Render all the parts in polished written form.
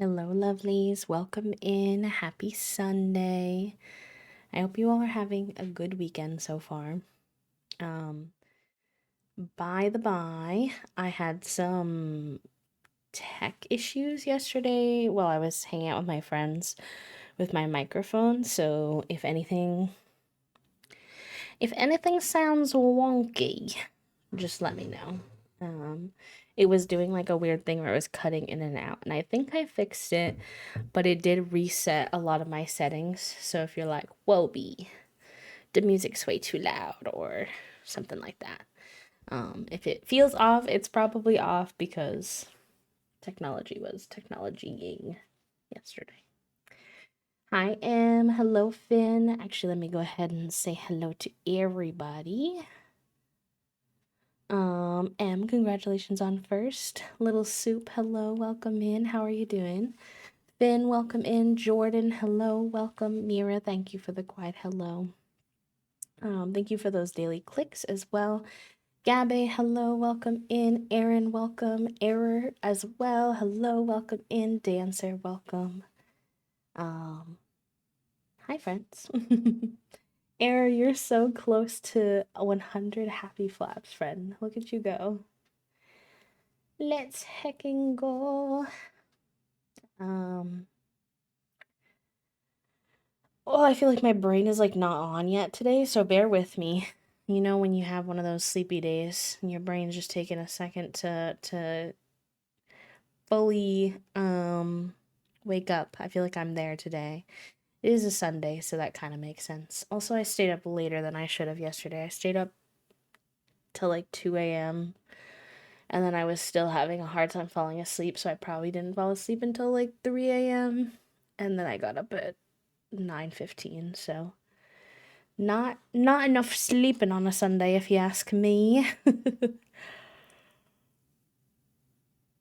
Hello, lovelies. Welcome in. Happy Sunday. I hope you all are having a good weekend so far. Um, by the by, I had some tech issues yesterday while I was hanging out with my friends with my microphone. So if anything sounds wonky, just let me know. Um, it was doing like a weird thing where it was cutting in and out, and I think I fixed it, but it did reset a lot of my settings. So if you're like, whoa, B, the music's way too loud or something like that. If it feels off, it's probably off because technology was technologying yesterday. Hi, Em. Hello, Finn. Actually, let me go ahead and say hello to everybody. Em, congratulations on first. Little Soup, hello, welcome in. How are you doing? Finn, welcome in. Jordan, hello, welcome. Mira, thank you for the quiet hello. Thank you for those daily clicks as well. Gabe, hello, welcome in. Aaron, welcome. Error as well, hello, welcome in. Dancer, welcome. Um, Hi, friends. Error, you're so close to 100 happy flaps, friend. Look at you go. Let's hecking go. Um, oh, I feel like my brain is like not on yet today, so bear with me. You know when you have one of those sleepy days and your brain's just taking a second to fully wake up. I feel like I'm there today. It is a Sunday, so that kind of makes sense. Also, I stayed up later than I should have yesterday. I stayed up till like 2 a.m. and then I was still having a hard time falling asleep, so I probably didn't fall asleep until like 3 a.m. and then I got up at 9:15, so not enough sleeping on a Sunday if you ask me.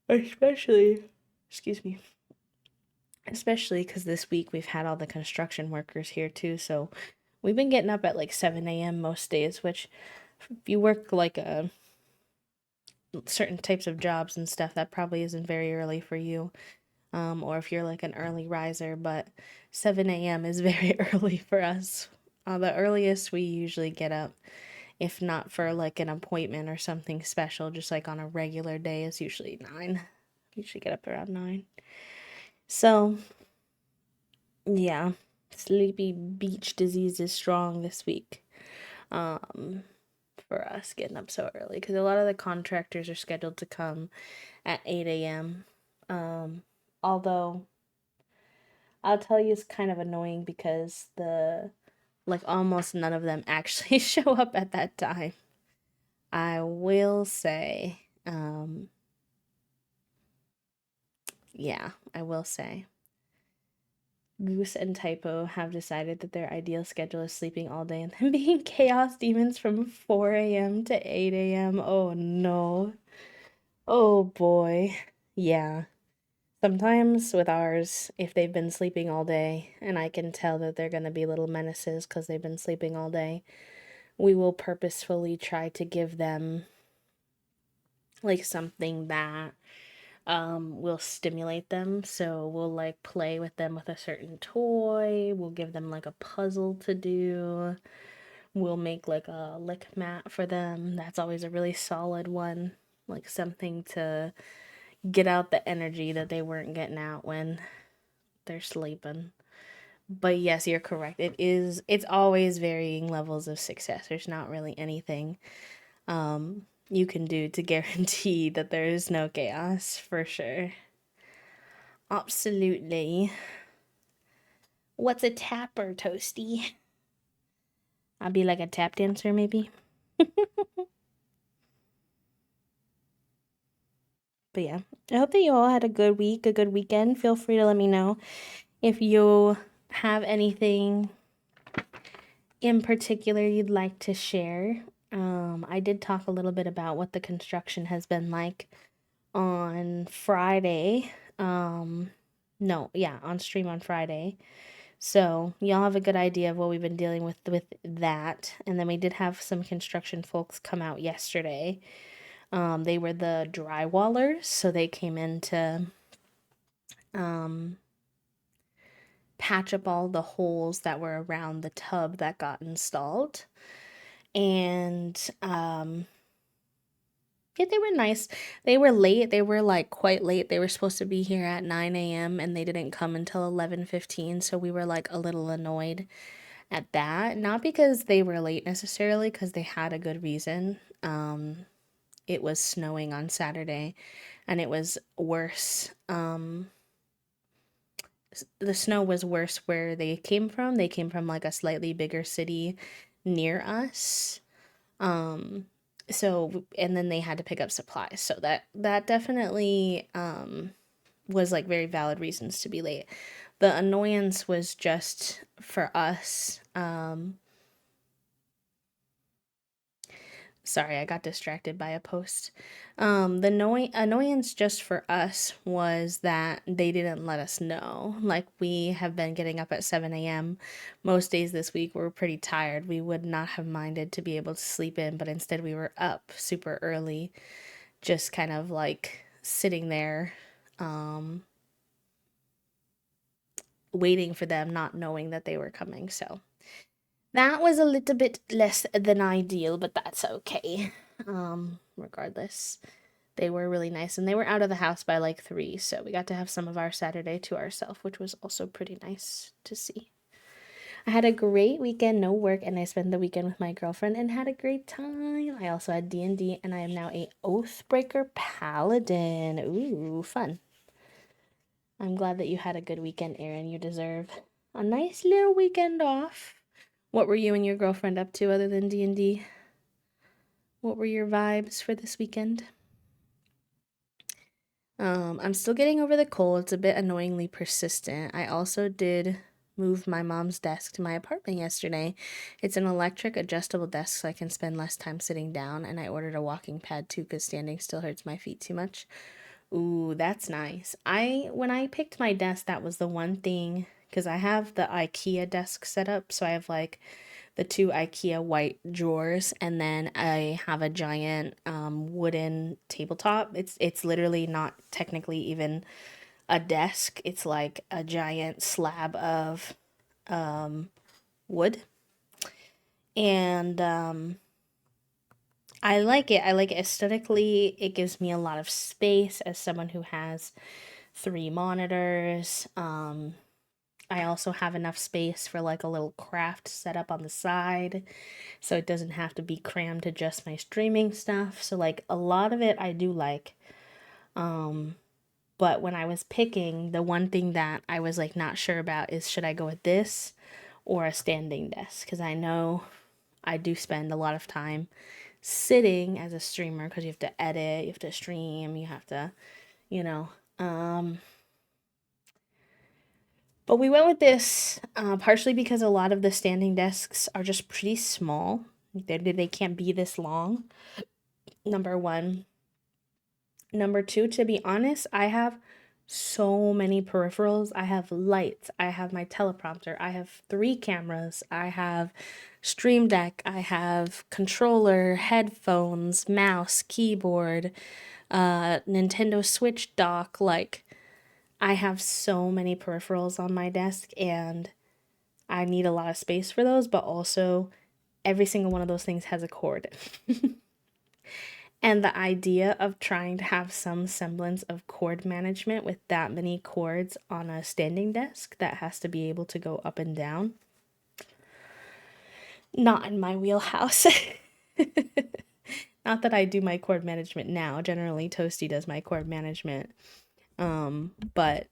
Especially, excuse me, especially because this week we've had all the construction workers here too, so we've been getting up at like 7 a.m. most days, which if you work like certain types of jobs and stuff, that probably isn't very early for you. Or if you're like an early riser, but 7 a.m. is very early for us. The earliest we usually get up, if not for like an appointment or something special, just like on a regular day, is usually 9. Usually get up around 9. So, yeah, sleepy beach disease is strong this week. Um, for us getting up so early because a lot of the contractors are scheduled to come at 8 a.m. Although I'll tell you it's kind of annoying because almost none of them actually show up at that time. I will say, yeah, I will say. Goose and Typo have decided that their ideal schedule is sleeping all day and then being chaos demons from 4 a.m. to 8 a.m. Oh no. Oh boy. Yeah. Sometimes with ours, if they've been sleeping all day and I can tell that they're going to be little menaces because they've been sleeping all day, we will purposefully try to give them like something that will stimulate them. So we'll like play with them with a certain toy, we'll give them like a puzzle to do, we'll make like a lick mat for them. That's always a really solid one, like something to get out the energy that they weren't getting out when they're sleeping. But yes, you're correct. It's always varying levels of success. There's not really anything you can do to guarantee that there is no chaos for sure. Absolutely. What's a tapper, Toasty? I'll be like a tap dancer, maybe. But yeah, I hope that you all had a good week, a good weekend. Feel free to let me know if you have anything in particular you'd like to share. I did talk a little bit about what the construction has been like on Friday. No, yeah, on stream on Friday. So y'all have a good idea of what we've been dealing with that. And then we did have some construction folks come out yesterday. They were the drywallers, so they came in to um, patch up all the holes that were around the tub that got installed. And yeah, they were nice. They were late. They were like quite late. They were supposed to be here at 9 a.m. and they didn't come until 11:15, so we were like a little annoyed at that. Not because they were late necessarily, because they had a good reason. It was snowing on Saturday and it was worse. The snow was worse where they came from. They came from like a slightly bigger city near us. Um, so and then they had to pick up supplies. So that definitely was like very valid reasons to be late. The annoyance was just for us. Sorry, I got distracted by a post. The annoyance just for us was that they didn't let us know. Like, we have been getting up at 7 a.m. Most days this week. We're pretty tired. We would not have minded to be able to sleep in, but instead we were up super early, just kind of like sitting there, um, waiting for them, not knowing that they were coming. So that was a little bit less than ideal, but that's okay. Regardless, they were really nice and they were out of the house by like 3, so we got to have some of our Saturday to ourselves, which was also pretty nice to see. I had a great weekend, no work, and I spent the weekend with my girlfriend and had a great time. I also had D&D and I am now a Oathbreaker Paladin. Ooh, fun. I'm glad that you had a good weekend, Erin. You deserve a nice little weekend off. What were you and your girlfriend up to other than D&D? What were your vibes for this weekend? I'm still getting over the cold. It's a bit annoyingly persistent. I also did move my mom's desk to my apartment yesterday. It's an electric adjustable desk so I can spend less time sitting down, and I ordered a walking pad too because standing still hurts my feet too much. Ooh, that's nice. When I picked my desk, that was the one thing, because I have the IKEA desk set up, so I have like the 2 IKEA white drawers, and then I have a giant wooden tabletop. It's literally not technically even a desk. It's like a giant slab of wood, and I like it. I like it aesthetically. It gives me a lot of space as someone who has 3 monitors. I also have enough space for like a little craft set up on the side, so it doesn't have to be crammed to just my streaming stuff. So like a lot of it I do like. Um, but when I was picking, the one thing that I was like not sure about is should I go with this or a standing desk? Because I know I do spend a lot of time sitting as a streamer because you have to edit, you have to stream, you have to, you know. Um, but we went with this partially because a lot of the standing desks are just pretty small. They can't be this long. Number one. Number two, to be honest, I have so many peripherals. I have lights, I have my teleprompter, I have 3 cameras, I have Stream Deck, I have controller, headphones, mouse, keyboard, Nintendo Switch dock. Like, I have so many peripherals on my desk and I need a lot of space for those, but also every single one of those things has a cord. And the idea of trying to have some semblance of cord management with that many cords on a standing desk that has to be able to go up and down, not in my wheelhouse. Not that I do my cord management now. Generally, Toasty does my cord management. But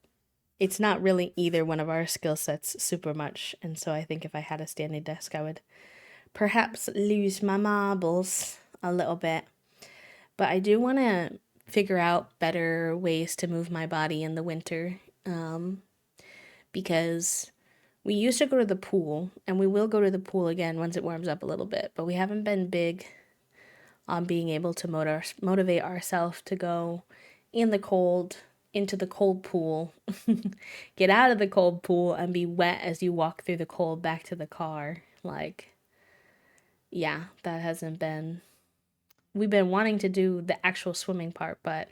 it's not really either one of our skill sets super much. And so I think if I had a standing desk, I would perhaps lose my marbles a little bit. But I do want to figure out better ways to move my body in the winter, because we used to go to the pool, and we will go to the pool again once it warms up a little bit, but we haven't been big on being able to motivate ourselves to go in the cold, into the cold pool, get out of the cold pool, and be wet as you walk through the cold back to the car. Like, yeah, that hasn't been. We've been wanting to do the actual swimming part, but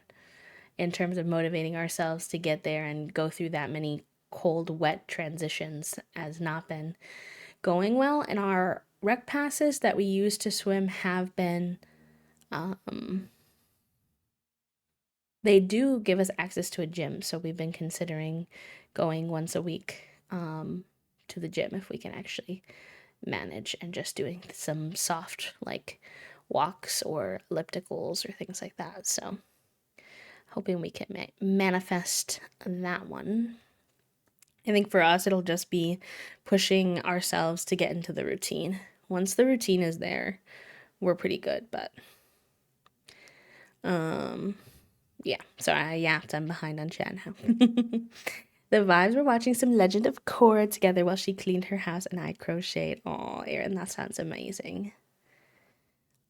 in terms of motivating ourselves to get there and go through that many cold, wet transitions has not been going well. And our rec passes that we use to swim have been, they do give us access to a gym. So we've been considering going once a week to the gym if we can actually manage, and just doing some soft like walks or ellipticals or things like that. So hoping we can manifest that one. I think for us, it'll just be pushing ourselves to get into the routine. Once the routine is there, we're pretty good. But yeah, sorry, I yapped. I'm behind on chat now. The vibes were watching some Legend of Korra together while she cleaned her house and I crocheted. Oh, Erin, that sounds amazing.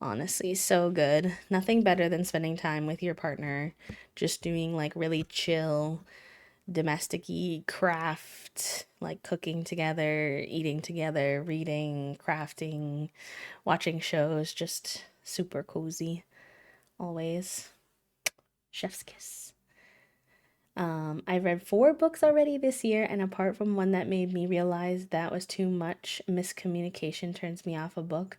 Honestly, so good. Nothing better than spending time with your partner, just doing like really chill, domestic-y craft, like cooking together, eating together, reading, crafting, watching shows, just super cozy. Always. Chef's kiss. I've read 4 books already this year, and apart from one that made me realize that was too much miscommunication turns me off a book,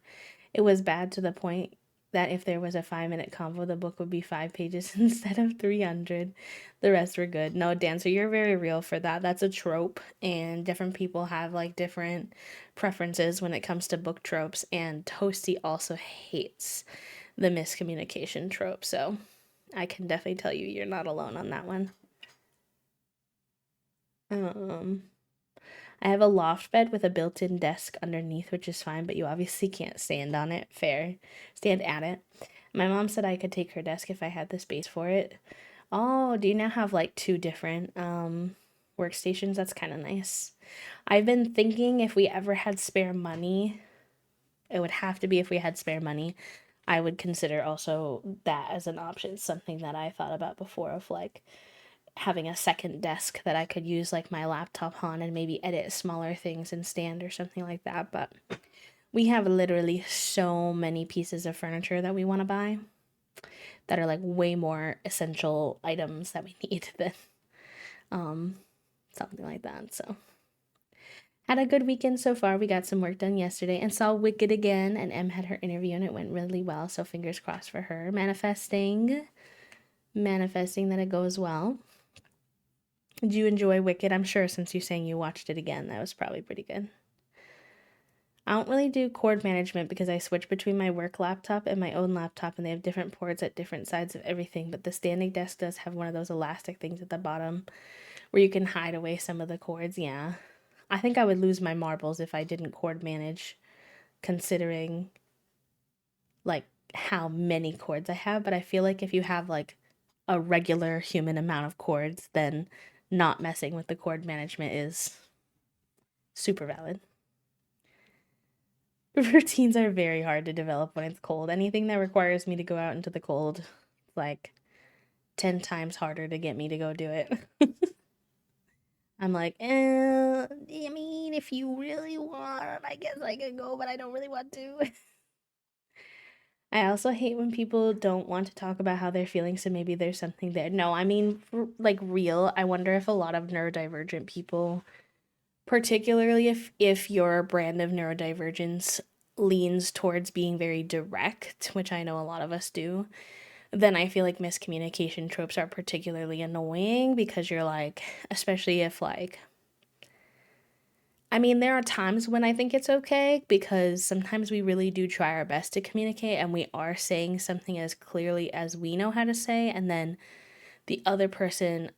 it was bad to the point that if there was a 5-minute convo, the book would be 5 pages instead of 300. The rest were good. No, Dan, so you're very real for that. That's a trope, and different people have like different preferences when it comes to book tropes, and Toasty also hates the miscommunication trope, so I can definitely tell you you're not alone on that one. I have a loft bed with a built-in desk underneath, which is fine, but you obviously can't stand on it. Fair. Stand at it. My mom said I could take her desk if I had the space for it. Oh, do you now have like 2 different workstations? That's kind of nice. I've been thinking if we ever had spare money, it would have to be if we had spare money. I would consider also that as an option, something that I thought about before of like having a second desk that I could use like my laptop on and maybe edit smaller things and stand or something like that. But we have literally so many pieces of furniture that we want to buy that are like way more essential items that we need than something like that. So had a good weekend so far. We got some work done yesterday and saw Wicked again, and Em had her interview and it went really well, so fingers crossed for her. Manifesting that it goes well. Did you enjoy Wicked? I'm sure since you're saying you watched it again, that was probably pretty good. I don't really do cord management because I switch between my work laptop and my own laptop, and they have different ports at different sides of everything, but the standing desk does have one of those elastic things at the bottom where you can hide away some of the cords. Yeah. I think I would lose my marbles if I didn't cord manage, considering like how many cords I have, but I feel like if you have like a regular human amount of cords, then not messing with the cord management is super valid. Routines are very hard to develop when it's cold. Anything that requires me to go out into the cold, like 10 times harder to get me to go do it. I'm like, I mean, if you really want, I guess I could go, but I don't really want to. I also hate when people don't want to talk about how they're feeling, so maybe there's something there. No, I mean, like real. I wonder if a lot of neurodivergent people, particularly if your brand of neurodivergence leans towards being very direct, which I know a lot of us do, then I feel like miscommunication tropes are particularly annoying because you're like, especially if like, I mean, there are times when I think it's okay because sometimes we really do try our best to communicate and we are saying something as clearly as we know how to say, and then the other person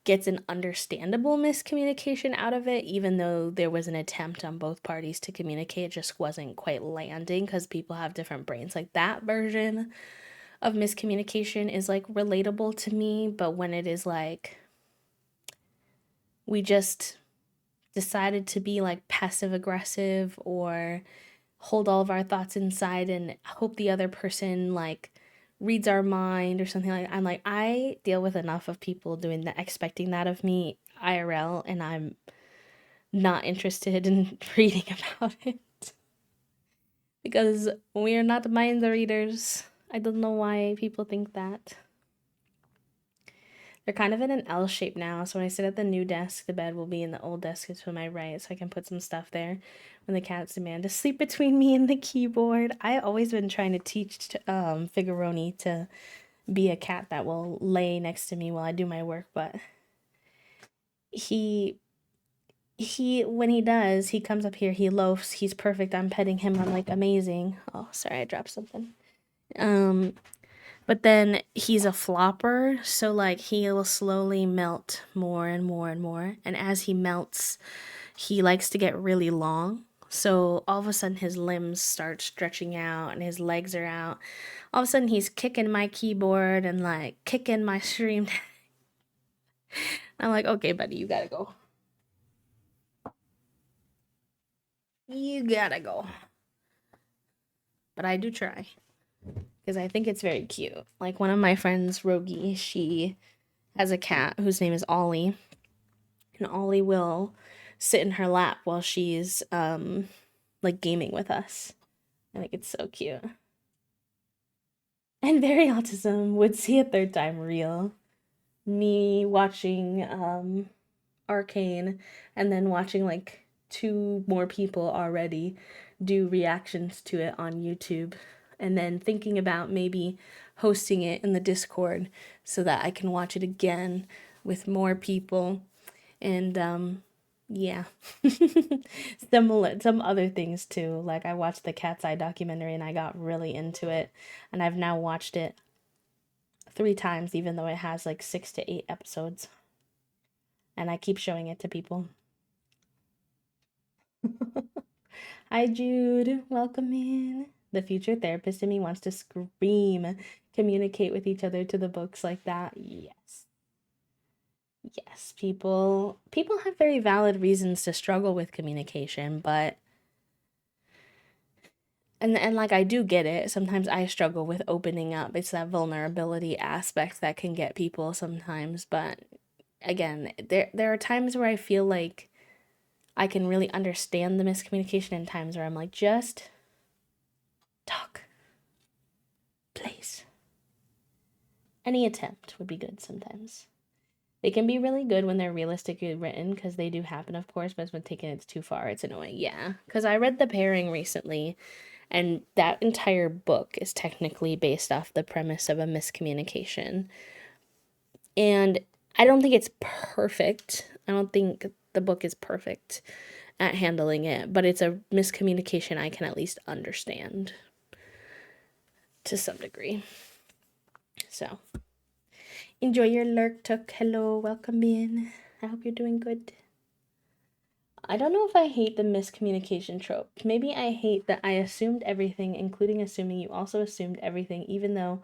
gets an understandable miscommunication out of it, even though there was an attempt on both parties to communicate. It just wasn't quite landing because people have different brains. Like that version of miscommunication is like relatable to me, but when it is like we just decided to be like passive aggressive or hold all of our thoughts inside and hope the other person like reads our mind or something like that. I'm like, I deal with enough of people doing that, expecting that of me IRL, and I'm not interested in reading about it because we are not mind readers. I don't know why people think that. They're kind of in an L shape now, so when I sit at the new desk, the bed will be in the old desk to my right, so I can put some stuff there when the cats demand to sleep between me and the keyboard. I've always been trying to teach Figuroni to be a cat that will lay next to me while I do my work, but he when he does, he comes up here, he loafs, he's perfect. I'm petting him, I'm like amazing. Oh, sorry, I dropped something. But then he's a flopper, so like he will slowly melt more and more and more. And as he melts, he likes to get really long. So all of a sudden his limbs start stretching out and his legs are out. All of a sudden he's kicking my keyboard and like kicking my stream. I'm like, okay, buddy, you gotta go. You gotta go. But I do try because I think it's very cute. Like one of my friends, Rogi, she has a cat whose name is Ollie, and Ollie will sit in her lap while she's like gaming with us. I think it's so cute. And very autism would see a third time real. Me watching Arcane and then watching like two more people already do reactions to it on YouTube and then thinking about maybe hosting it in the Discord so that I can watch it again with more people and yeah. Some other things too. Like I watched the Cat's Eye documentary and I got really into it and I've now watched it 3 times even though it has like 6 to 8 episodes. And I keep showing it to people. Hi, Jude. Welcome in. The future therapist in me wants to scream, communicate with each other to the books like that. Yes. Yes, people have very valid reasons to struggle with communication, but and like I do get it. Sometimes I struggle with opening up. It's that vulnerability aspect that can get people sometimes, but again, there are times where I feel like I can really understand the miscommunication and times where I'm like, just talk, please. Any attempt would be good sometimes. They can be really good when they're realistically written because they do happen, of course, but when taken it's too far, it's annoying. Yeah, because I read The Pairing recently, and that entire book is technically based off the premise of a miscommunication. And I don't think it's perfect. I don't think the book is perfect at handling it, but it's a miscommunication I can at least understand to some degree. So, enjoy your lurk took. Hello, welcome in. I hope you're doing good. I don't know if I hate the miscommunication trope. Maybe I hate that I assumed everything, including assuming you also assumed everything, even though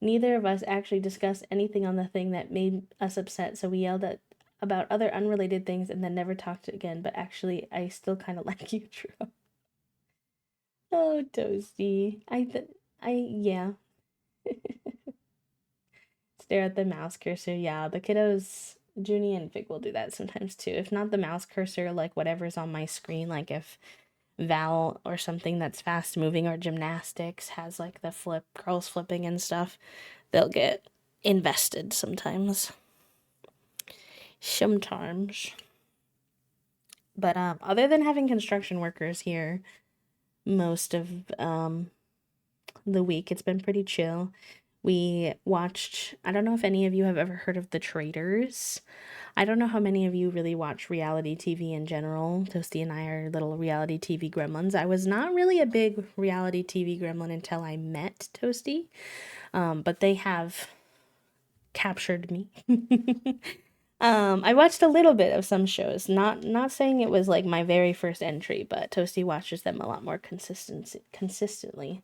neither of us actually discussed anything on the thing that made us upset, so we yelled at about other unrelated things and then never talked again, but actually I still kind of like you, True. Oh, Toasty. Yeah. Stare at the mouse cursor. Yeah, the kiddos, Junie and Fig will do that sometimes too. If not the mouse cursor, like whatever's on my screen, like if Val or something that's fast moving or gymnastics has like the girls flipping and stuff, they'll get invested sometimes. Sometimes. But other than having construction workers here most of the week, it's been pretty chill. We watched, I don't know if any of you have ever heard of The Traitors. I don't know how many of you really watch reality TV in general. Toasty and I are little reality TV gremlins. I was not really a big reality TV gremlin until I met Toasty, but they have captured me. I watched a little bit of some shows. Not saying it was like my very first entry, but Toasty watches them a lot more consistently.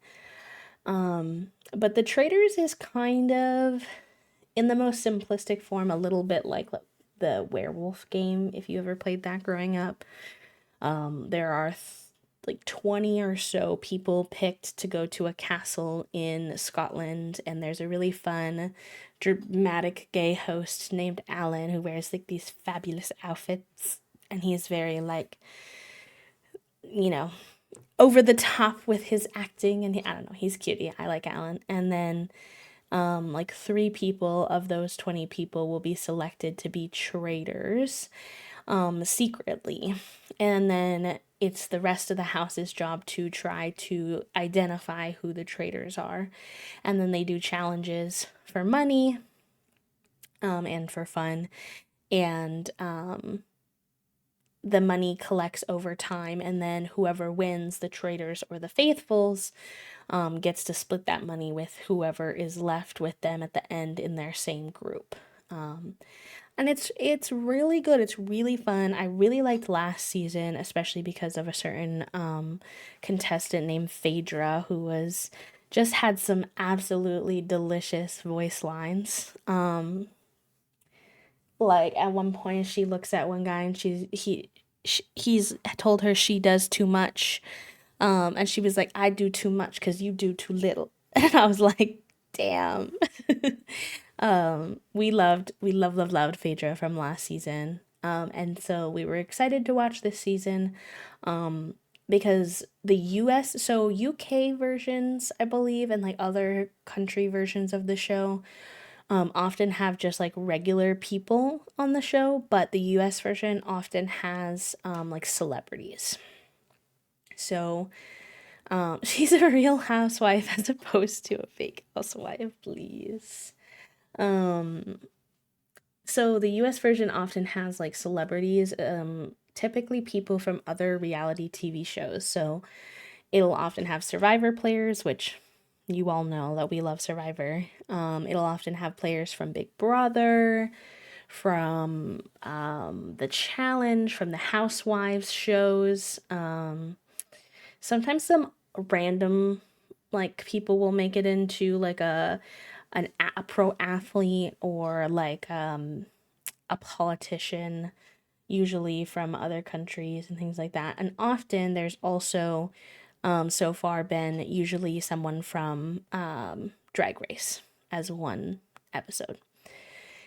But The Traitors is kind of, in the most simplistic form, a little bit like the werewolf game, if you ever played that growing up. There are like 20 or so people picked to go to a castle in Scotland, and there's a really fun, dramatic gay host named Alan who wears like these fabulous outfits, and he's very like, you know, over the top with his acting, and I don't know, he's cutie. I like Alan. And then like 3 people of those 20 people will be selected to be traitors, secretly. And then it's the rest of the house's job to try to identify who the traitors are. And then they do challenges for money, and for fun. And the money collects over time, and then whoever wins, the traitors or the faithfuls, gets to split that money with whoever is left with them at the end in their same group. And it's really good. It's really fun. I really liked last season, especially because of a certain contestant named Phaedra, who was just had some absolutely delicious voice lines. Like at one point, she looks at one guy and he's told her she does too much, and she was like, "I do too much because you do too little." And I was like, "Damn." We loved Phaedra from last season. And so we were excited to watch this season, because the UK versions, I believe, and like other country versions of the show, often have just like regular people on the show, but the US version often has like celebrities. So she's a real housewife as opposed to a fake housewife, please. So the US version often has like celebrities, typically people from other reality TV shows. So it'll often have Survivor players, which you all know that we love Survivor. It'll often have players from Big Brother, from The Challenge, from the Housewives shows. Sometimes some random like people will make it into like a pro athlete, or like a politician, usually from other countries and things like that. And often there's also, so far, been usually someone from Drag Race as one episode.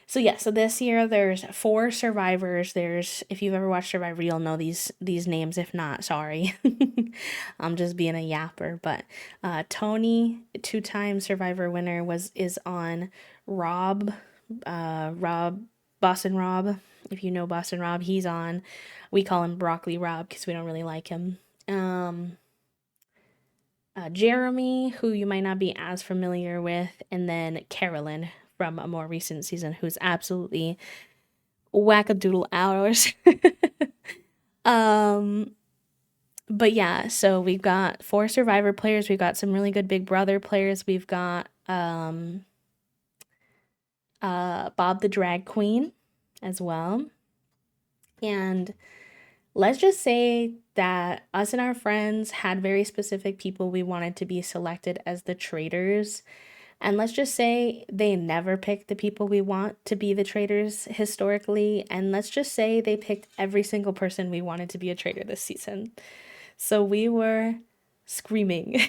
So yeah, so this year there's 4 survivors. There's, if you've ever watched Survivor, you'll know these names. If not, sorry. I'm just being a yapper. But Tony, 2-time Survivor winner, is on. Rob, Boston Rob. If you know Boston Rob, he's on. We call him Broccoli Rob because we don't really like him. Jeremy, who you might not be as familiar with, and then Carolyn from a more recent season, who's absolutely wackadoodle hours. um, but yeah, so we've got 4 Survivor players. We've got some really good Big Brother players. We've got Bob the Drag Queen as well. And let's just say that us and our friends had very specific people we wanted to be selected as the traitors. And let's just say they never picked the people we want to be the traitors historically. And let's just say they picked every single person we wanted to be a traitor this season. So we were screaming.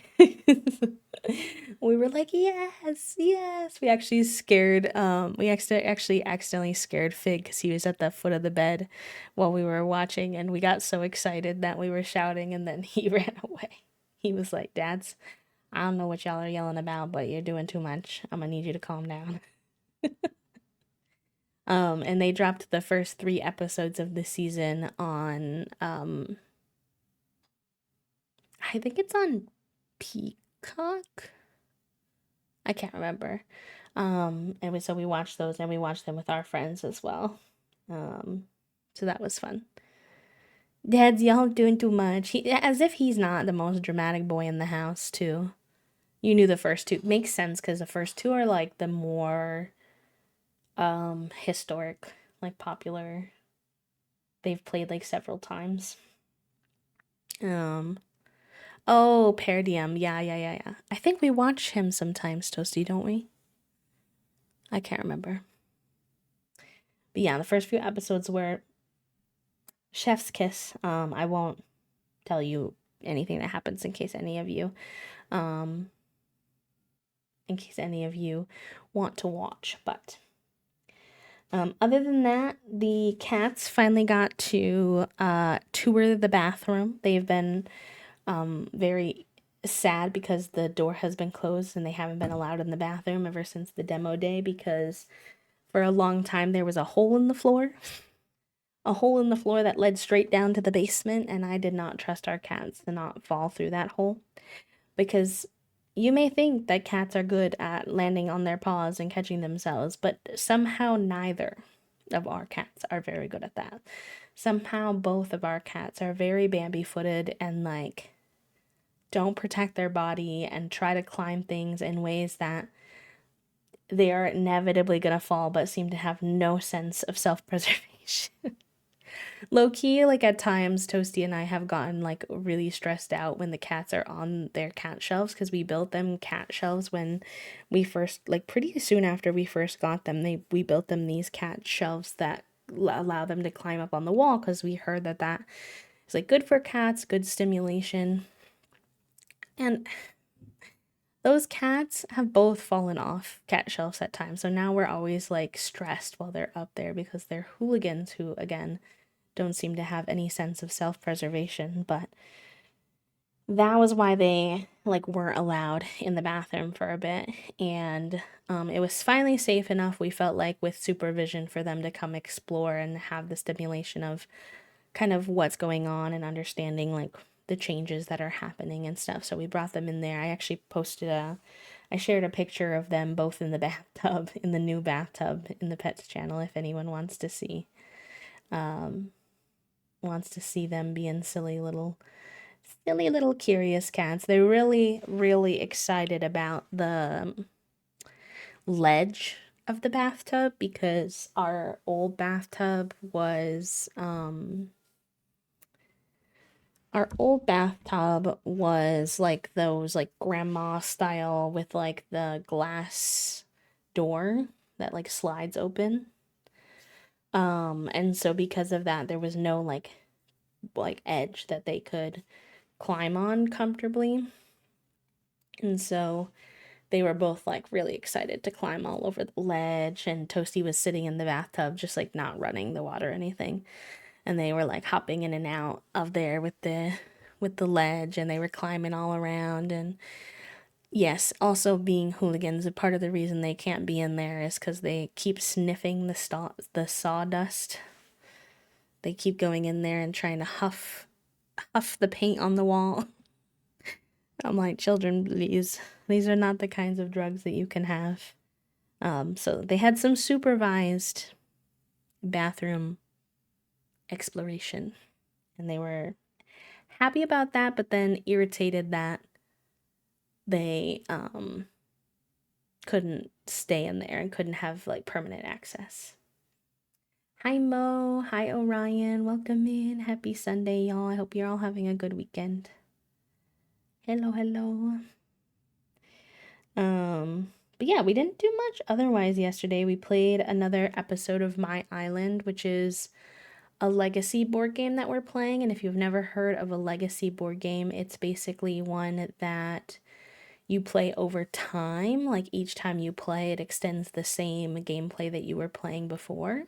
We were like, yes, yes. We actually scared, we actually accidentally scared Fig because he was at the foot of the bed while we were watching. And we got so excited that we were shouting, and then he ran away. He was like, "Dads, I don't know what y'all are yelling about, but you're doing too much. I'm gonna need you to calm down." And they dropped the first 3 episodes of the season on, I think it's on Peacock. I can't remember. So we watched those, and we watched them with our friends as well. So that was fun. Dad's, y'all doing too much. As if he's not the most dramatic boy in the house, too. You knew the first 2. Makes sense, because the first 2 are like the more historic, like popular. They've played like several times. Oh, Peridium. Yeah. I think we watch him sometimes, Toasty, don't we? I can't remember. But yeah, the first few episodes were chef's kiss. I won't tell you anything that happens in case any of you want to watch. But other than that, the cats finally got to tour the bathroom. They've been very sad because the door has been closed and they haven't been allowed in the bathroom ever since the demo day, because for a long time there was a hole in the floor. A hole in the floor that led straight down to the basement, and I did not trust our cats to not fall through that hole, because you may think that cats are good at landing on their paws and catching themselves, but somehow neither of our cats are very good at that. Somehow both of our cats are very Bambi-footed and like don't protect their body and try to climb things in ways that they are inevitably going to fall, but seem to have no sense of self-preservation. Low key, like at times, Toasty and I have gotten like really stressed out when the cats are on their cat shelves, because we built them cat shelves when we first, like pretty soon after we first got them, we built them these cat shelves that allow them to climb up on the wall, because we heard that is like good for cats, good stimulation. And those cats have both fallen off cat shelves at times, so now we're always like stressed while they're up there because they're hooligans who, again, don't seem to have any sense of self-preservation. But that was why they like weren't allowed in the bathroom for a bit, and it was finally safe enough, we felt like, with supervision for them to come explore and have the stimulation of kind of what's going on and understanding like the changes that are happening and stuff. So we brought them in there. I actually I shared a picture of them both in the bathtub, in the new bathtub in the pets channel, if anyone wants to see them being silly little curious cats. They're really, really excited about the ledge of the bathtub, because our old bathtub was like those like grandma style with like the glass door that like slides open. And so because of that, there was no like edge that they could climb on comfortably. And so they were both like really excited to climb all over the ledge, and Toasty was sitting in the bathtub just like not running the water or anything. And they were like hopping in and out of there with the ledge, and they were climbing all around. And yes, also being hooligans, a part of the reason they can't be in there is because they keep sniffing the sawdust. They keep going in there and trying to huff the paint on the wall. I'm like, children, please, these are not the kinds of drugs that you can have. So they had some supervised bathroom exploration, and they were happy about that, but then irritated that they couldn't stay in there and couldn't have like permanent access. Hi Mo, hi Orion, welcome in. Happy Sunday, y'all. I hope you're all having a good weekend. Hello. But yeah, we didn't do much otherwise yesterday. We played another episode of My Island, which is a legacy board game that we're playing. And if you've never heard of a legacy board game, it's basically one that you play over time. Like each time you play, it extends the same gameplay that you were playing before.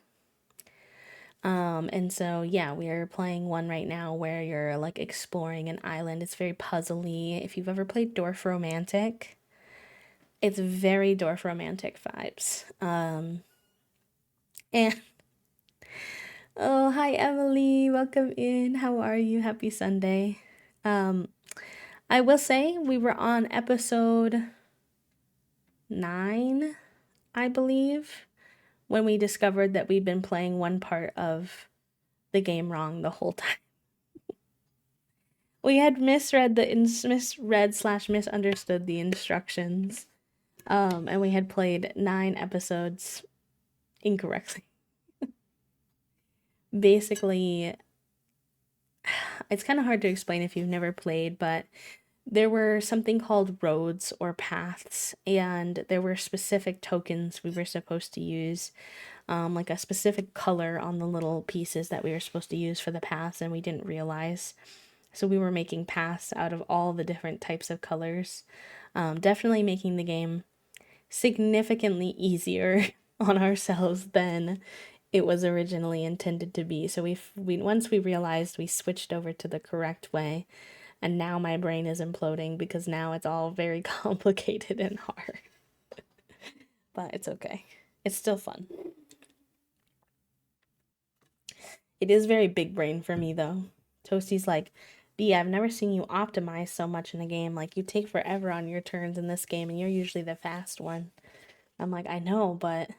And so yeah, we're playing one right now where you're like exploring an island. It's very puzzly. If you've ever played Dwarf Romantic, it's very Dwarf Romantic vibes. And oh, hi Emily, welcome in. How are you? Happy Sunday. I will say we were on episode 9, I believe, when we discovered that we'd been playing one part of the game wrong the whole time. We had misunderstood the instructions, and we had played 9 episodes incorrectly. Basically, it's kind of hard to explain if you've never played, but there were something called roads or paths, and there were specific tokens we were supposed to use, like a specific color on the little pieces that we were supposed to use for the paths, and we didn't realize. So we were making paths out of all the different types of colors, definitely making the game significantly easier on ourselves than it was originally intended to be. So we once we realized, we switched over to the correct way. And now my brain is imploding because now it's all very complicated and hard. But it's okay. It's still fun. It is very big brain for me though. Toasty's like, B, I've never seen you optimize so much in a game. Like, you take forever on your turns in this game and you're usually the fast one. I'm like, I know, but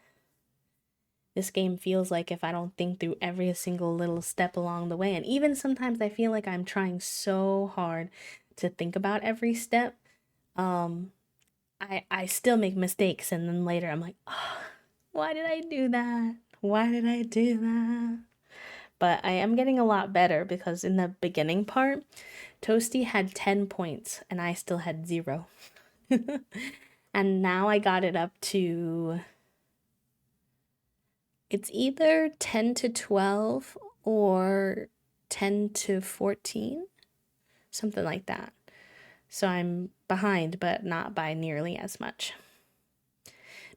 this game feels like if I don't think through every single little step along the way, and even sometimes I feel like I'm trying so hard to think about every step, I still make mistakes, and then later I'm like, oh, why did I do that? Why did I do that? But I am getting a lot better because in the beginning part, Toasty had 10 points and I still had 0. And now I got it up to, it's either 10 to 12 or 10 to 14, something like that. So I'm behind, but not by nearly as much.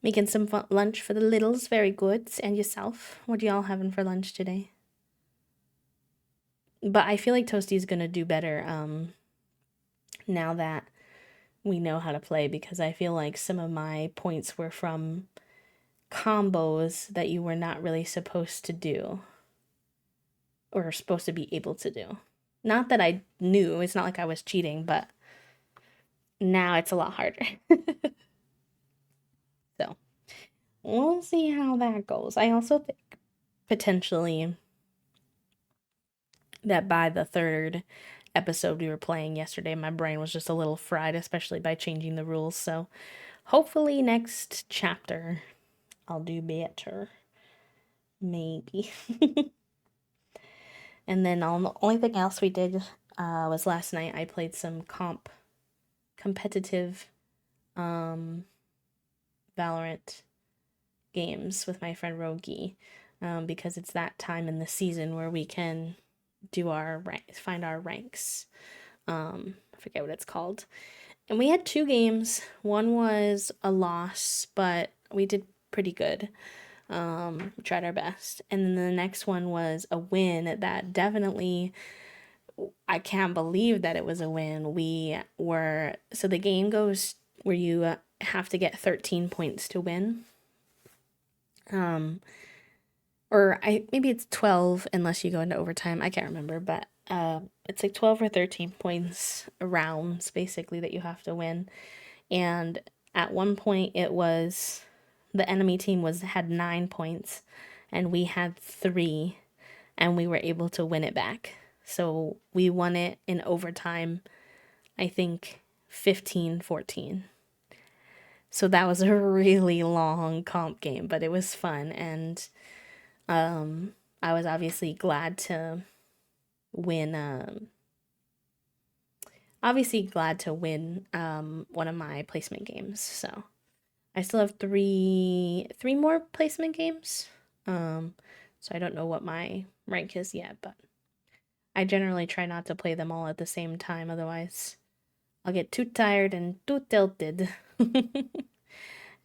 Making some lunch for the littles, very good. And yourself, what are y'all having for lunch today? But I feel like Toasty's gonna do better now that we know how to play, because I feel like some of my points were from combos that you were not really supposed to do or supposed to be able to do. Not that I knew, it's not like I was cheating, but now it's a lot harder. So we'll see how that goes. I also think potentially that by the third episode we were playing yesterday, my brain was just a little fried, especially by changing the rules. So hopefully next chapter I'll do better. Maybe. And then the only thing else we did was last night I played some competitive Valorant games with my friend Rogi, because it's that time in the season where we can do our find our ranks. I forget what it's called. And we had 2 games. One was a loss, but we did pretty good. We tried our best. And then the next one was a win that definitely, I can't believe that it was a win. So the game goes where you have to get 13 points to win. Maybe it's 12 unless you go into overtime. I can't remember, but it's like 12 or 13 points rounds basically that you have to win. And at one point it was the enemy team had 9 points and we had 3, and we were able to win it back. So we won it in overtime, I think 15-14. So that was a really long comp game, but it was fun, and I was obviously glad to win one of my placement games. So I still have three more placement games. So I don't know what my rank is yet, but I generally try not to play them all at the same time, otherwise I'll get too tired and too tilted.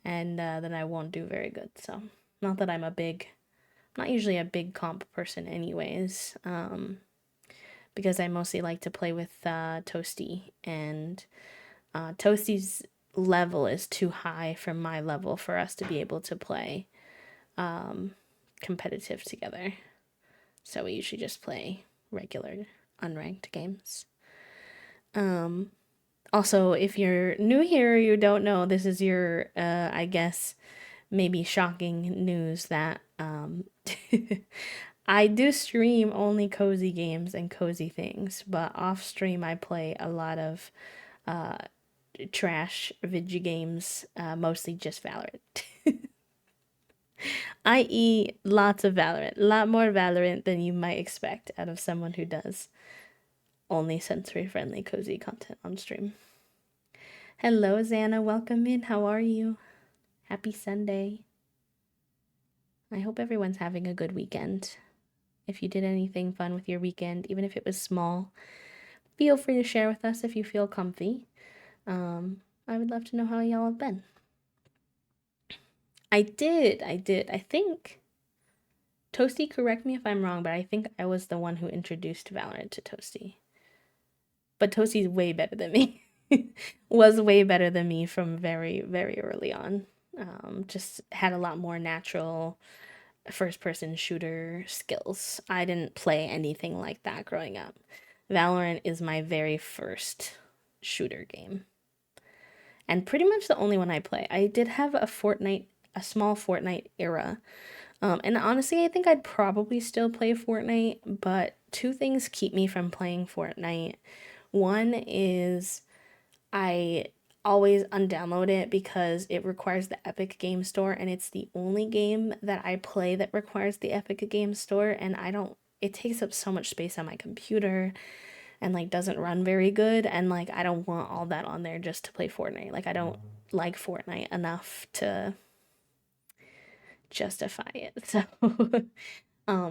And then I won't do very good. So not that I'm not usually a big comp person anyways, because I mostly like to play with Toasty, and Toasty's level is too high for my level for us to be able to play competitive together. So we usually just play regular unranked games. Also, if you're new here, you don't know, this is your I guess maybe shocking news that I do stream only cozy games and cozy things, but off stream I play a lot of trash video games, mostly just Valorant. I.e. lots of Valorant, a lot more Valorant than you might expect out of someone who does only sensory-friendly cozy content on stream. Hello, Xana, welcome in. How are you? Happy Sunday. I hope everyone's having a good weekend. If you did anything fun with your weekend, even if it was small, feel free to share with us if you feel comfy. I would love to know how y'all have been. I did. I think, Toasty, correct me if I'm wrong, but I think I was the one who introduced Valorant to Toasty. But Toasty's way better than me. Was way better than me from very, very early on. Just had a lot more natural first person shooter skills. I didn't play anything like that growing up. Valorant is my very first shooter game. And pretty much the only one I play. I did have a small Fortnite era. And honestly, I think I'd probably still play Fortnite, but two things keep me from playing Fortnite. One is I always undownload it because it requires the Epic Game Store, and it's the only game that I play that requires the Epic Game Store, and I don't it takes up so much space on my computer and like doesn't run very good, and like I don't want all that on there just to play Fortnite. Like I don't like Fortnite enough to justify it. So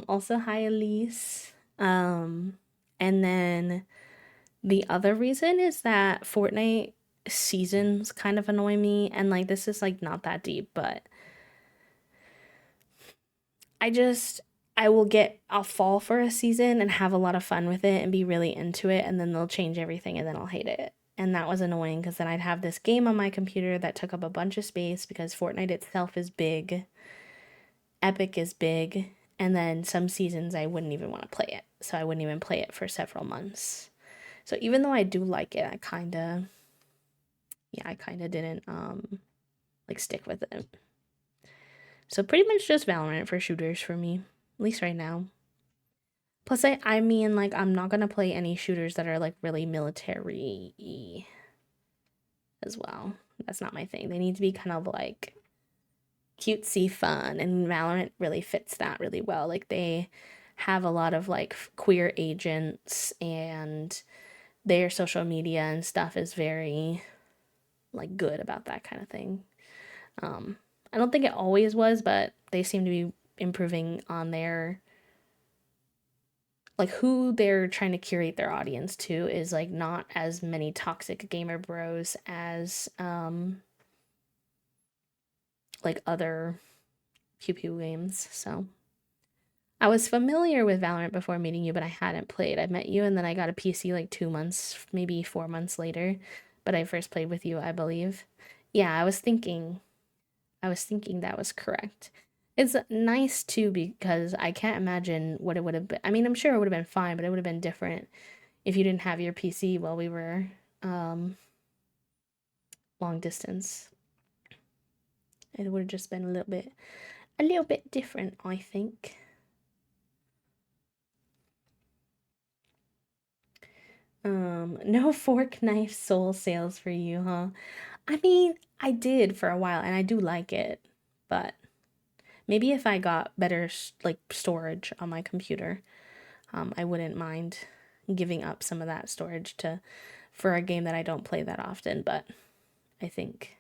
also hi Elise. And then the other reason is that Fortnite seasons kind of annoy me, and like this is like not that deep, but I just I'll fall for a season and have a lot of fun with it and be really into it, and then they'll change everything and then I'll hate it. And that was annoying because then I'd have this game on my computer that took up a bunch of space because Fortnite itself is big, Epic is big, and then some seasons I wouldn't even want to play it. So I wouldn't even play it for several months. So even though I do like it, I kind of didn't like stick with it. So pretty much just Valorant for shooters for me, at least right now. Plus I mean like I'm not going to play any shooters that are like really military as well. That's not my thing. They need to be kind of like cutesy fun, and Valorant really fits that really well. Like they have a lot of like queer agents, and their social media and stuff is very like good about that kind of thing. I don't think it always was, but they seem to be improving on their like who they're trying to curate their audience to is like not as many toxic gamer bros as like other pew pew games. So I was familiar with Valorant before meeting you, but I hadn't played. I met you and then I got a PC like 2 months, maybe 4 months later. But I first played with you, I believe. Yeah, I was thinking that was correct. It's nice too because I can't imagine what it would have been. I mean, I'm sure it would have been fine, but it would have been different if you didn't have your PC while we were long distance. It would have just been a little bit different, I think. No fork knife soul sales for you, huh? I mean, I did for a while and I do like it, but maybe if I got better like storage on my computer, I wouldn't mind giving up some of that storage to for a game that I don't play that often, but I think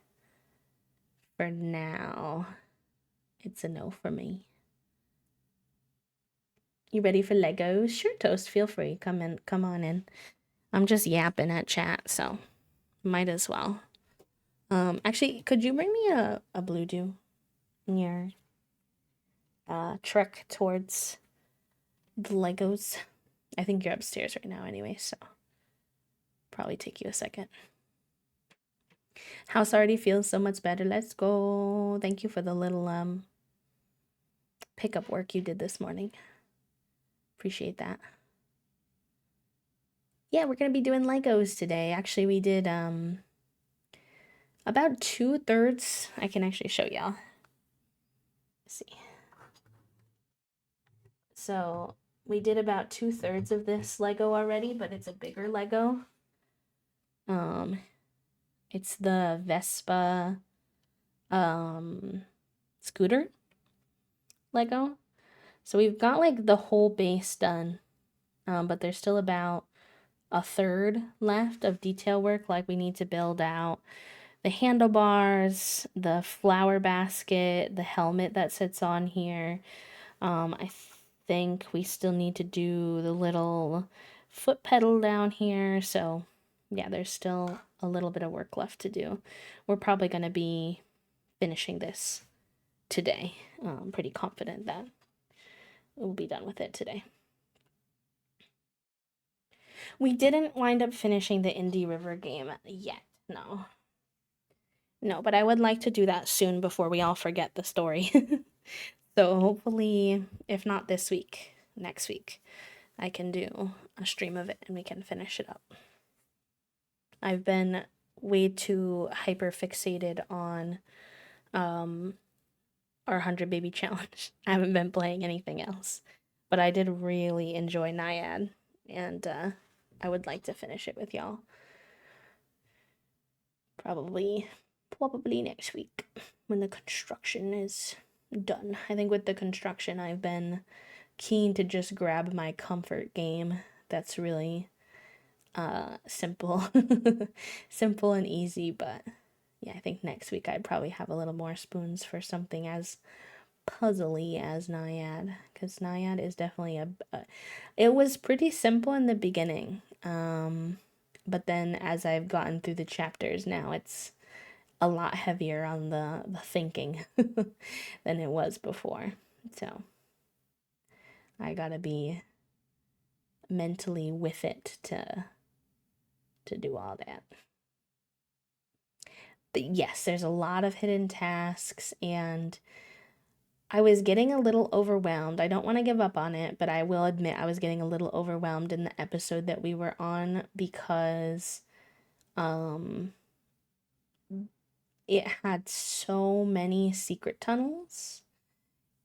for now it's a no for me. You ready for Legos? Sure, Toast, feel free. Come on in. I'm just yapping at chat, so might as well. Actually, could you bring me a blue dew in your trek towards the Legos? I think you're upstairs right now anyway, so probably take you a second. House already feels so much better. Let's go. Thank you for the little pickup work you did this morning. Appreciate that. Yeah, we're gonna be doing Legos today. Actually, we did about 2/3. I can actually show y'all. Let's see. So we did about 2/3 of this Lego already, but it's a bigger Lego. It's the Vespa scooter Lego. So we've got like the whole base done, but there's still about a third left of detail work. Like we need to build out the handlebars, the flower basket, the helmet that sits on here. I think we still need to do the little foot pedal down here. So yeah, there's still a little bit of work left to do. We're probably going to be finishing this today. I'm pretty confident that we'll be done with it today. We didn't wind up finishing the Indie River game yet. No. No, but I would like to do that soon before we all forget the story. So hopefully, if not this week, next week, I can do a stream of it and we can finish it up. I've been way too hyper fixated on our 100 baby challenge. I haven't been playing anything else. But I did really enjoy Naiad, and I would like to finish it with y'all. Probably next week when the construction is done. I think with the construction, I've been keen to just grab my comfort game that's really simple simple and easy. But yeah, I think next week I'd probably have a little more spoons for something as puzzly as Naiad, because Naiad is definitely it was pretty simple in the beginning, but then as I've gotten through the chapters now, it's a lot heavier on the thinking than it was before. So I gotta be mentally with it to do all that. But yes, there's a lot of hidden tasks, and I was getting a little overwhelmed. I don't want to give up on it, but I will admit I was getting a little overwhelmed in the episode that we were on because it had so many secret tunnels,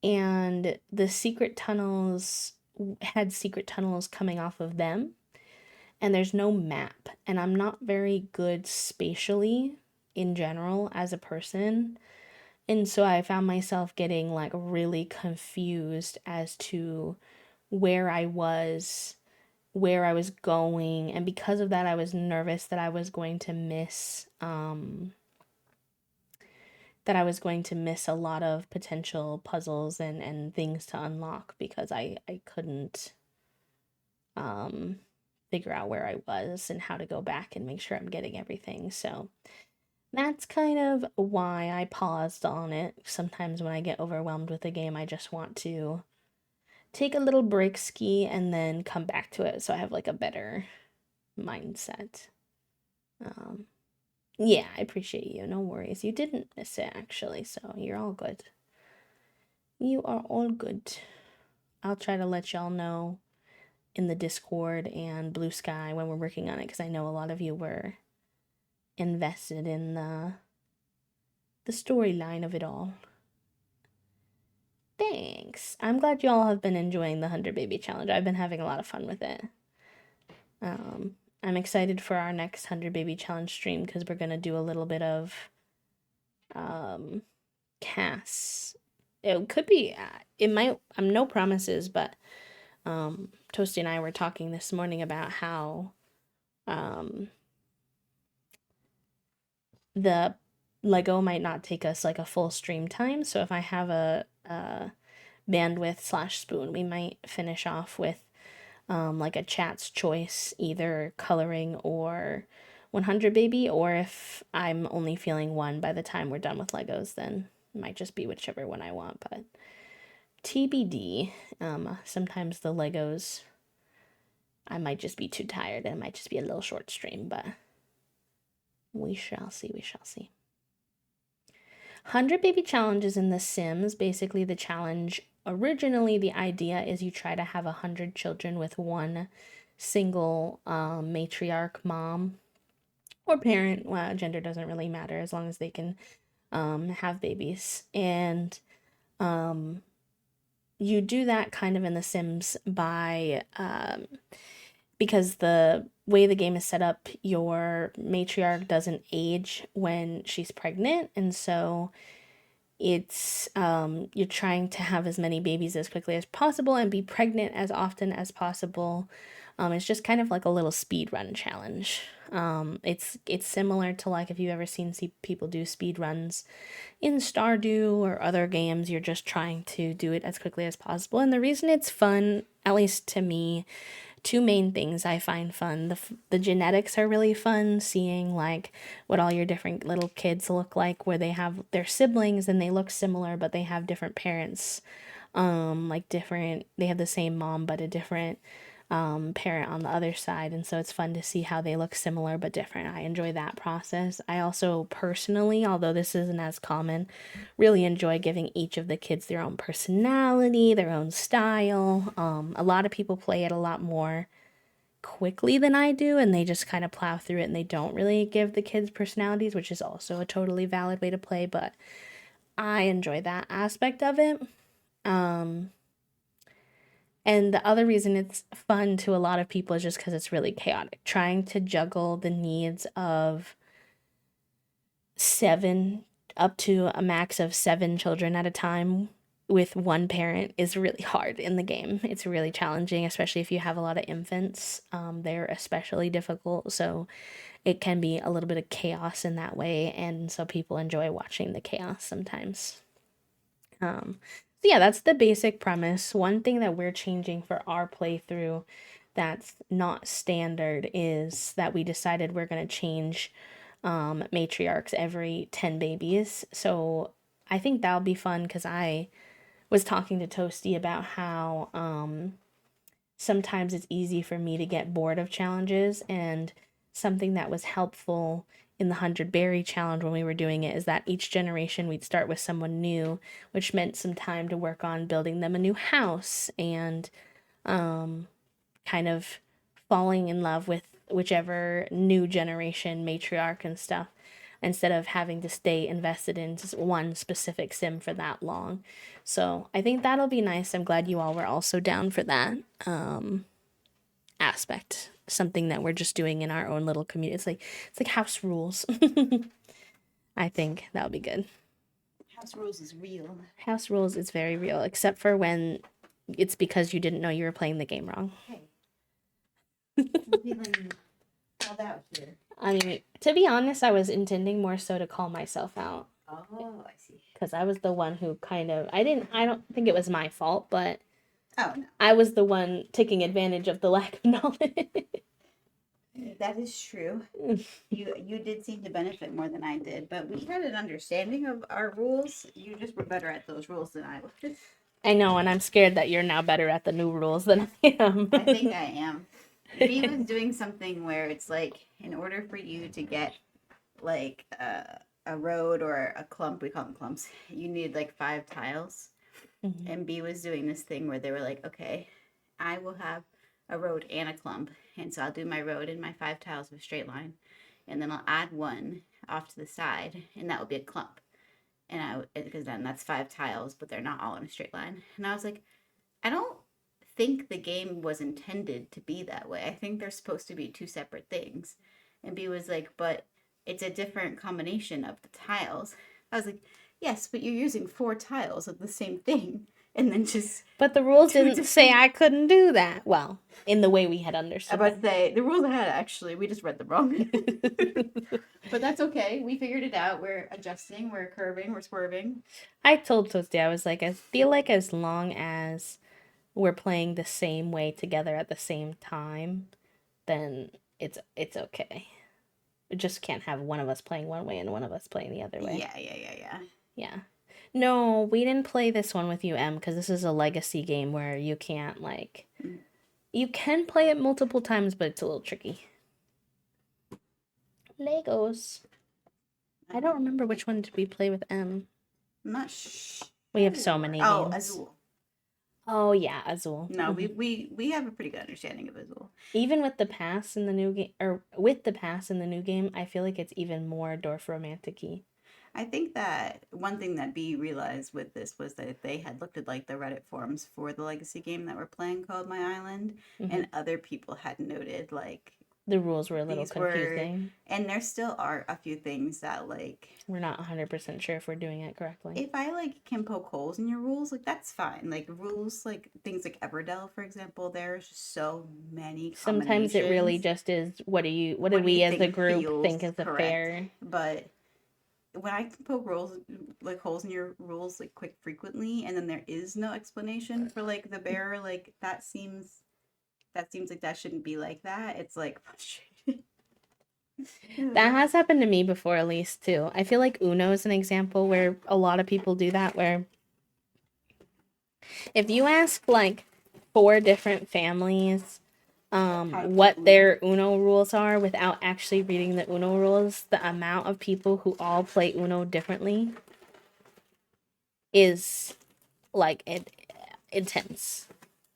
and the secret tunnels had secret tunnels coming off of them, and there's no map, and I'm not very good spatially in general as a person. And so I found myself getting like really confused as to where I was, where I was going, and because of that I was nervous that I was going to miss a lot of potential puzzles and things to unlock because I couldn't figure out where I was and how to go back and make sure I'm getting everything. So that's kind of why I paused on it. Sometimes when I get overwhelmed with a game, I just want to take a little break ski and then come back to it so I have like a better mindset. Yeah, I appreciate you. No worries. You didn't miss it actually, so you're all good. You are all good. I'll try to let y'all know in the Discord and Blue Sky when we're working on it, because I know a lot of you were invested in the storyline of it all. Thanks. I'm glad y'all have been enjoying the 100 Baby Challenge. I've been having a lot of fun with it. I'm excited for our next 100 Baby Challenge stream because we're going to do a little bit of Cass. It could be, it might, I'm no promises, but Toasty and I were talking this morning about how the Lego might not take us like a full stream time. So if I have a bandwidth / spoon, we might finish off with like a chat's choice, either coloring or 100 baby, or if I'm only feeling one by the time we're done with Legos, then it might just be whichever one I want. But TBD. Sometimes the Legos, I might just be too tired and it might just be a little short stream, but we shall see. 100 baby challenges in The Sims. Basically, the challenge, originally the idea is you try to have 100 children with one single matriarch mom or parent. Well, gender doesn't really matter as long as they can have babies. And you do that kind of in The Sims by because the way the game is set up, your matriarch doesn't age when she's pregnant, and so it's you're trying to have as many babies as quickly as possible and be pregnant as often as possible. It's just kind of like a little speed run challenge. It's similar to like if you've ever seen people do speed runs in Stardew or other games. You're just trying to do it as quickly as possible, and the reason it's fun, at least to me, two main things I find fun. The genetics are really fun, seeing like what all your different little kids look like, where they have their siblings and they look similar but they have different parents. Like different, they have the same mom but a different parent on the other side, and so it's fun to see how they look similar but different. I enjoy that process. I also personally, although this isn't as common, really enjoy giving each of the kids their own personality, their own style. A lot of people play it a lot more quickly than I do, and they just kind of plow through it and they don't really give the kids personalities, which is also a totally valid way to play, but I enjoy that aspect of it. And the other reason it's fun to a lot of people is just because it's really chaotic. Trying to juggle the needs of 7 up to a max of 7 children at a time with one parent is really hard in the game. It's really challenging, especially if you have a lot of infants. They're especially difficult, so it can be a little bit of chaos in that way, and so people enjoy watching the chaos sometimes. So yeah, that's the basic premise. One thing that we're changing for our playthrough that's not standard is that we decided we're going to change matriarchs every 10 babies. So I think that'll be fun because I was talking to Toasty about how sometimes it's easy for me to get bored of challenges, and something that was helpful in the 100 berry challenge when we were doing it is that each generation we'd start with someone new, which meant some time to work on building them a new house and kind of falling in love with whichever new generation matriarch and stuff, instead of having to stay invested in just one specific sim for that long. So I think that'll be nice. I'm glad you all were also down for that aspect. Something that we're just doing in our own little community. It's like house rules. I think that'll be good. House rules is real. House rules is very real, except for when it's because you didn't know you were playing the game wrong. Hey. I'm feeling called out here. I mean, to be honest, I was intending more so to call myself out. Oh, I see. Because I was the one who kind of, I don't think it was my fault, but oh, no. I was the one taking advantage of the lack of knowledge. That is true. You did seem to benefit more than I did, but we had an understanding of our rules. You just were better at those rules than I was. I know, and I'm scared that you're now better at the new rules than I am. I think I am. B was doing something where it's like, in order for you to get like a road or a clump, we call them clumps, you need like 5 tiles. Mm-hmm. And B was doing this thing where they were like, okay, I will have a road and a clump, and so I'll do my road and my 5 tiles of a straight line, and then I'll add one off to the side, and that will be a clump. And because then that's 5 tiles, but they're not all in a straight line. And I was like, I don't think the game was intended to be that way. I think they're supposed to be 2 separate things. And B was like, but it's a different combination of the tiles. I was like, yes, but you're using 4 tiles of the same thing. And then just... But the rules didn't say I couldn't do that. Well, in the way we had understood. I was about to say, the rules had actually, we just read them wrong. But that's okay. We figured it out. We're adjusting, we're curving, we're swerving. I told Toasty, I was like, I feel like as long as we're playing the same way together at the same time, then it's okay. We just can't have one of us playing one way and one of us playing the other way. Yeah. No, we didn't play this one with you, Em, because this is a legacy game where you can't, like... You can play it multiple times, but it's a little tricky. Legos. I don't remember which one did we play with M. I'm not sure. We have so many games. Azul. Oh, yeah, Azul. No, we have a pretty good understanding of Azul. Even with the pass in the new game, or with the pass in the new game, I feel like it's even more Dorf-romantic-y. I think that one thing that B realized with this was that they had looked at like the Reddit forums for the legacy game that we're playing called My Island, and other people had noted like the rules were a little confusing. And there still are a few things that like we're not 100% sure if we're doing it correctly. If I like can poke holes in your rules, like that's fine. Like rules like things like Everdell, for example, there's just so many. Sometimes it really just is what do we as a group think is a fair. But when I can poke holes in your rules like frequently, and then there is no explanation for like the bear, like that seems like that shouldn't be like that. It's like frustrating. That has happened to me before, at least too. I feel like Uno is an example where a lot of people do that, where if you ask like 4 different families what their Uno rules are without actually reading the Uno rules, the amount of people who all play Uno differently is like intense.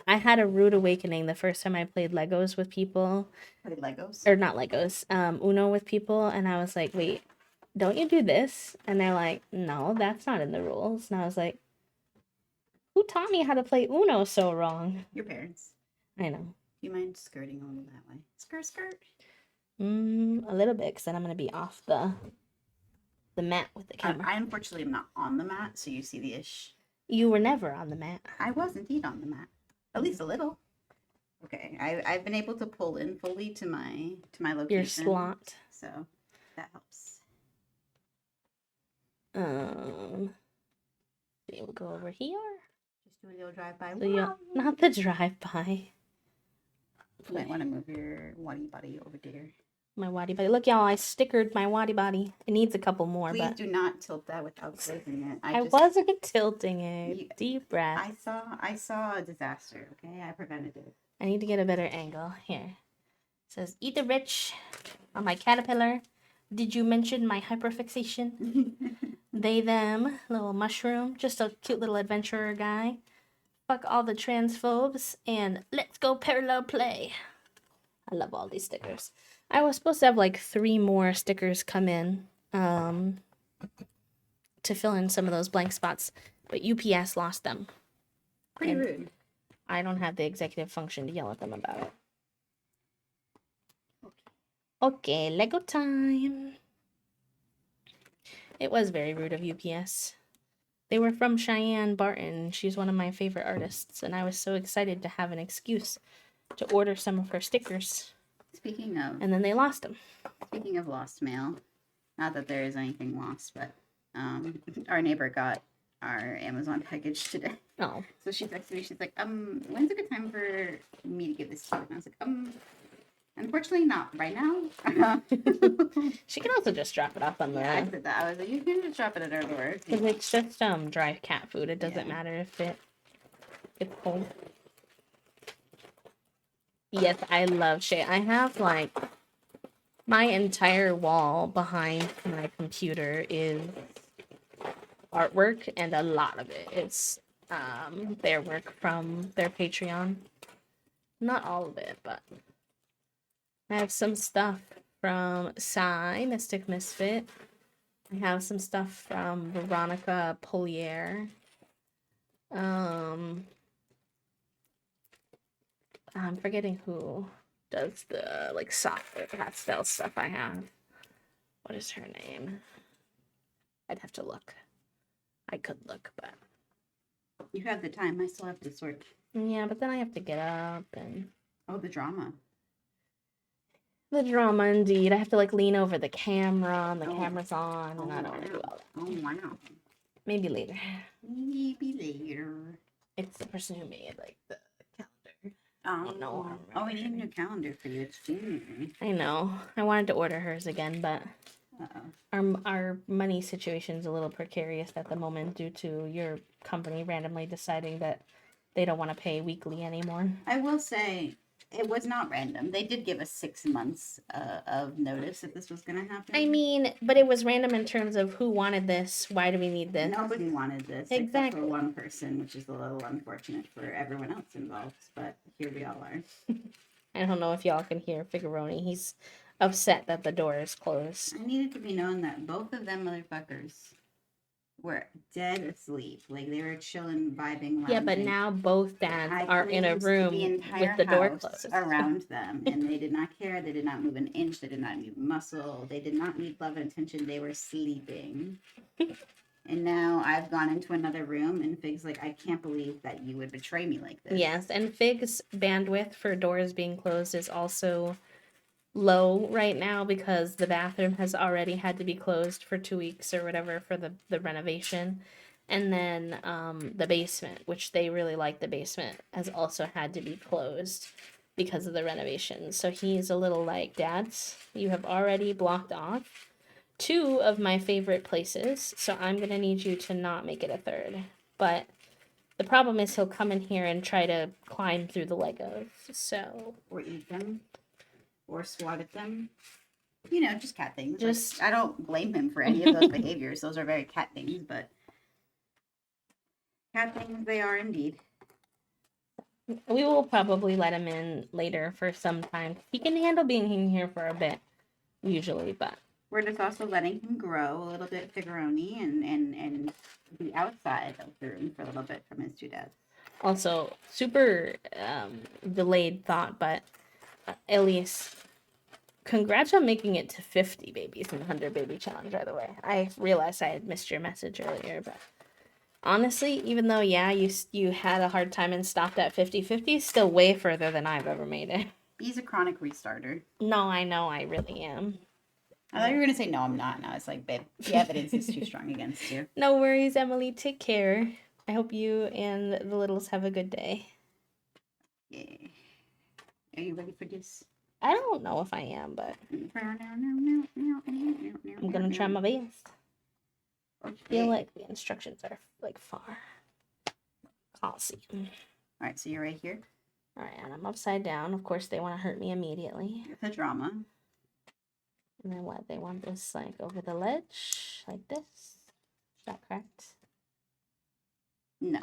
I had a rude awakening the first time I played Legos with people. Played Legos? Or not Legos, Uno with people, and I was like, wait, don't you do this? And they're like, no, that's not in the rules. And I was like, who taught me how to play Uno so wrong? Your parents. I know. Do you mind skirting a little that way? Skirt, skirt. A little bit, because then I'm going to be off the mat with the camera. I unfortunately am not on the mat, so you see the ish. You were never on the mat. I was indeed on the mat. At least a little. Okay, I've been able to pull in fully to my location. Your slot. So that helps. We'll go over here. Just do a little drive-by. So yeah, not the drive-by. You might want to move your waddy body over there. My waddy body. Look, y'all, I stickered my waddy body. It needs a couple more. Please do not tilt that without closing it. I wasn't tilting it. Deep breath. I saw a disaster, okay? I prevented it. I need to get a better angle. Here. It says, eat the rich on my caterpillar. Did you mention my hyperfixation? They, them, little mushroom. Just a cute little adventurer guy. Fuck all the transphobes. And let's go parallel play. I love all these stickers. I was supposed to have like 3 more stickers come in to fill in some of those blank spots. But UPS lost them. Pretty rude. I don't have the executive function to yell at them about it. Okay, Lego time. It was very rude of UPS. They were from Cheyenne Barton. She's one of my favorite artists, and I was so excited to have an excuse to order some of her stickers. Speaking of... And then they lost them. Speaking of lost mail, not that there is anything lost, but our neighbor got our Amazon package today. Oh. So she texted me, she's like, when's a good time for me to give this to you? And I was like, unfortunately not right now. She can also just drop it off on the... Yeah, I said that. I was like, you can just drop it at our door. Because it's just dry cat food. It doesn't matter if it's cold. Yes, I love shit. I have like my entire wall behind my computer is artwork, and a lot of it is their work from their Patreon. Not all of it, but I have some stuff from Psy, Mystic Misfit. I have some stuff from Veronica Polier. I'm forgetting who does the like softer pastel stuff I have. What is her name? I'd have to look. I could look, but you have the time. I still have to sort. Yeah, but then I have to get up and the drama. The drama, indeed. I have to like lean over the camera, and the camera's on, and I don't want to do all that. Oh wow. Maybe later. Maybe later. It's the person who made like the calendar. Oh no. Oh, we need a new calendar for you. It's January. I know. I wanted to order hers again, but our money situation's a little precarious at the moment due to your company randomly deciding that they don't want to pay weekly anymore. I will say it was not random. They did give us 6 months of notice that this was going to happen. I mean, but it was random in terms of who wanted this. Why do we need this? Nobody wanted this. Exactly. Except for one person, which is a little unfortunate for everyone else involved. But here we all are. I don't know if y'all can hear Figuroni. He's upset that the door is closed. I needed to be known that both of them motherfuckers were dead asleep. Like they were chilling, vibing, lounging. Yeah, but now both dads are in a room with the door closed around them, and they did not care. They did not move an inch. They did not move muscle. They did not need love and attention. They were sleeping. And now I've gone into another room, and Fig's like, I can't believe that you would betray me like this. Yes, and Fig's bandwidth for doors being closed is also low right now because the bathroom has already had to be closed for 2 weeks or whatever for the renovation. And then the basement, which they really like the basement, has also had to be closed because of the renovation. So he's a little like, Dads, you have already blocked off 2 of my favorite places, so I'm going to need you to not make it a third. But The problem is he'll come in here and try to climb through the Legos. So Or eat them. Or swat at them. Just cat things. just I don't blame him for any of those behaviors. Those are very cat things, but cat things they are indeed. we will probably let him in later for some time. He can handle being in here for a bit, usually, but we're just also letting him grow a little bit, Figuroni, and be outside of the room for a little bit from his two dads. Also, super delayed thought, but Elise, congrats on making it to 50 babies in the 100 baby challenge, by the way. I realized I had missed your message earlier, but honestly, even though, yeah, you had a hard time and stopped at 50-50, still way further than I've ever made it. He's a chronic restarter. No, I know, I really am. I thought you were going to say, no, I'm not. And I was like, babe, the evidence is too strong against you. No worries, Emily. Take care. I hope you and the littles have a good day. Yeah. Are you ready for this? I don't know if I am, but I'm going to try my best. I feel like the instructions are, like, far. Can't see them. All right, so you're right here. All right, and I'm upside down. Of course, they want to hurt me immediately. The drama. And then what? They want this, like, over the ledge, like this? Is that correct? No.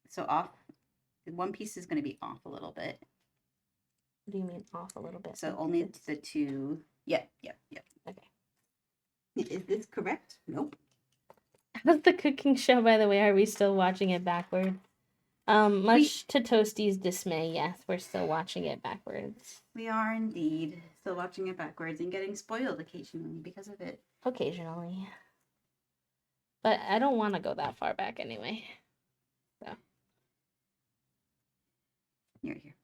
So off. One piece is going to be off a little bit. What do you mean off a little bit? So only the two. Yep. Okay. Is this correct? Nope. How's the cooking show, by the way? Are we still watching it backwards? Much to Toasty's dismay, yes, we're still watching it backwards. We are indeed still watching it backwards and getting spoiled occasionally because of it. Occasionally. But I don't want to go that far back anyway. So. You're here.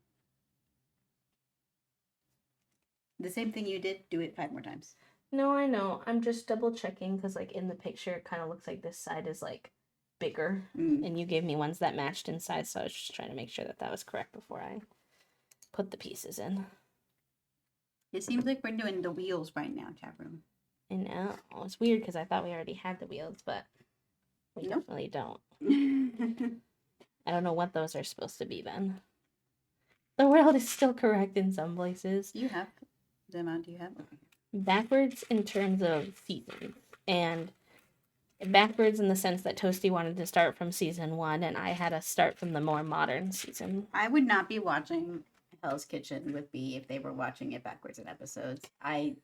The same thing you did, do it 5 more times. No, I know. I'm just double checking because, like, in the picture, it kind of looks like this side is, like, bigger. And you gave me ones that matched in size, so I was just trying to make sure that that was correct before I put the pieces in. It seems like we're doing the wheels right now, chat room. I know. It's weird because I thought we already had the wheels, but we definitely don't. I don't know what those are supposed to be then. The world is still correct in some places. You have the amount you have? Backwards in terms of seasons. And backwards in the sense that Toasty wanted to start from season 1 and I had to start from the more modern season. I would not be watching Hell's Kitchen with B if they were watching it backwards in episodes. I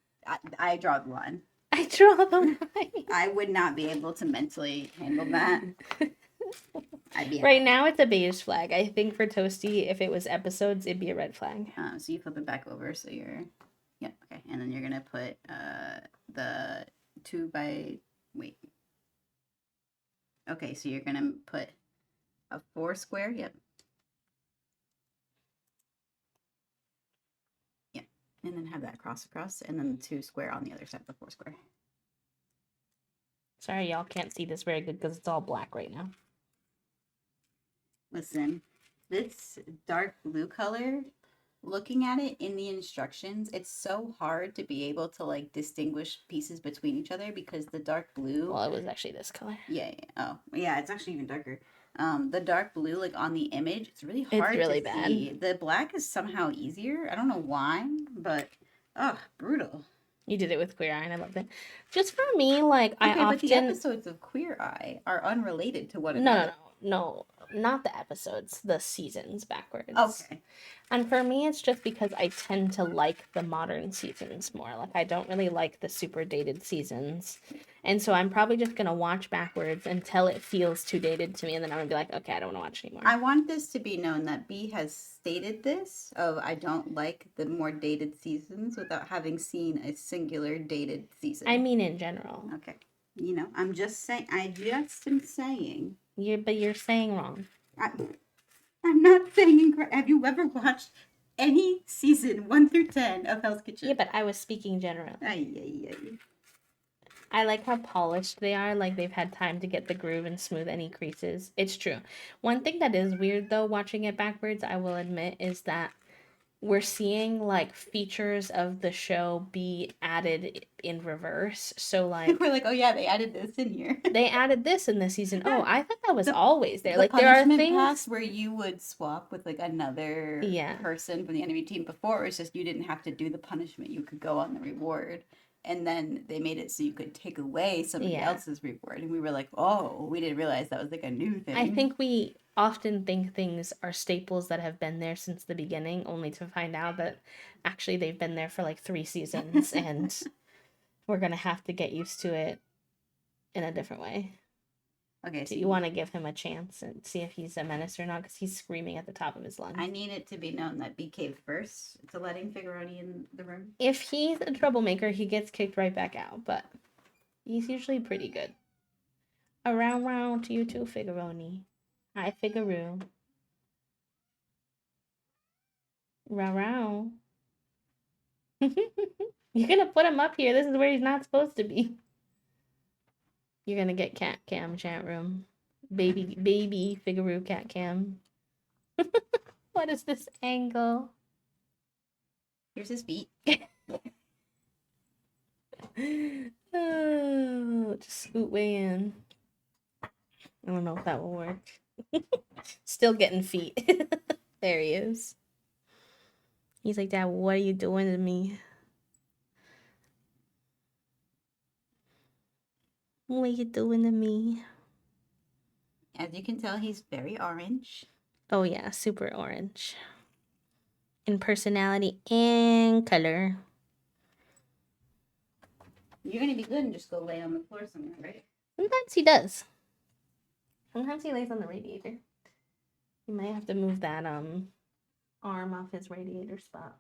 draw the line. I draw the line. I would not be able to mentally handle that. Right now it's a beige flag. I think for Toasty, if it was episodes, it'd be a red flag. So you flip it back over, so you're... Yep, okay. And then you're going to put the 2 by... Wait. Okay, so you're going to put a 4 square. Yep. Yep. And then have that cross across, and then the 2 square on the other side of the 4 square. Sorry, y'all can't see this very good because it's all black right now. Listen, this dark blue color, looking at it in the instructions, it's so hard to be able to, like, distinguish pieces between each other because the dark blue... Well, it was actually this color. Yeah. Oh, yeah, it's actually even darker. The dark blue, like, on the image, it's really hard it's really to bad. see. The black is somehow easier. I don't know why, but, brutal. You did it with Queer Eye, and I loved it. Just for me, like, okay, I often... but the episodes of Queer Eye are unrelated to one another. No, not the episodes, the seasons backwards. Okay. And for me, it's just because I tend to like the modern seasons more. Like, I don't really like the super dated seasons. And so I'm probably just going to watch backwards until it feels too dated to me. And then I'm going to be like, okay, I don't want to watch anymore. I want this to be known that B has stated this of I don't like the more dated seasons without having seen a singular dated season. I mean in general. Okay. You know, I'm just saying, I just am saying. But you're saying wrong. I'm not saying incorrect. Have you ever watched any season 1 through 10 of Hell's Kitchen? Yeah, but I was speaking generally. Ay. I like how polished they are. Like, they've had time to get the groove and smooth any creases. It's true. One thing that is weird, though, watching it backwards, I will admit, is that we're seeing like features of the show be added in reverse. So like We're like, oh yeah, they added this in here. they added this in this season. Oh, I thought that was always there. The Like there are punishment things. pass where you would swap with like another Yeah. person from the enemy team before. It was just you didn't have to do the punishment. You could go on the reward. And then they made it so you could take away somebody Yeah. else's reward. And we were like, oh, we didn't realize that was like a new thing. I think we often think things are staples that have been there since the beginning, only to find out that actually they've been there for like 3 seasons and we're gonna have to get used to it in a different way. Okay, Do so you want to give him a chance and see if he's a menace or not? Because he's screaming at the top of his lungs. I need it to be known that B caved first to letting Figuroni in the room. If he's a troublemaker, he gets kicked right back out, but he's usually pretty good. A round to you too, Figuroni. Hi, Figaro. Round. You're gonna put him up here. This is where he's not supposed to be. You're gonna get cat cam chat room. Baby Figaro cat cam. What is this angle? Here's his feet. Oh, just scoot way in. I don't know if that will work. Still getting feet. There he is. He's like, Dad, what are you doing to me? What are you doing to me? As you can tell, he's very orange. Oh, yeah, super orange. In personality and color. You're going to be good and just go lay on the floor somewhere, right? Sometimes he does. Sometimes he lays on the radiator. You might have to move that arm off his radiator spot.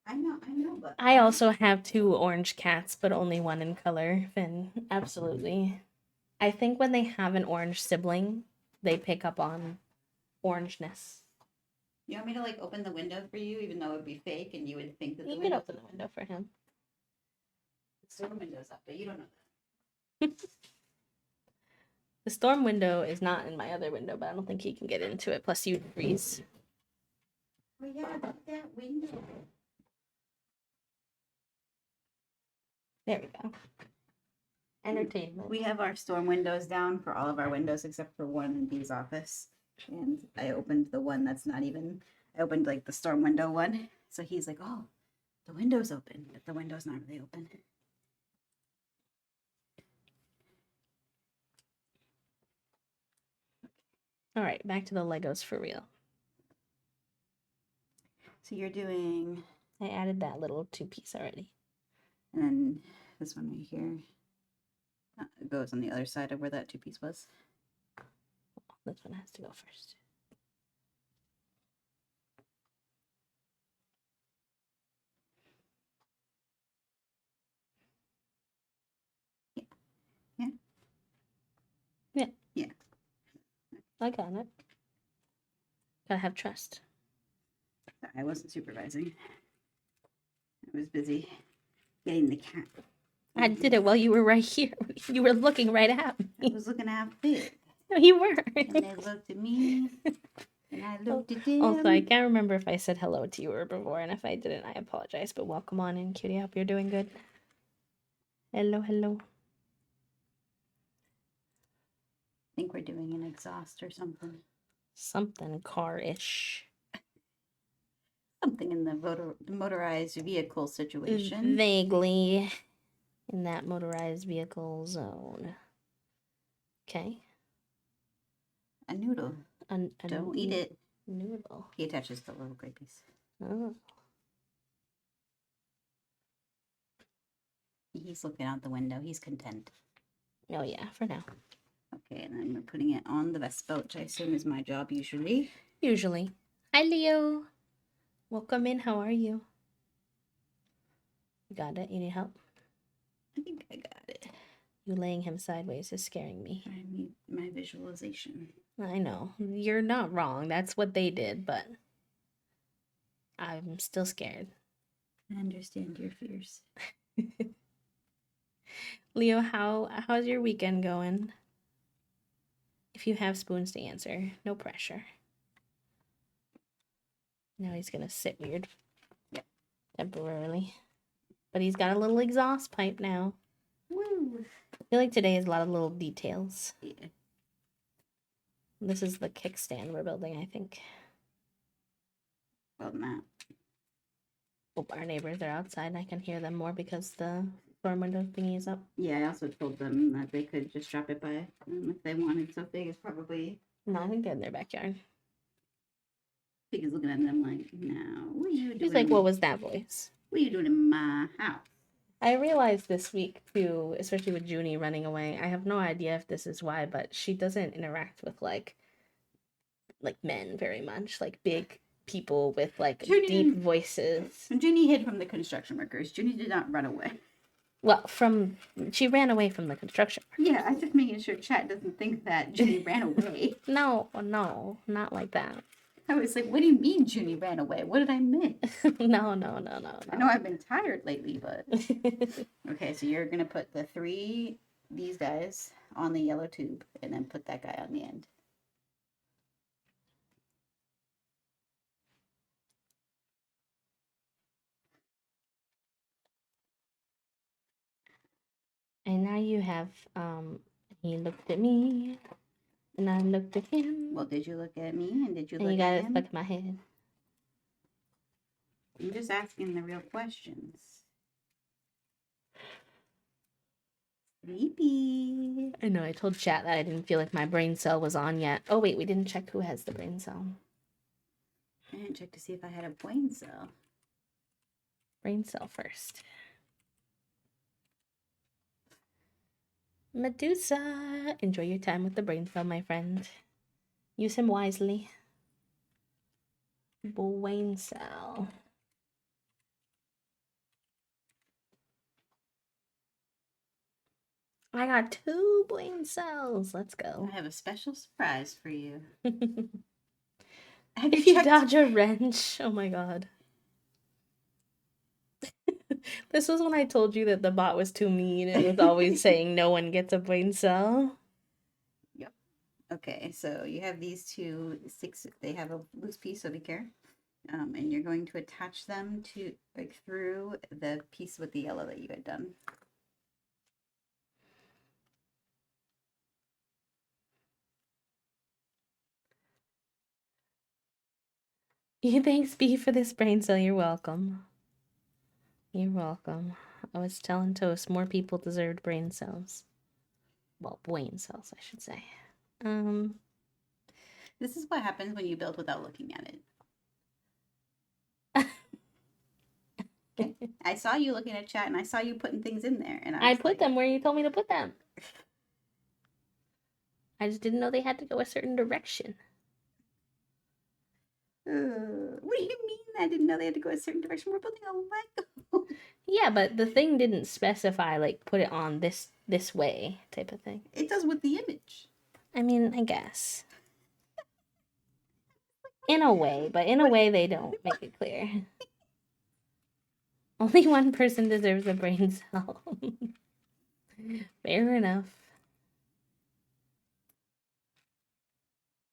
I know, but I also have 2 orange cats, but only one in color. Finn, absolutely. I think when they have an orange sibling, they pick up on orangeness. You want me to like open the window for you, even though it would be fake, and you would think that You the can window open the window for him. the storm window's up, but you don't know that. The storm window is not in my other window, but I don't think he can get into it. Plus, you'd freeze. Oh yeah, look at that window. There we go. Entertainment. We have our storm windows down for all of our windows except for one in B's office. And I opened the one that's not even, I opened like the storm window one. So he's like, oh, the window's open, but the window's not really open. All right, back to the Legos for real. So you're doing, I added that little 2-piece already. and then this one right here goes on the other side of where that 2-piece was. This one has to go first. Yeah. Yeah. Yeah. I got it. Gotta have trust. I wasn't supervising. I was busy getting the cat. I did it while you were right here. You were looking right at me. I was looking at it. No, you were. And they looked at me. And I looked at them. Also, I can't remember if I said hello to you before, and if I didn't, I apologize. But welcome on in, cutie. I hope you're doing good. Hello, hello. I think we're doing an exhaust or something. Something car-ish. Something in the motorized vehicle situation. Vaguely in that motorized vehicle zone. Okay. A noodle. Don't eat it. Noodle. He attaches the little gray piece. Oh. He's looking out the window. He's content. Oh, yeah, for now. Okay, and then we're putting it on the Vespa, which I assume is my job usually. Usually. Hi, Leo. Welcome in. How are you? You got it? You need help? I think I got it. You laying him sideways is scaring me. I need my visualization. I know. You're not wrong. That's what they did, but I'm still scared. I understand your fears. Leo, how's your weekend going? If you have spoons to answer, no pressure. Now he's gonna sit weird. Yep. Temporarily. But he's got a little exhaust pipe now. Woo! I feel like today is a lot of little details. Yeah. This is the kickstand we're building, I think. Well, not. Oh, our neighbors are outside and I can hear them more because the storm window thingy is up. Yeah, I also told them that they could just drop it by if they wanted. So Fig is probably. No, I think they're in their backyard. Fig is looking at them like, no, what are you doing? She's like, what was that voice? What are you doing in my house? I realized this week too, especially with Junie running away, I have no idea if this is why, but she doesn't interact with like men very much, like big people with like deep voices. Junie hid from the construction workers. Junie did not run away. Well, she ran away from the construction workers. Yeah, I'm just making sure chat doesn't think that Junie ran away. No, not like that. I was like, what do you mean Junie ran away? What did I miss? No. I know I've been tired lately, but... Okay, so you're going to put these guys on the yellow tube, and then put that guy on the end. And now you have, he looked at me, and I looked at him. Well, did you look at me, and did you look at him? And you got it stuck in my head. I'm just asking the real questions. Sleepy. I know, I told chat that I didn't feel like my brain cell was on yet. Oh, wait, we didn't check who has the brain cell. I didn't check to see if I had a brain cell. Brain cell first. Medusa! Enjoy your time with the brain cell, my friend. Use him wisely. Brain cell. I got 2 brain cells. Let's go. I have a special surprise for you. If you dodge a wrench, oh my god. This was when I told you that the bot was too mean and was always saying no one gets a brain cell. Yep. Okay, so you have these 2 sticks. They have a loose piece, so be careful. And you're going to attach them to through the piece with the yellow that you had done. Thanks, B, for this brain cell. You're welcome. You're welcome. I was telling Toast more people deserved brain cells. Well, brain cells, I should say. This is what happens when you build without looking at it. Okay. I saw you looking at chat, and I saw you putting things in there, and I put them where you told me to put them. I just didn't know they had to go a certain direction. What do you mean I didn't know they had to go a certain direction? We're building a Lego. Yeah, but the thing didn't specify, like, put it on this way type of thing. It does with the image. I mean, I guess. In a way, but in a way they don't make it clear. Only one person deserves a brain cell. Fair enough.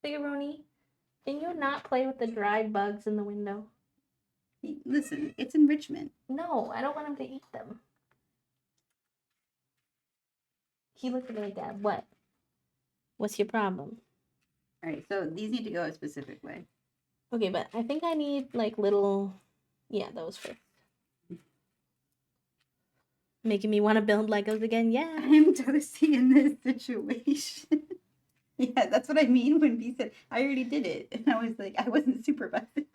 Figaroni, can you not play with the dried bugs in the window? Listen, it's enrichment. No, I don't want him to eat them. He looked at me like that. What? What's your problem? All right, so these need to go a specific way. Okay, but I think I need like little, yeah, those first. Making me want to build Legos again, yeah. I'm toasty in this situation. Yeah, that's what I mean when B said, I already did it. And I was like, I wasn't supervising.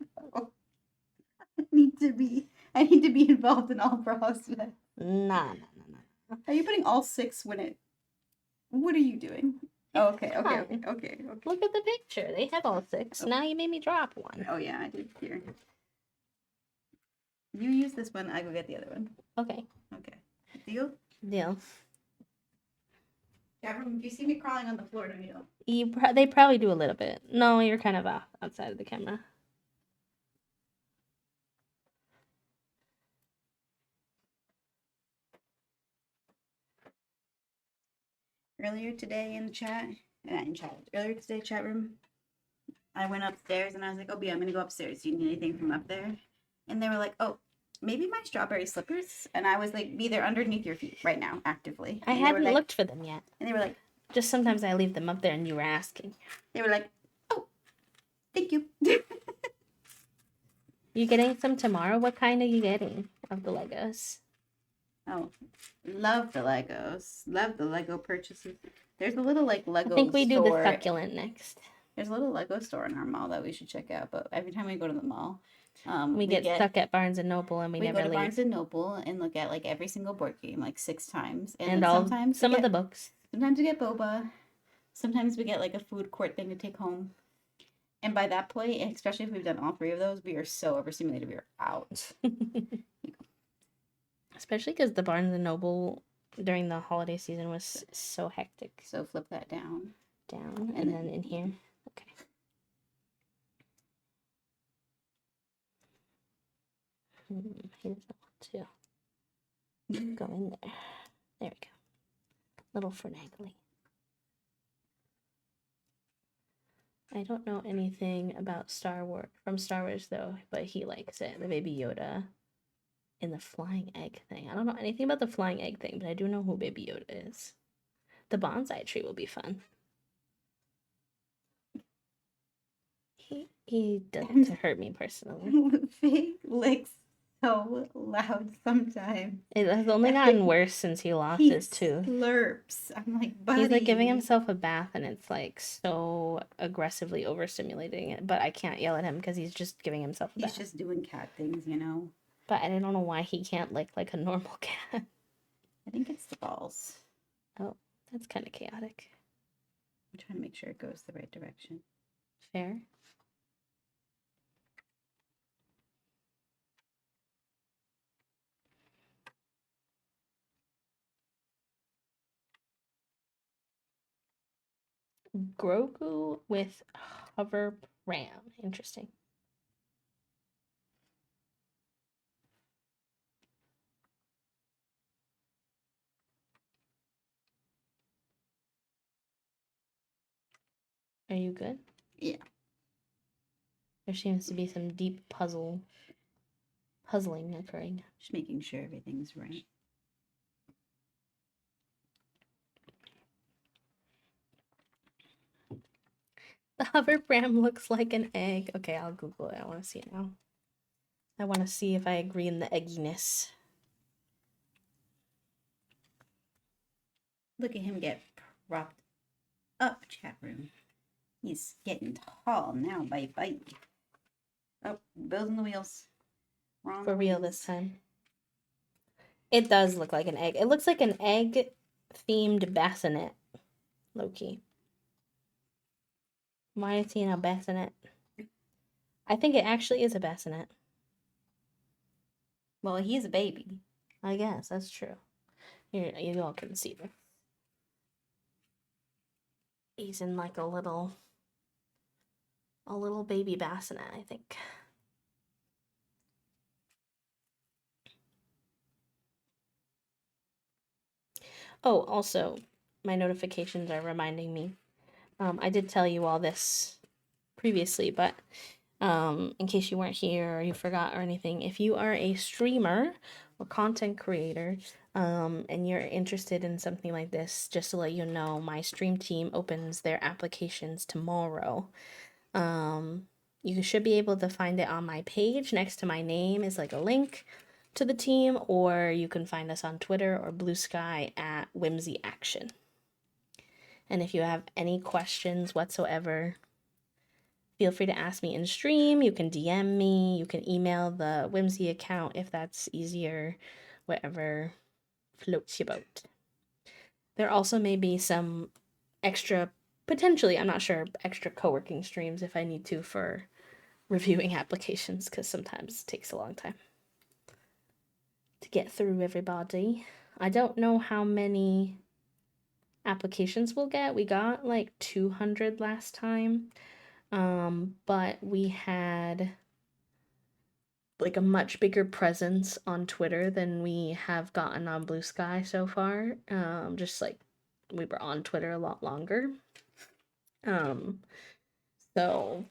I need to be involved in all process. Nah. Are you putting all 6 when it... What are you doing? Oh, okay. Look at the picture. They have all 6. Oh. Now you made me drop one. Oh, yeah, I did here. You use this one, I go get the other one. Okay. Okay. Deal? Deal. Gavin, if you see me crawling on the floor, don't you? They probably do a little bit. No, you're kind of outside of the camera. Earlier today in chat, earlier today chat room, I went upstairs and I was like, "Oh, B, I'm gonna go upstairs. Do you need anything from up there?" And they were like, "Oh, maybe my strawberry slippers." And I was like, "B, they're underneath your feet right now, actively." I And they were hadn't like, looked for them yet. and they were like, Just sometimes I leave them up there and you were asking. they were like, "Oh, thank you." You getting some tomorrow? What kind are you getting of the Legos? Oh, love the Legos. Love the Lego purchases. There's a little like I Lego think we do the store. succulent next. There's a little Lego store in our mall that we should check out. But every time we go to the mall, We get stuck at Barnes and Noble and we we never go to leave. Barnes and Noble and look at like every single board game like 6 times, and And then all sometimes some of the books. sometimes we get boba, sometimes we get like a food court thing to take home. And by that point, especially if we've done all three of those, we are so overstimulated. We are out. Especially because the Barnes and Noble during the holiday season was so hectic. So flip that down. Down and then in here. Okay. He doesn't want to go in there. There we go. Little finagly. I don't know anything about Star Wars though, but he likes it. The Baby Yoda and the flying egg thing. I don't know anything about the flying egg thing, but I do know who Baby Yoda is. The bonsai tree will be fun. He doesn't hurt me personally. Fake licks so loud sometimes. It has only gotten worse since he lost his tooth. Slurps. I'm like, buddy. He's like giving himself a bath and it's like so aggressively overstimulating it, but I can't yell at him because he's just giving himself a bath. He's just doing cat things, you know. But I don't know why he can't lick like a normal cat. I think it's the balls. Oh, that's kind of chaotic. I'm trying to make sure it goes the right direction. Fair. Grogu with hover pram. Interesting. Are you good? Yeah. There seems to be some deep puzzling occurring. Just making sure everything's right. The hover pram looks like an egg. Okay, I'll Google it. I want to see it now. I want to see if I agree in the egginess. Look at him get propped up, chat room. He's getting tall now. Bye. Oh, building the wheels. Wrong For real this time. It does look like an egg. It looks like an egg-themed bassinet, low-key. Why is he in a bassinet? I think it actually is a bassinet. Well, he's a baby. I guess, that's true. Here, you all can see this. He's in like a little baby bassinet, I think. Oh, also, my notifications are reminding me. I did tell you all this previously, but in case you weren't here or you forgot or anything, if you are a streamer or content creator and you're interested in something like this, just to let you know, my stream team opens their applications tomorrow. You should be able to find it on my page. Next to my name is like a link to the team, or you can find us on Twitter or Blue Sky at Whimsy Action. And if you have any questions whatsoever, feel free to ask me in stream. You can DM me. You can email the Whimsy account if that's easier. Whatever floats your boat. There also may be some extra, potentially, I'm not sure, extra co-working streams if I need to for reviewing applications, because sometimes it takes a long time to get through everybody. I don't know how many applications we'll get. We got like 200 last time. But we had like a much bigger presence on Twitter than we have gotten on Blue Sky so far. Just like we were on Twitter a lot longer. So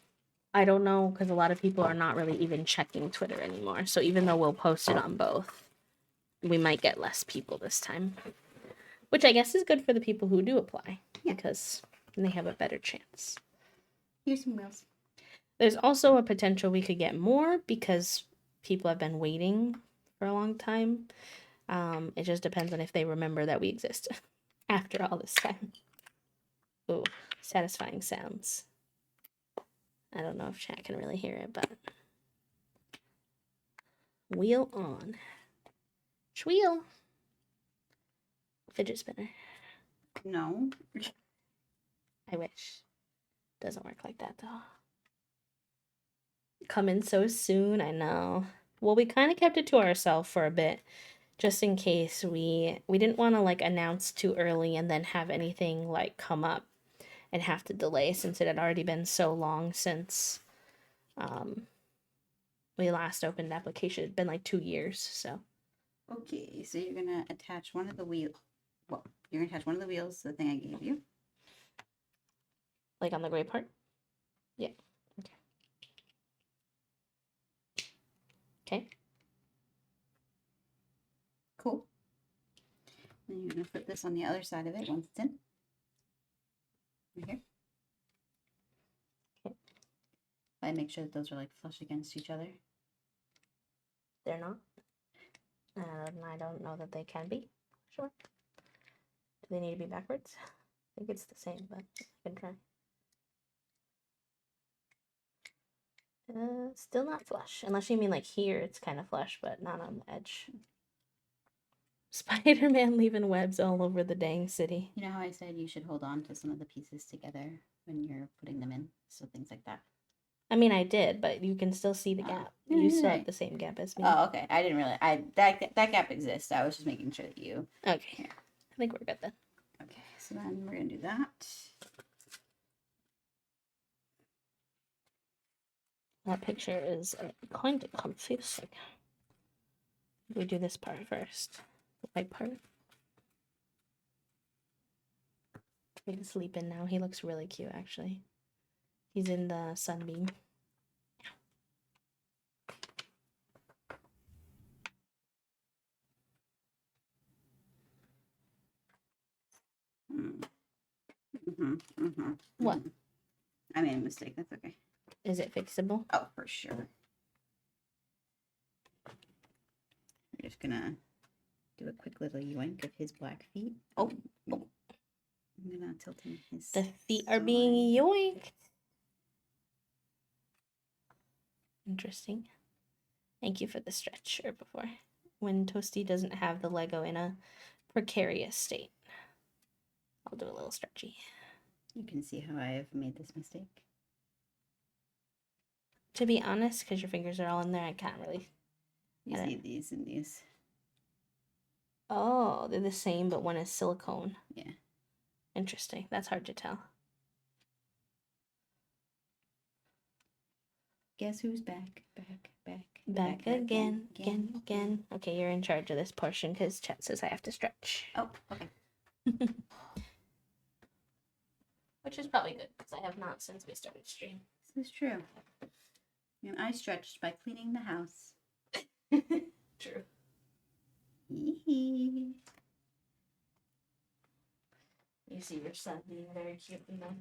I don't know, because a lot of people are not really even checking Twitter anymore. So even though we'll post it on both, we might get less people this time. Which I guess is good for the people who do apply, Yeah. because they have a better chance. Here's some wheels. There's also a potential we could get more because people have been waiting for a long time. It just depends on if they remember that we exist after all this time. Ooh, satisfying sounds. I don't know if chat can really hear it, but wheel on. Wheel. Fidget spinner. No. I wish. Doesn't work like that though. Coming so soon, I know. Well, we kind of kept it to ourselves for a bit, just in case we didn't want to like announce too early and then have anything like come up and have to delay since it had already been so long since we last opened application. It'd been like 2 years, so. Okay, so you're gonna attach one of the wheels. Well, you're gonna attach one of the wheels to the thing I gave you. Like on the gray part? Yeah. Okay. Okay. Cool. Then you're gonna put this on the other side of it once it's in. Right here. Okay. I make sure that those are like flush against each other. They're not. And I don't know that they can be. Sure. Do they need to be backwards? I think it's the same, but I can try. Still not flush. Unless you mean like here it's kind of flush, but not on the edge. Spider-Man leaving webs all over the dang city. You know how I said you should hold on to some of the pieces together when you're putting them in? So things like that. I mean, I did, but you can still see the gap. You still have the same gap as me. Oh, okay. I didn't really. That gap exists. I was just making sure that you. Okay. Yeah. I think we're good then. Okay, so then we're gonna do that. That picture is kind of confusing. We do this part first. The white part. He's sleeping now. He looks really cute, actually. He's in the sunbeam. What? I made a mistake. That's okay. Is it fixable? Oh, for sure. We're just gonna do a quick little yoink of his black feet. Oh. I'm gonna tilt him his. The feet are being yoinked. Interesting. Thank you for the stretch before. When Toasty doesn't have the Lego in a precarious state. I'll do a little stretchy. You can see how I have made this mistake. To be honest, because your fingers are all in there, I can't really. You see these and these. Oh, they're the same, but one is silicone. Yeah. Interesting. That's hard to tell. Guess who's back? Back again. Okay, you're in charge of this portion because chat says I have to stretch. Oh, okay. Which is probably good because I have not since we started stream. This is true. And I stretched by cleaning the house. True. You see your son being very cute, you know?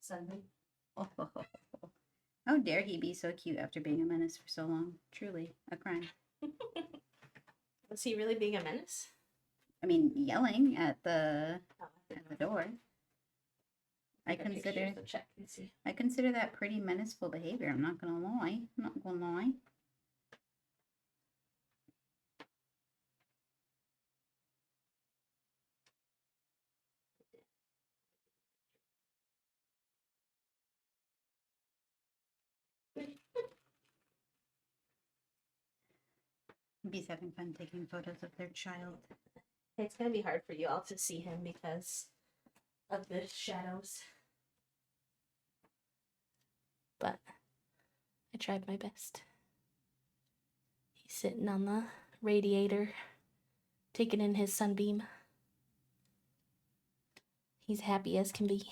Sunbeam. Oh, how dare he be so cute after being a menace for so long? Truly a crime. Was he really being a menace? I mean, yelling at the door. I consider that pretty menaceful behavior. I'm not gonna lie. Bee's having fun taking photos of their child. It's gonna be hard for you all to see him because of the shadows. But I tried my best. He's sitting on the radiator, taking in his sunbeam. He's happy as can be.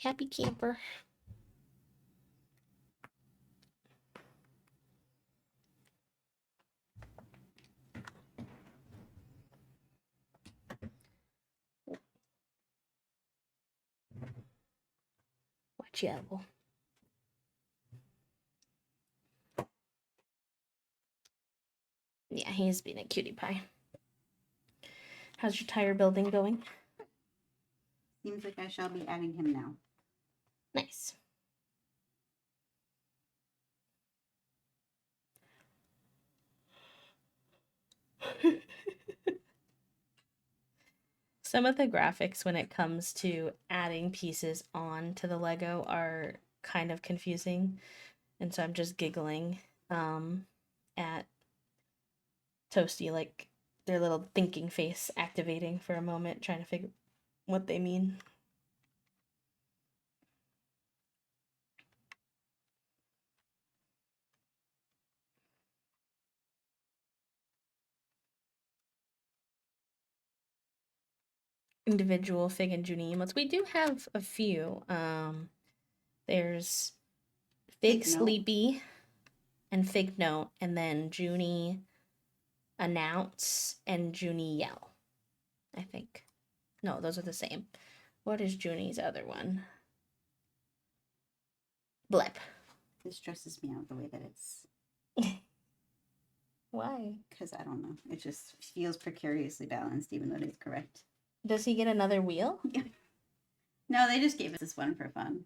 Happy camper. gel. Yeah, he's being a cutie pie. How's your tire building going? Seems like I shall be adding him now. Nice. Some of the graphics when it comes to adding pieces on to the Lego are kind of confusing. And so I'm just giggling at Toasty, like their little thinking face activating for a moment, trying to figure what they mean. Individual Fig and Junie emotes. We do have a few. There's Fig Sleepy and Fig Note, and then Junie Announce and Junie Yell, I think. No, those are the same. What is Junie's other one? Blip. This stresses me out the way that it's. Why? Because I don't know. It just feels precariously balanced, even though it is correct. Does he get another wheel? Yeah. No, they just gave us this one for fun.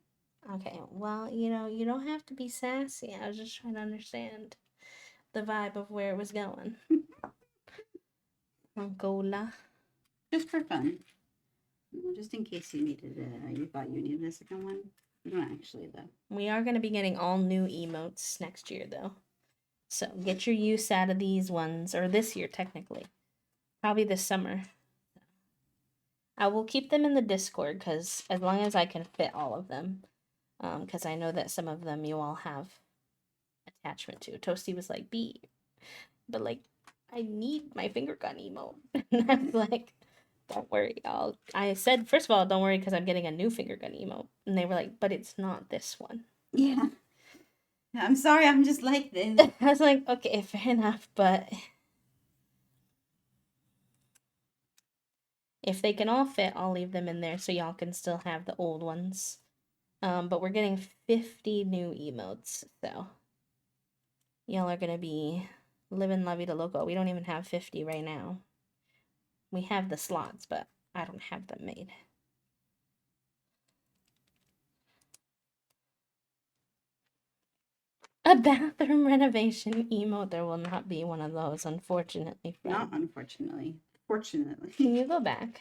Okay, well, you don't have to be sassy. I was just trying to understand the vibe of where it was going. Angola. Just for fun. Just in case you thought you needed a second one. You don't actually, though. We are going to be getting all new emotes next year, though. So get your use out of these ones, or this year, technically. Probably this summer. I will keep them in the Discord, because as long as I can fit all of them. Because I know that some of them you all have attachment to. Toasty was like, B, but like, I need my finger gun emote. And I was like, don't worry, I said, first of all, don't worry, because I'm getting a new finger gun emote. And they were like, but it's not this one. Yeah. I'm sorry, I'm just like this. I was like, okay, fair enough, but if they can all fit, I'll leave them in there so y'all can still have the old ones. But we're getting 50 new emotes, so y'all are gonna be living la vida loco. We don't even have 50 right now. We have the slots, but I don't have them made. A bathroom renovation emote. There will not be one of those, unfortunately. Friend. Not unfortunately. Fortunately. Can you go back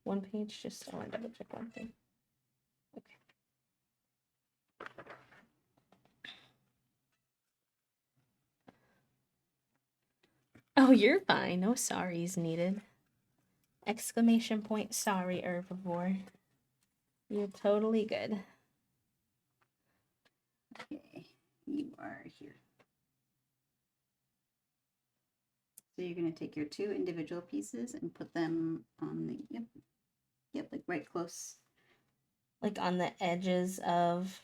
one page? Just so I want to double check one thing. Okay. Oh, you're fine. No sorries needed. Exclamation point, sorry, herbivore. You're totally good. Okay, you are here. So you're going to take your two individual pieces and put them on the, yep, like right close. Like on the edges of...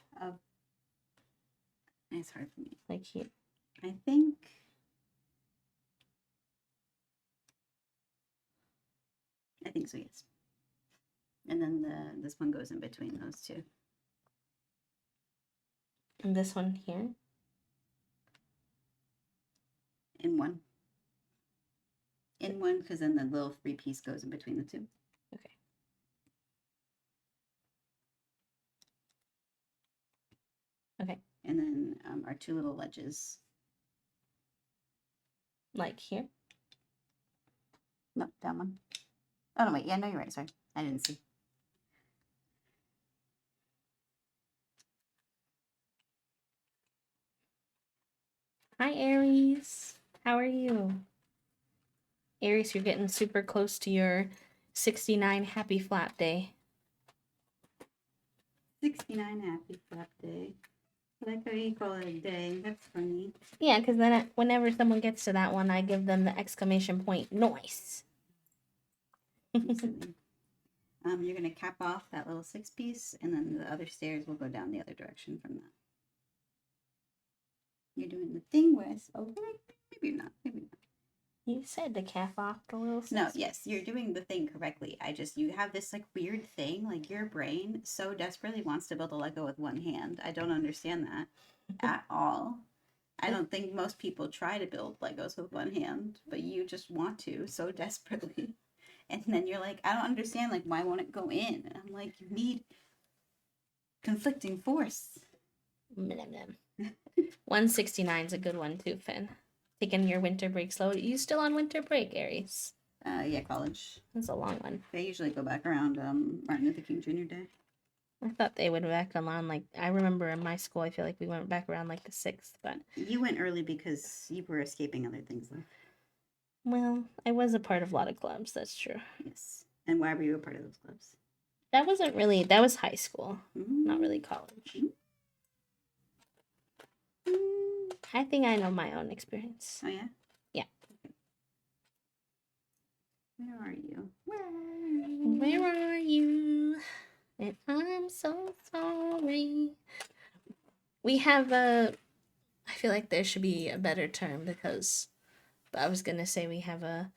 It's hard for me. Like here. I think... so, yes. And then this one goes in between those two. And this one here? In one. In one, because then the little free piece goes in between the two. Okay. Okay. And then our two little ledges. Like here? No, down one. Oh, no, wait. Yeah, no, you're right. Sorry. I didn't see. Hi, Aries. How are you? Aries, you're getting super close to your 69 happy flap day. 69 happy flap day. I like how you call it a day. That's funny. Yeah, because then whenever someone gets to that one, I give them the exclamation point, nice. You're going to cap off that little 6-piece, and then the other stairs will go down the other direction from that. You're doing the thing where I... Oh, maybe not. Maybe not. You said the calf off the little No, sister. yes, you're doing the thing correctly. You have this like weird thing, like your brain so desperately wants to build a Lego with one hand. I don't understand that at all. I don't think most people try to build Legos with one hand, but you just want to so desperately. And then you're like, I don't understand, like, why won't it go in? And I'm like, you need conflicting force. 169 is a good one too, Finn. Taking your winter break slow. You still on winter break, Aries? Yeah, college. That's a long one. They usually go back around Martin Luther King Jr. Day. I thought they would back on like I remember in my school. I feel like we went back around like the 6th, but You went early because you were escaping other things, though. well, I was a part of a lot of clubs. That's true. Yes. And why were you a part of those clubs? That wasn't really. That was high school, not really college. I think I know my own experience. Oh yeah. Yeah. Where are you? Where are you? And I'm so sorry. We have a. I feel like there should be a better term because, but I was gonna say we have a.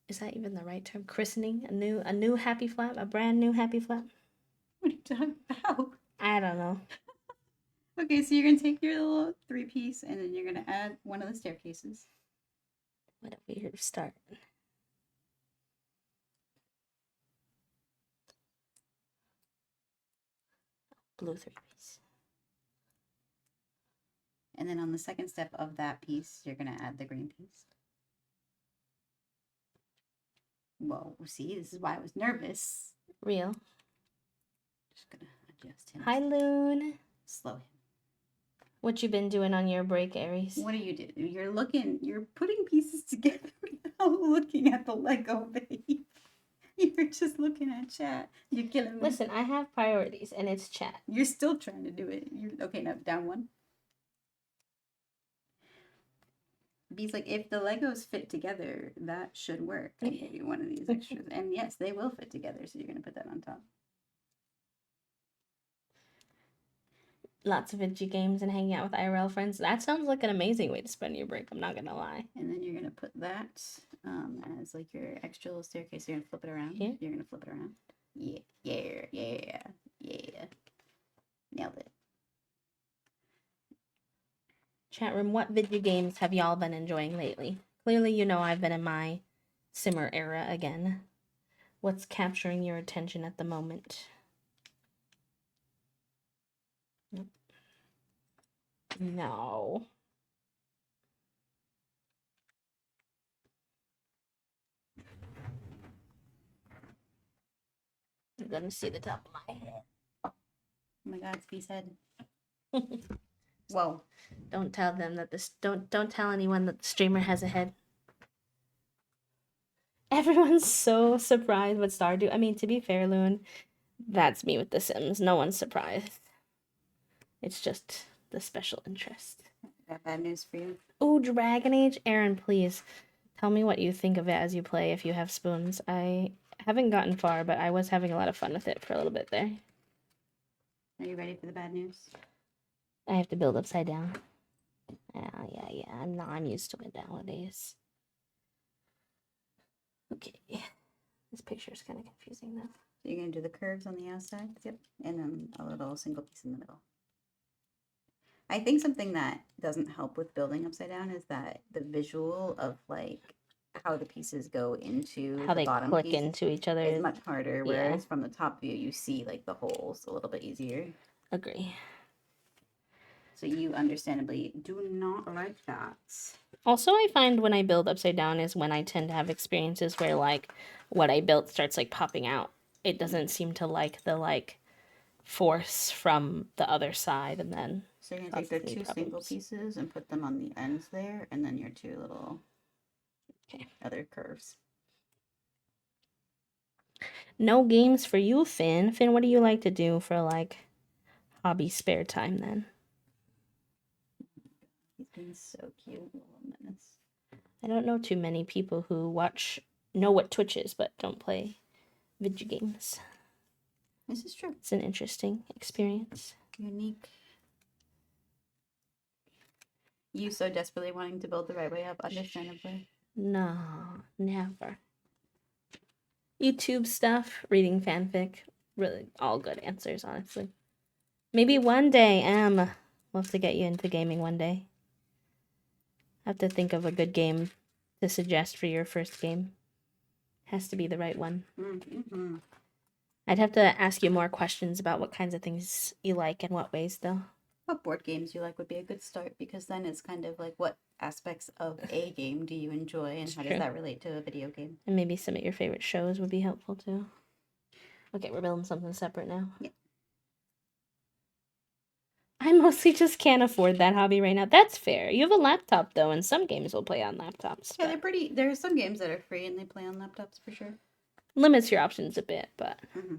Is that even the right term? Christening a new happy flap, a brand new happy flap. What are you talking about? I don't know. Okay, so you're gonna take your little 3-piece and then you're gonna add one of the staircases. What a weird start. Blue 3-piece. And then on the second step of that piece, you're gonna add the green piece. Whoa, see, this is why I was nervous. Real. Just gonna adjust him. Hi, Loon. Slow him. What you been doing on your break, Aries? What are you doing? You're putting pieces together without looking at the Lego, babe. You're just looking at chat. You're killing me. Listen, I have priorities, and it's chat. You're still trying to do it. Okay, now down one. B's like, if the Legos fit together, that should work. I gave you one of these extras. And yes, they will fit together, so you're going to put that on top. Lots of video games and hanging out with IRL friends. That sounds like an amazing way to spend your break. I'm not going to lie. And then you're going to put that as like your extra little staircase. You're going to flip it around. Here? You're going to flip it around. Yeah. Nailed it. Chat room, what video games have y'all been enjoying lately? Clearly, you know I've been in my simmer era again. What's capturing your attention at the moment? No. I'm gonna see the top of my head. Oh my god, it's B's head. Whoa. Don't tell them that this don't tell anyone that the streamer has a head. Everyone's so surprised with Stardew. I mean, to be fair, Loon, that's me with The Sims. No one's surprised. It's just the special interest. Got bad news for you. Oh, Dragon Age. Aaron, please tell me what you think of it as you play if you have spoons. I haven't gotten far, but I was having a lot of fun with it for a little bit there. Are you ready for the bad news? I have to build upside down. Yeah. I'm used to it nowadays. Okay. This picture is kind of confusing though. So you're going to do the curves on the outside? Yep. And then a little single piece in the middle. I think something that doesn't help with building upside down is that the visual of like how the pieces go into How the they bottom click piece into each other is much harder, whereas yeah. from the top view you see like the holes a little bit easier. Agree. So you understandably do not like that. Also, I find when I build upside down is when I tend to have experiences where like what I built starts like popping out. It doesn't seem to like the like force from the other side, and then so you're gonna take the two single pieces and put them on the ends there, and then your two little other curves. No games for you, Finn. Finn, what do you like to do for like hobby spare time then? He's being so cute, little menace. I don't know too many people who know what Twitch is, but don't play video games. This is true. It's an interesting experience. Unique. You so desperately wanting to build the right way up, understandably. No, never. YouTube stuff, reading fanfic, really all good answers, honestly. Maybe one day, we'll have to get you into gaming one day. I have to think of a good game to suggest for your first game. Has to be the right one. Mm-hmm. I'd have to ask you more questions about what kinds of things you like and what ways, though. What board games you like would be a good start, because then it's kind of like what aspects of a game do you enjoy and It's how true. does that relate to a video game? And maybe some of your favorite shows would be helpful, too. Okay, we're building something separate now. Yeah. I mostly just can't afford that hobby right now. That's fair. You have a laptop, though, and some games will play on laptops. Yeah, there are some games that are free and they play on laptops for sure. Limits your options a bit, but... Mm-hmm.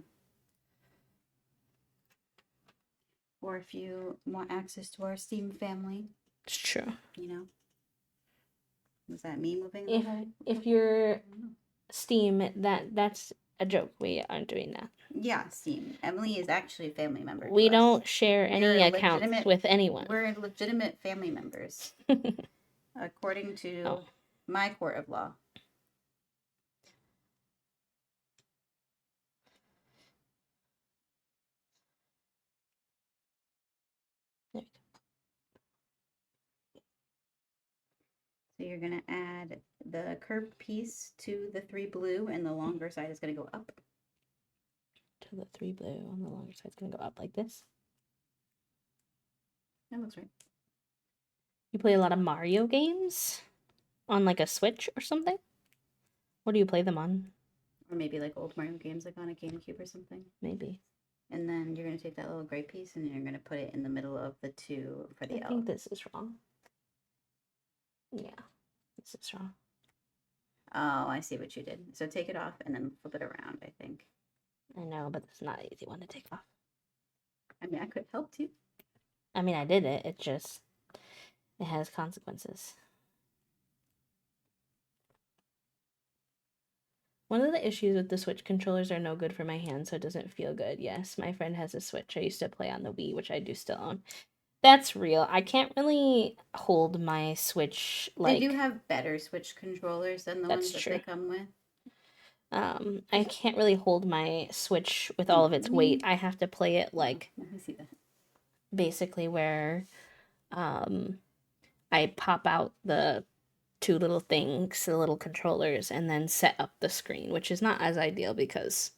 Or if you want access to our Steam family. It's true. You know? Was that me moving? If you're Steam, that's a joke. We aren't doing that. Yeah, Steam. Emily is actually a family member. We don't share any accounts with anyone. We're legitimate family members. According to my court of law. So you're going to add the curved piece to the 3 blue, and the longer side is going to go up. To the 3 blue, and the longer side is going to go up like this. That looks right. You play a lot of Mario games? On like a Switch or something? What do you play them on? Or maybe like old Mario games like on a GameCube or something. Maybe. And then you're going to take that little gray piece and you're going to put it in the middle of the 2 for the L. I think this is wrong. Yeah, this is wrong. Oh, I see what you did. So take it off and then flip it around, I think. I know, but it's not an easy one to take off. I mean, I could help you. I mean, I did it. It has consequences. One of the issues with the Switch controllers are no good for my hand, so it doesn't feel good. Yes, my friend has a Switch. I used to play on the Wii, which I do still own. That's real. I can't really hold my Switch like... They do have better Switch controllers than the ones that they come with. I can't really hold my Switch with all of its weight. I have to play it like... Let me see that. Basically where I pop out the 2 little things, the little controllers, and then set up the screen, which is not as ideal because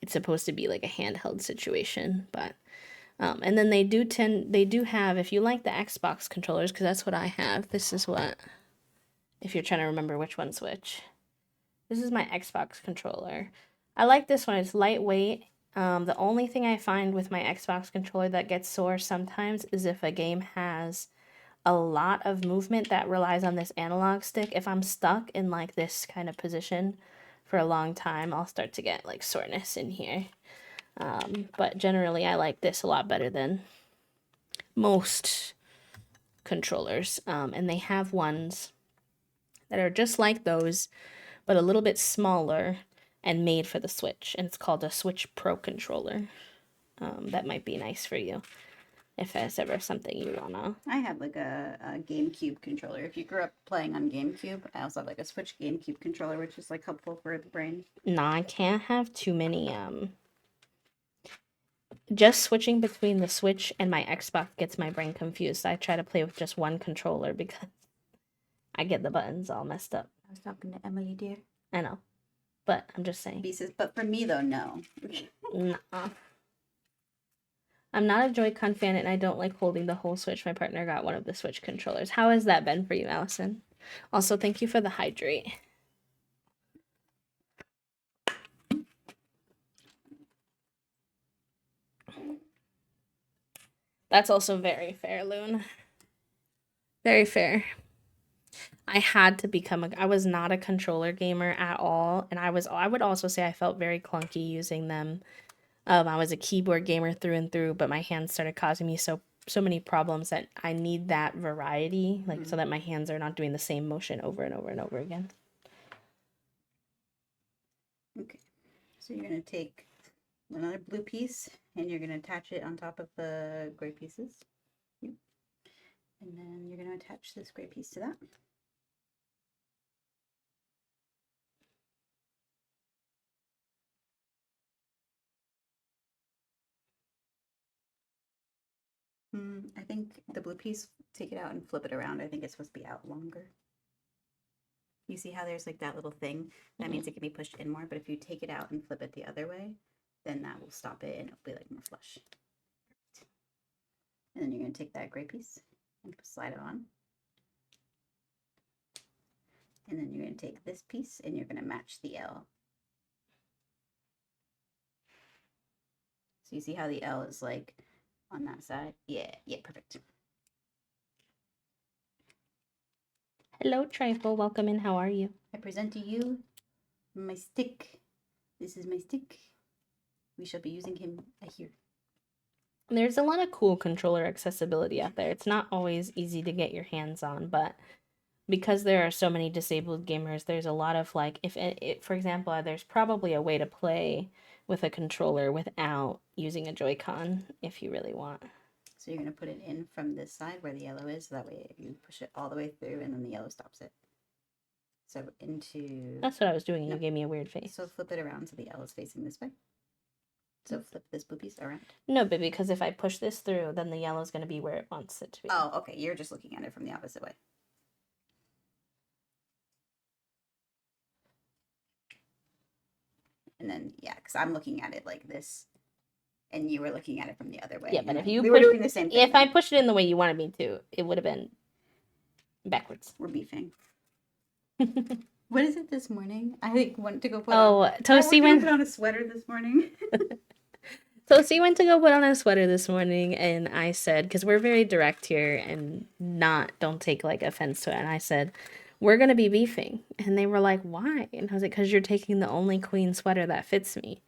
it's supposed to be like a handheld situation, but and then they do have, if you like the Xbox controllers, because that's what I have, this is what, if you're trying to remember which one's which, this is my Xbox controller. I like this one. It's lightweight. The only thing I find with my Xbox controller that gets sore sometimes is if a game has a lot of movement that relies on this analog stick. If I'm stuck in like this kind of position for a long time, I'll start to get like soreness in here. But generally I like this a lot better than most controllers. And they have ones that are just like those, but a little bit smaller and made for the Switch. And it's called a Switch Pro controller. That might be nice for you if that's ever something you wanna. I have like a GameCube controller. If you grew up playing on GameCube, I also have like a Switch GameCube controller, which is like helpful for the brain. No, I can't have too many. Just switching between the Switch and my Xbox gets my brain confused. I try to play with just one controller because I get the buttons all messed up. I was talking to Emily, dear. I know, but I'm just saying. B says, but for me though, no. Nuh-uh. I'm not a Joy-Con fan, and I don't like holding the whole Switch. My partner got one of the Switch controllers. How has that been for you, Allison? Also, thank you for the hydrate. That's also very fair, Loon. Very fair. I had to become I was not a controller gamer at all, and I would also say I felt very clunky using them. I was a keyboard gamer through and through, but my hands started causing me so many problems that I need that variety, like so that my hands are not doing the same motion over and over and over again. Okay, so you're gonna take another blue piece and you're gonna attach it on top of the gray pieces. And then you're gonna attach this gray piece to that. I think the blue piece, take it out and flip it around. I think it's supposed to be out longer. You see how there's like that little thing? That means it can be pushed in more, but if you take it out and flip it the other way, then that will stop it and it'll be like more flush. And then you're going to take that gray piece and slide it on. And then you're going to take this piece and you're going to match the L. So you see how the L is like on that side? Yeah, perfect. Hello, Trifle. Welcome in. How are you? I present to you my stick. This is my stick. We shall be using him here. There's a lot of cool controller accessibility out there. It's not always easy to get your hands on, but because there are so many disabled gamers, there's a lot of like, if it, for example, there's probably a way to play with a controller without using a Joy-Con if you really want. So you're going to put it in from this side where the yellow is, so that way you push it all the way through and then the yellow stops it. So into... That's what I was doing and you gave me a weird face. So flip it around so the L is facing this way. So flip this blue piece around. No, but because if I push this through, then the yellow is going to be where it wants it to be. Oh, okay. You're just looking at it from the opposite way. And then, yeah, because I'm looking at it like this, and you were looking at it from the other way. Yeah, but if you we were doing the same thing. If I pushed it in the way you wanted me to, it would have been backwards. We're beefing. What is it this morning? I went to go put Toasty went put on a sweater this morning. Toasty went to go put on a sweater this morning, and I said, because we're very direct here and don't take like offense to it, and I said, we're going to be beefing. And they were like, why? And I was like, because you're taking the only queen sweater that fits me.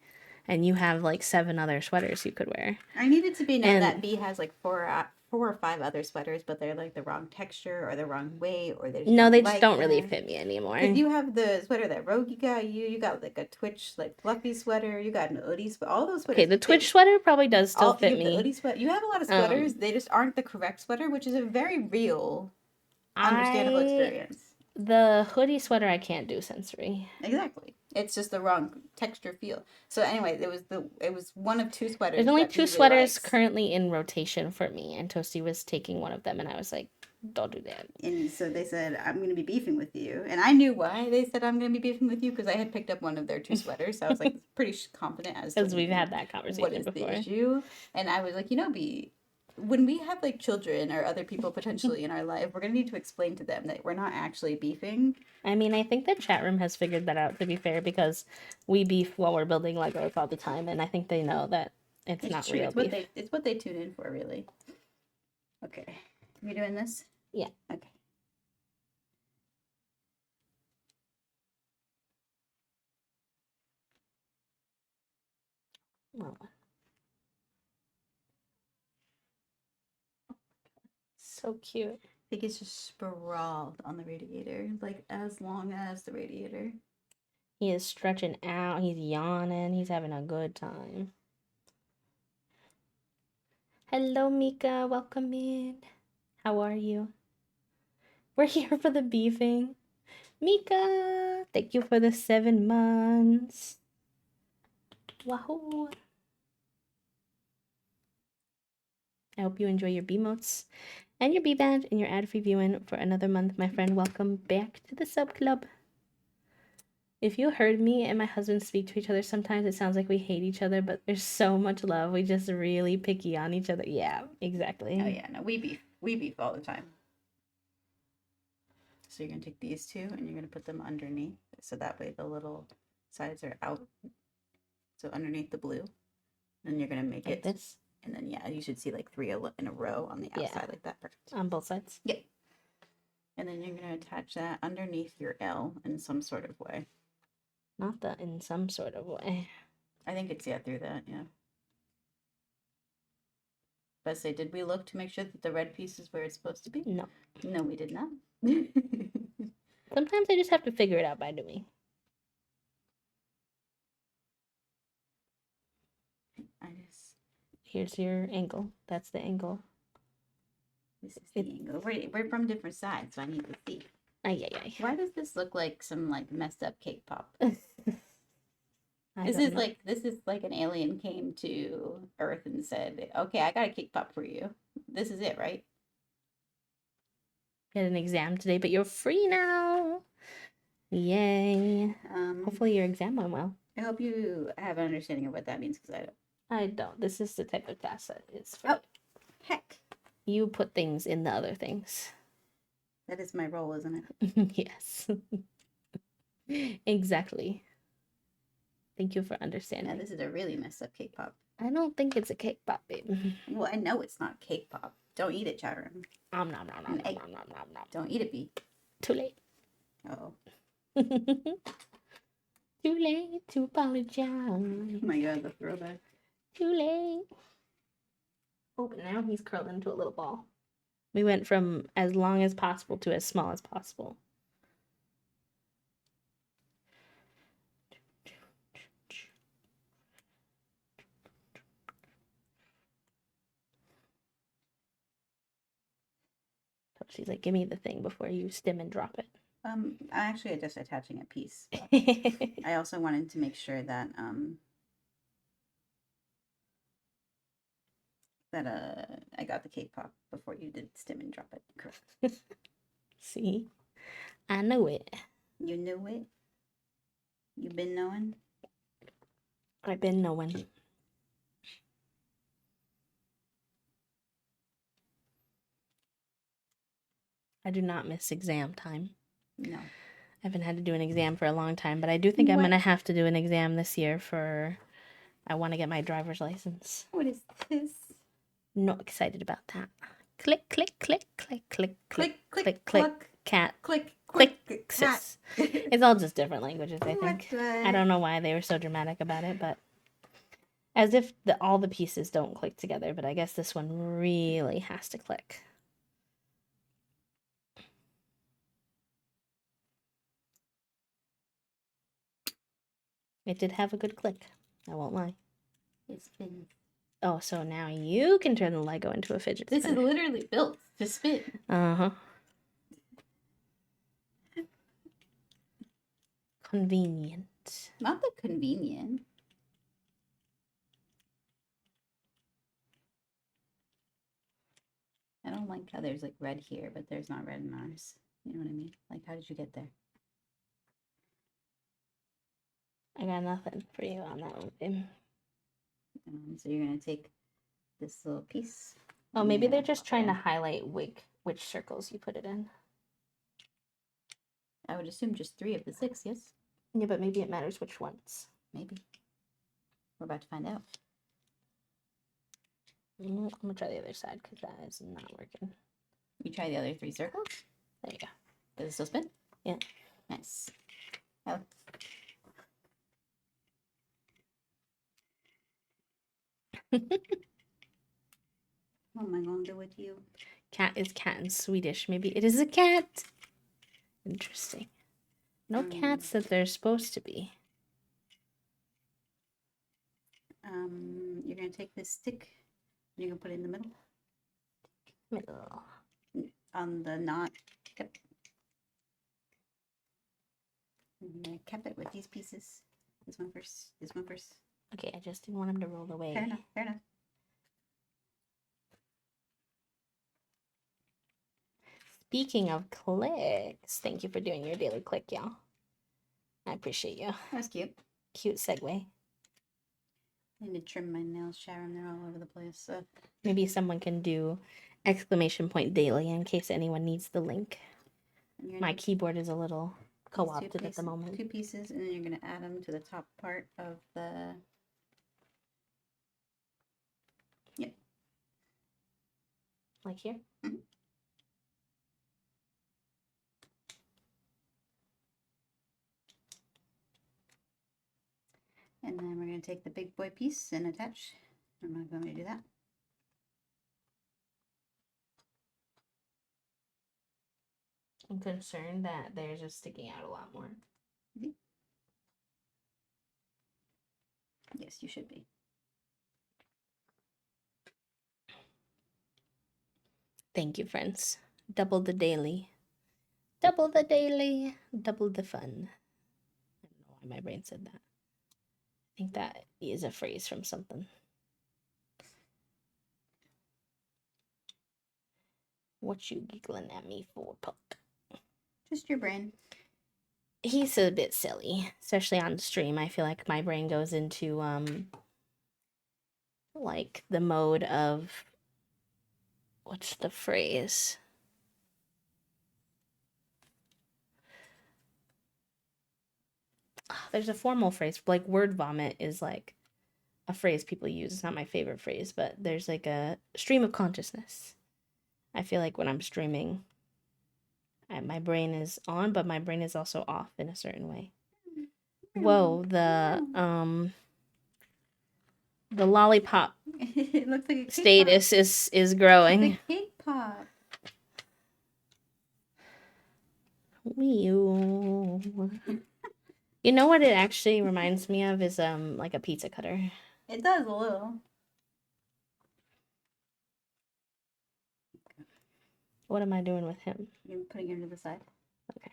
And you have like 7 other sweaters you could wear. I needed to be known that B has like 4 or 5 other sweaters, but they're like the wrong texture or the wrong weight, or they just don't really fit me anymore. If you have the sweater that Rogie got you got like a Twitch like fluffy sweater, you got an hoodie sweater, all those sweaters. Okay, the Twitch sweater probably does still fit me. The hoodie sweater. You have a lot of sweaters. They just aren't the correct sweater, which is a very real, understandable experience. The hoodie sweater I can't do sensory. Exactly. It's just the wrong texture feel. So anyway, it was one of 2 sweaters. There's only 2 sweaters currently in rotation for me, and Toasty was taking one of them, and I was like, don't do that. And so they said, I'm going to be beefing with you. And I knew why they said I'm going to be beefing with you, because I had picked up one of their 2 sweaters. So I was like pretty confident as to because we've had that conversation before. What is the issue? And I was like, B, when we have like children or other people potentially in our life, we're going to need to explain to them that we're not actually beefing. I mean, I think the chat room has figured that out, to be fair, because we beef while we're building Legos all the time, and I think they know that it's not true. real beef. It's what they tune in for, really. Okay. You doing this? Yeah. Okay. Well. So cute. I think it's just sprawled on the radiator, like as long as the radiator. He is stretching out. He's yawning. He's having a good time. Hello, Mika. Welcome in. How are you? We're here for the beefing. Mika, thank you for the 7 months. Wahoo. I hope you enjoy your B-motes and your B-badge and your ad-free viewing for another month, my friend. Welcome back to the sub club. If you heard me and my husband speak to each other, sometimes it sounds like we hate each other, but there's so much love. We just really picky on each other. Yeah, exactly. Oh yeah, no, we beef all the time. So you're gonna take these 2 and you're gonna put them underneath, so that way the little sides are out. So underneath the blue, then you're gonna make like it this. And then, yeah, you should see like 3 in a row on the outside like that. Perfect. On both sides? Yeah. And then you're going to attach that underneath your L in some sort of way. Not that in some sort of way. I think it's, through that, yeah. But say, did we look to make sure that the red piece is where it's supposed to be? No. No, we did not. Sometimes I just have to figure it out by doing. Here's your angle. That's the angle. This is the angle. We're from different sides, so I need to see. Ay, ay, ay. Why does this look like some like messed up cake pop? This is like an alien came to Earth and said, "Okay, I got a cake pop for you." This is it, right? You had an exam today, but you're free now. Yay. Hopefully your exam went well. I hope you have an understanding of what that means, because I don't. I don't. This is the type of task that is for Oh, heck. you put things in the other things. That is my role, isn't it? Yes. Exactly. Thank you for Yeah, understanding. this is a really messed up cake pop. I don't think it's a cake pop, babe. Well, I know it's not cake pop. Don't eat it, chat room. Nom nom nom nom An egg. nom nom nom nom. Don't eat it, B. Too late. Oh. Too late to apologize. Oh my god, the throwback. Too late. Oh, but now he's curled into a little ball. We went from as long as possible to as small as possible. She's like, give me the thing before you stim and drop it. Actually, I'm just attaching a piece. I also wanted to make sure that I got the cake pop before you did stim and drop it. Correct. See, I know it. You knew it. You've been knowing. I've been knowing. I do not miss exam time. No. I haven't had to do an exam for a long time, but I do think I'm going to have to do an exam this year for... I want to get my driver's license. What is this? Not excited about that. Click, click, click, click, click, Click, click, click, click, cluck. cat, Click, click, click, cat. sis. It's all just different languages, I think. What I don't know why they were so dramatic about it, but as if all the pieces don't click together, but I guess this one really has to click. It did have a good click. I won't lie. It's been... Oh, so now you can turn the Lego into a fidget spinner. This is literally built to spin. Uh-huh. Convenient. Not that convenient. I don't like how there's like red here, but there's not red in ours. You know what I mean? Like, how did you get there? I got nothing for you on that one, babe. So you're gonna take this little piece. Oh, maybe they're just trying to highlight which circles you put it in. I would assume just 3 of the 6, yes? Yeah, but maybe it matters which ones. Maybe. We're about to find out. I'm gonna try the other side because that is not working. You try the other 3 circles? There you go. Does it still spin? Yeah. Nice. Oh. What am I going to do with you? Cat is cat in Swedish. Maybe it is a cat. Interesting. No cats that they're supposed to be. You're going to take this stick and you're going to put it in the middle. Middle. On the knot. Yep. And you're going to cap it with these pieces. This one first. This one first. Okay, I just didn't want him to roll away. Fair enough. Fair enough. Speaking of clicks, thank you for doing your daily click, y'all. I appreciate you. That was cute. Cute segue. I need to trim my nails, Sharon. They're all over the place. So. Maybe someone can do !daily in case anyone needs the link. My keyboard is a little co-opted at the moment. 2 pieces, and then you're going to add them to the top part of the... Yep. Like here? Mm-hmm. And then we're going to take the big boy piece and attach. I'm not going to do that. I'm concerned that they're just sticking out a lot more. Mm-hmm. Yes, you should be. Thank you, friends. Double the daily. Double the daily. Double the fun. I don't know why my brain said that. I think that is a phrase from something. What you giggling at me for, Puck? Just your brain. He's a bit silly, especially on stream. I feel like my brain goes into like the mode of what's the phrase? There's a formal phrase, like word vomit is like a phrase people use. It's not my favorite phrase, but there's like a stream of consciousness. I feel like when I'm streaming, my brain is on, but my brain is also off in a certain way. Whoa, the lollipop It looks like a cake status pop. is growing. It's a cake pop. You know what it actually reminds me of is like a pizza cutter. It does a little. What am I doing with him? You're putting him to the side. Okay.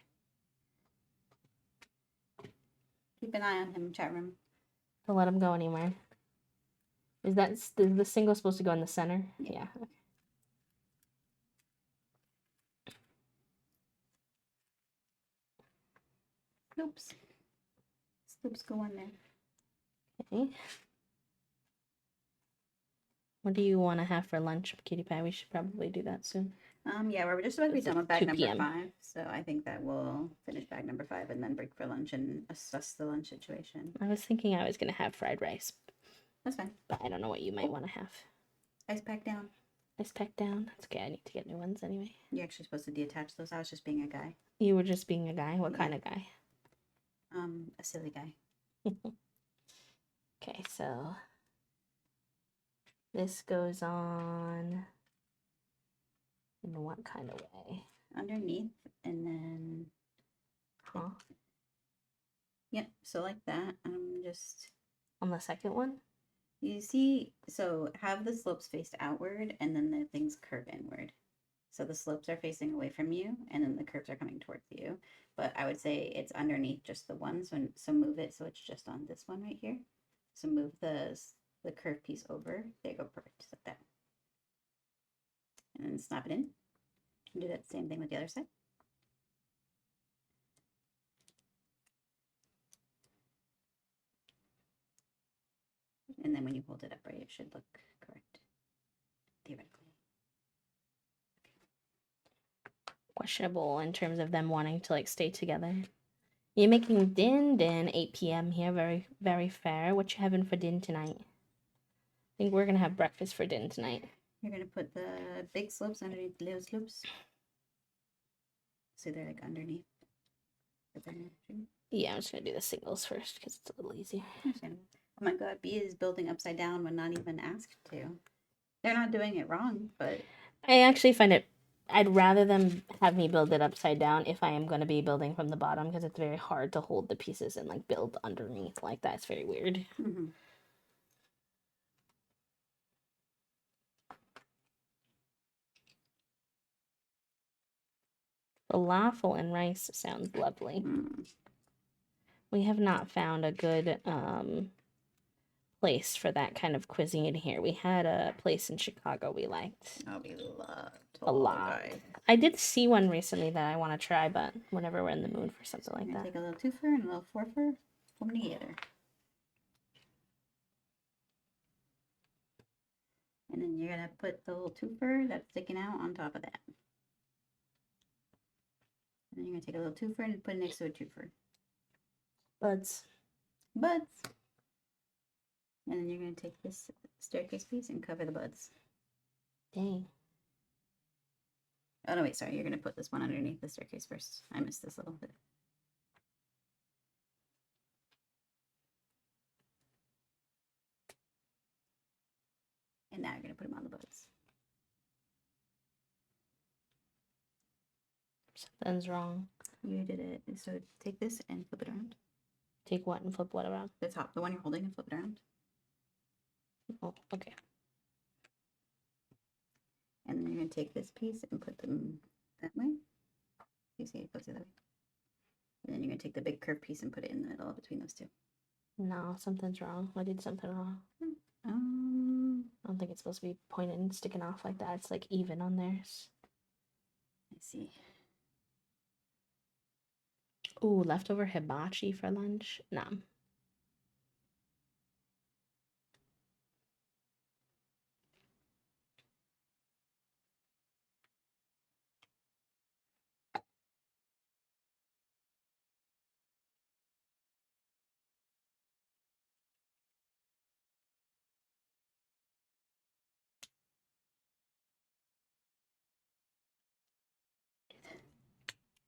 Keep an eye on him, chat room. Don't let him go anywhere. Is the single supposed to go in the center? Yeah. Okay. Oops. Oops, go on there. Okay. What do you want to have for lunch, Cutie Pie? We should probably do that soon. Yeah, we're just about to be It's done like with bag 2 number p.m. 5, so I think that we'll finish bag number 5 and then break for lunch and assess the lunch situation. I was thinking I was gonna have fried rice, That's fine. but I don't know what you might want to have. Ice pack down. Ice pack down. That's okay. I need to get new ones anyway. You're actually supposed to detach those. I was just being a guy. You were just being a guy. What Yeah. kind of guy? A silly guy. Okay, so this goes on in what kind of way? Underneath, and then Huh? yep. So like that. Just On the second one? you see. So have the slopes faced outward, and then the things curve inward. So the slopes are facing away from you, and then the curves are coming towards you. But I would say it's underneath just the one. So move it so it's just on this one right here. So move the curved piece over. There you go, perfect. Just like that. And then snap it in. And do that same thing with the other side. And then when you hold it upright, it should look correct, theoretically. Questionable in terms of them wanting to like stay together. You're making din 8 p.m. here. Very, very fair. What you having for din tonight? I think we're gonna have breakfast for din tonight. You're gonna put the big slopes underneath the little slopes. So they're like underneath. Yeah, I'm just gonna do the singles first because it's a little easier. Understandable. Oh my god, B is building upside down when not even asked to. They're not doing it wrong, but I actually find it. I'd rather them have me build it upside down if I am going to be building from the bottom because it's very hard to hold the pieces and like build underneath like that. It's very weird. mm-hmm. Falafel and rice sounds lovely. We have not found a good place for that kind of cuisine here. We had a place in Chicago we liked. Oh, we loved a lot. I did see one recently that I want to try, but whenever we're in the mood for something like that. Take a little twofer and a little fourfer, put them together. And then you're gonna put the little twofer that's sticking out on top of that. And then you're gonna take a little twofer and put it next to a twofer. Buds. And then you're gonna take this staircase piece and cover the buds. Dang. Oh no, wait, sorry. You're gonna put this one underneath the staircase first. I missed this little bit. And now you're gonna put them on the buds. Something's wrong. You did it. So take this and flip it around. Take what and flip what around? The top, the one you're holding, and flip it around. Oh, okay. And then you're gonna take this piece and put them that way. You see it goes the other way. And then you're gonna take the big curved piece and put it in the middle between those two. No, something's wrong. I did something wrong. Um, I don't think it's supposed to be pointed and sticking off like that. It's like even on theirs. I see. Ooh, leftover hibachi for lunch? Nah.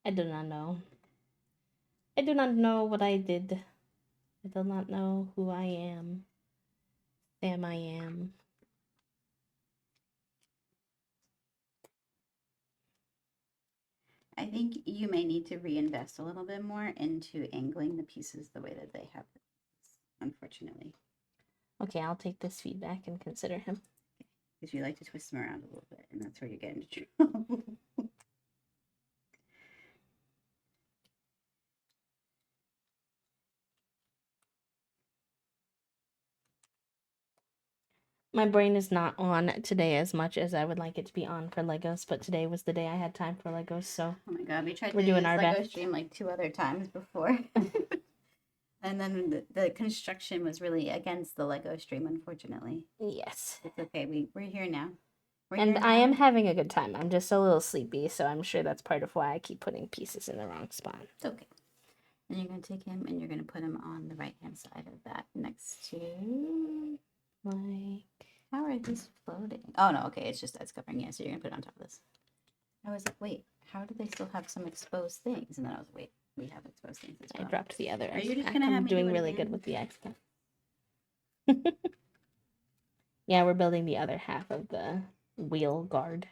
I do not know. I do not know what I did. I do not know who I am. Sam I am. I think you may need to reinvest a little bit more into angling the pieces the way that they have the pieces, unfortunately. Okay, I'll take this feedback and consider him. Because you like to twist them around a little bit, and that's where you get into trouble. My brain is not on today as much as I would like it to be on for Legos, but today was the day I had time for Legos, so Oh my god, we tried we're to do doing this our Lego best. stream like 2 other times before. And then the construction was really against the Lego stream, unfortunately. Yes. It's okay. We're here now. And I am having a good time. I'm just a little sleepy, so I'm sure that's part of why I keep putting pieces in the wrong spot. It's okay. And you're going to take him and you're going to put him on the right-hand side of that next to... Like... How are these floating? Oh, no. Okay. It's just that's covering. Yeah, so you're going to put it on top of this. I was like, wait, how do they still have some exposed things? And then I was like, wait, we have exposed things as well. I dropped the other. Are you just going to have I'm me doing do it really again? good with the extra. Yeah, we're building the other half of the wheel guard.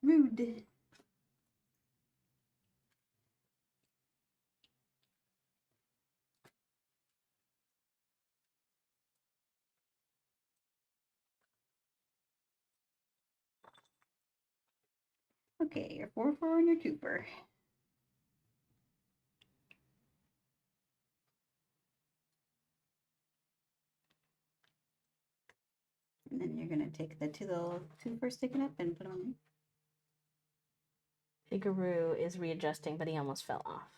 Rude. Okay, your 4-4 and your 2-4. And then you're going to take the 2 little 2-4 sticking up and put them on there. Figuroo is readjusting, but he almost fell off.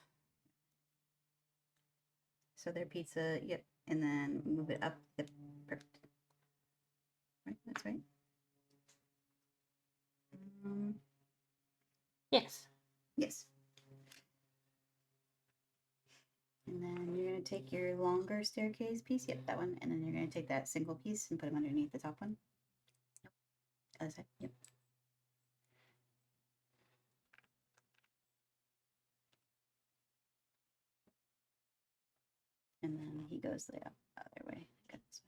So their pizza, yep. And then move it up. Yep, perfect. Right, that's right. Yes. Yes. And then you're going to take your longer staircase piece. Yep, that one. And then you're going to take that single piece and put them underneath the top one. Nope. Other side. Yep. And then he goes the other way. Go this way.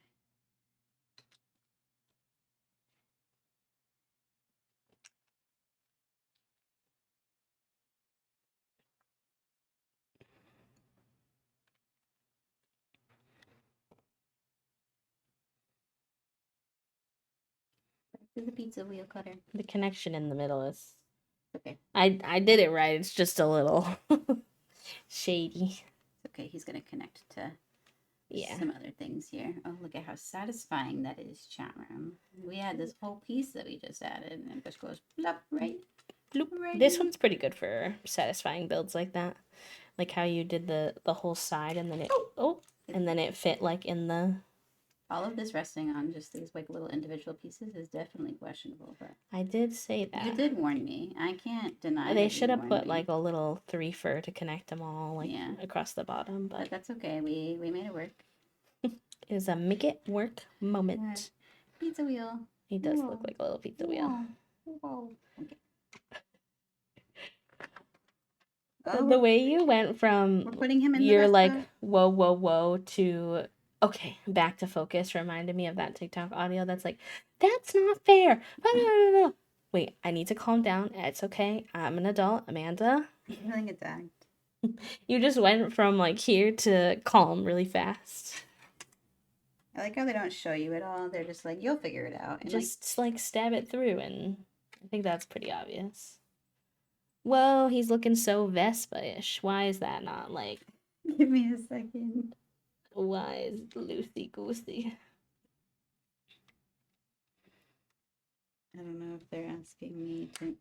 Back to the pizza wheel cutter. The connection in the middle is... Okay. I did it right. It's just a little shady. Okay, he's going to connect to Yeah. some other things here. Oh, look at how satisfying that is, chat room. We had this whole piece that we just added, and it just goes plop right. Bloop. Right. This one's pretty good for satisfying builds like that. Like how you did the whole side and then it and then it fit like in the... All of this resting on just these like little individual pieces is definitely questionable, but I did say that. you did warn me. I can't deny. They should have put like a little 3-fer to connect them all like across the bottom, but that's okay. We made it work. It is a make it work moment. Pizza wheel. He does look like a little pizza wheel. Whoa. Okay. The way you went from we're putting him in you're the like whoa whoa whoa to okay, back to focus reminded me of that TikTok audio that's like, that's not fair. Wait, I need to calm down. It's okay. I'm an adult, Amanda. I'm feeling attacked. You just went from like here to calm really fast. I like how they don't show you at all. They're just like, you'll figure it out. And just like stab it through, and I think that's pretty obvious. Whoa, he's looking so Vespa-ish. Why is that not like... Give me a second. Why is it loosey-goosey? I don't know if they're asking me to...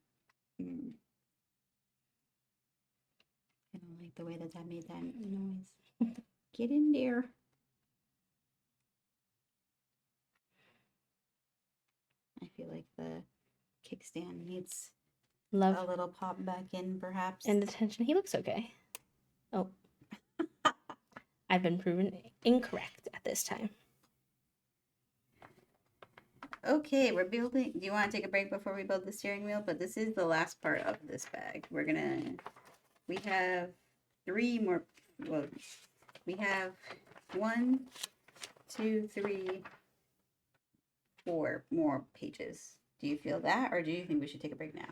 like the way that that made that noise. Get in there. I feel like the kickstand needs Love a little pop back in, perhaps. and attention. He looks okay. Oh, I've been proven incorrect at this time. Okay, we're building. Do you want to take a break before we build the steering wheel? But this is the last part of this bag. We have 3 more. Well, we have 1, 2, 3, 4 more pages. Do you feel that, or do you think we should take a break now?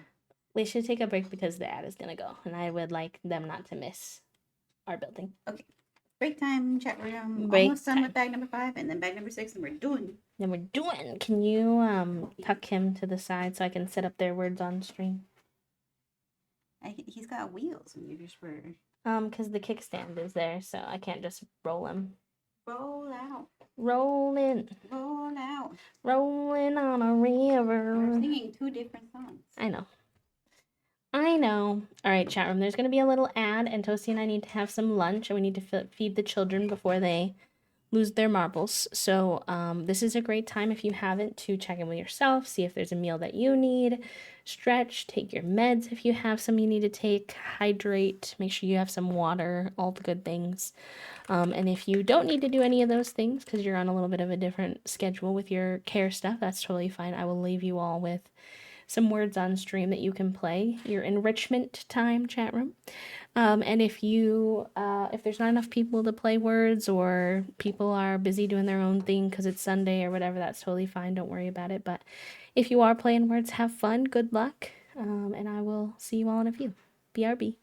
We should take a break because the ad is gonna go, and I would like them not to miss our building. Okay. Break time, chat room. Break Almost done time. with bag number 5, and then bag number 6, and we're doing. Then we're doing. Can you tuck him to the side so I can set up their words on stream? He's got wheels, and you just were. Because the kickstand is there, so I can't just roll him. Roll out. Rolling. Roll out. Rolling on a river. We're singing 2 different songs. I know. All right, chat room. There's going to be a little ad, and Toasty and I need to have some lunch, and we need to feed the children before they lose their marbles. So this is a great time, if you haven't, to check in with yourself, see if there's a meal that you need, stretch, take your meds if you have some you need to take, hydrate, make sure you have some water, all the good things. And if you don't need to do any of those things because you're on a little bit of a different schedule with your care stuff, that's totally fine. I will leave you all with some words on stream that you can play, your enrichment time, chat room. And if there's not enough people to play words, or people are busy doing their own thing because it's Sunday or whatever, that's totally fine. Don't worry about it. But if you are playing words, have fun. Good luck. And I will see you all in a few. BRB.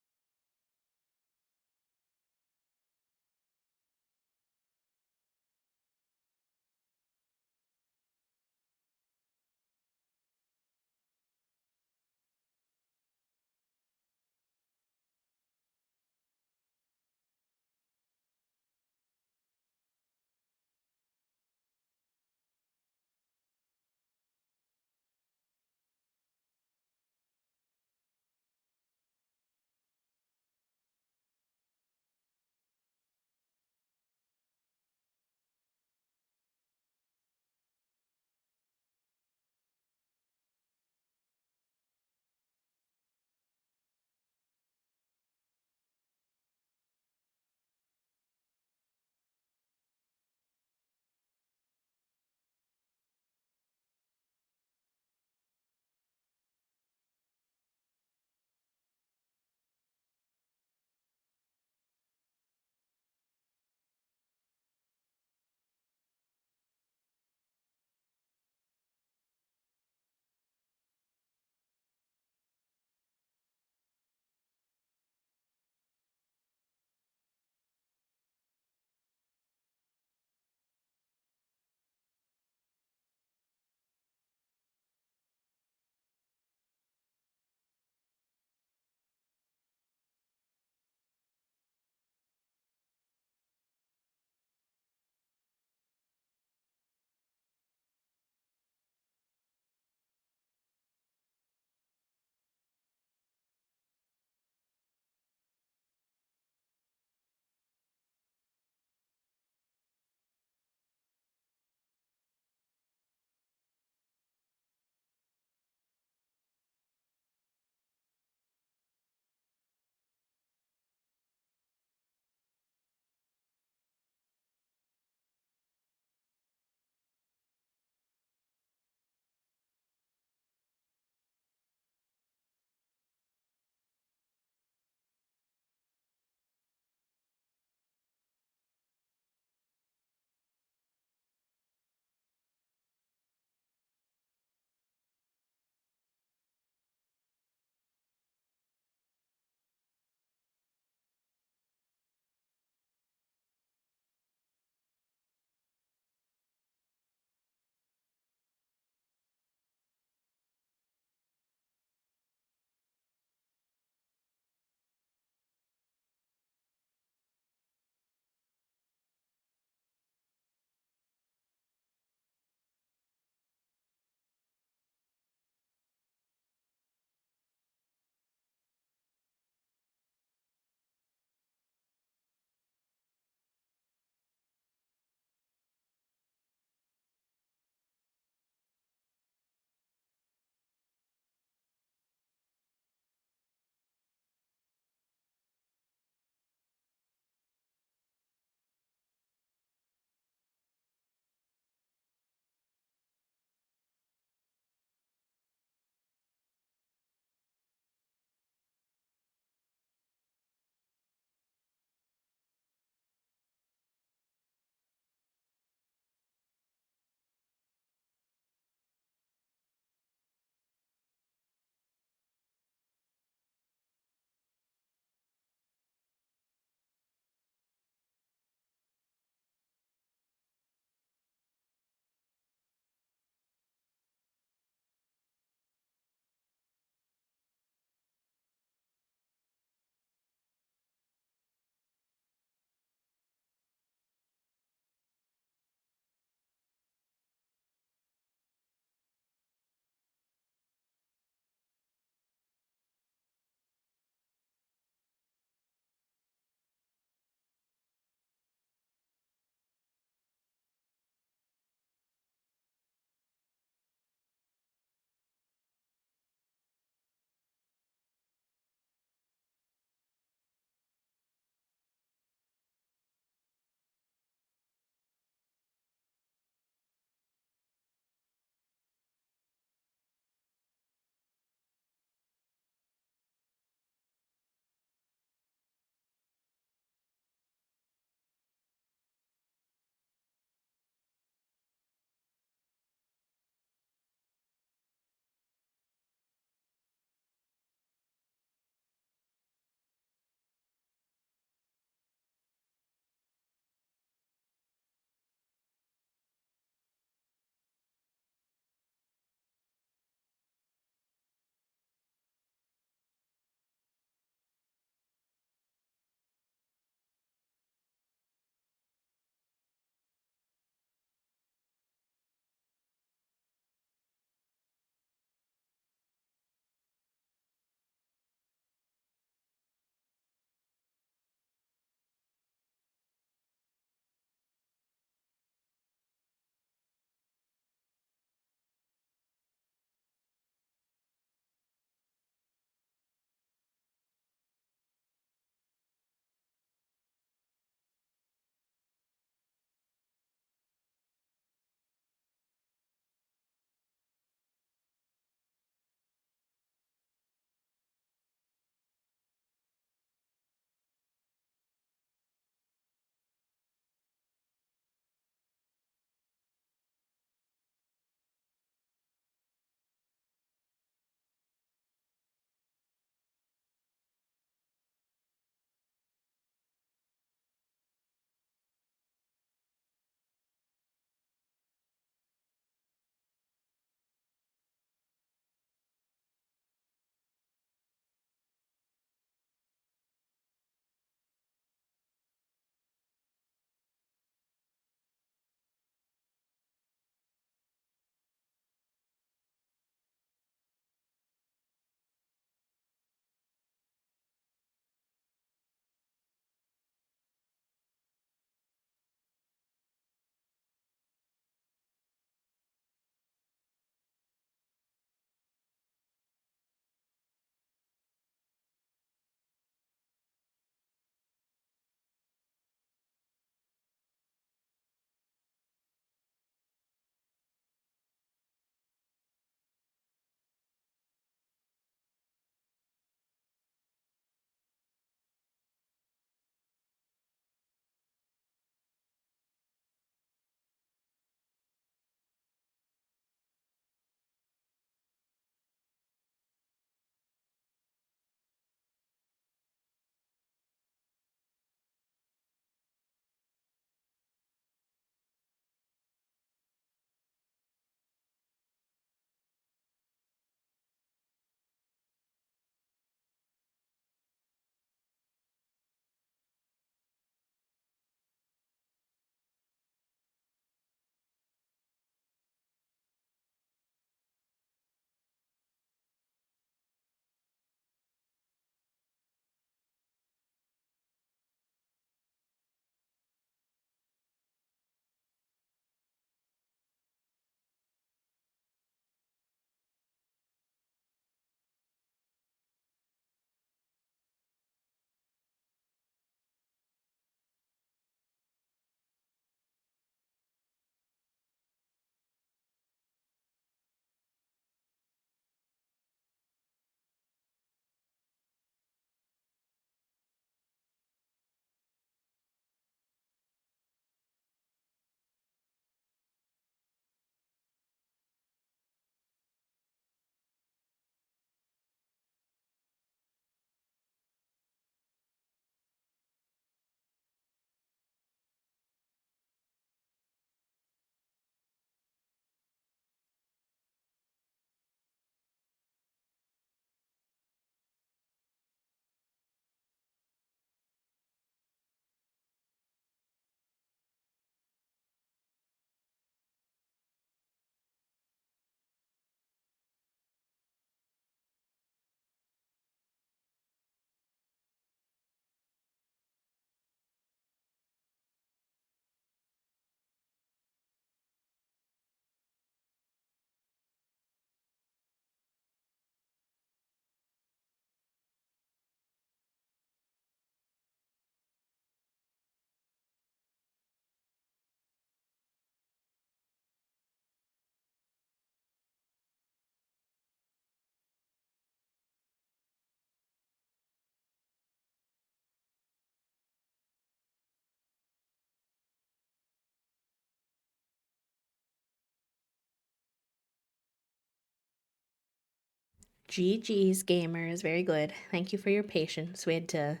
GG's, gamers. Very good. Thank you for your patience. We had to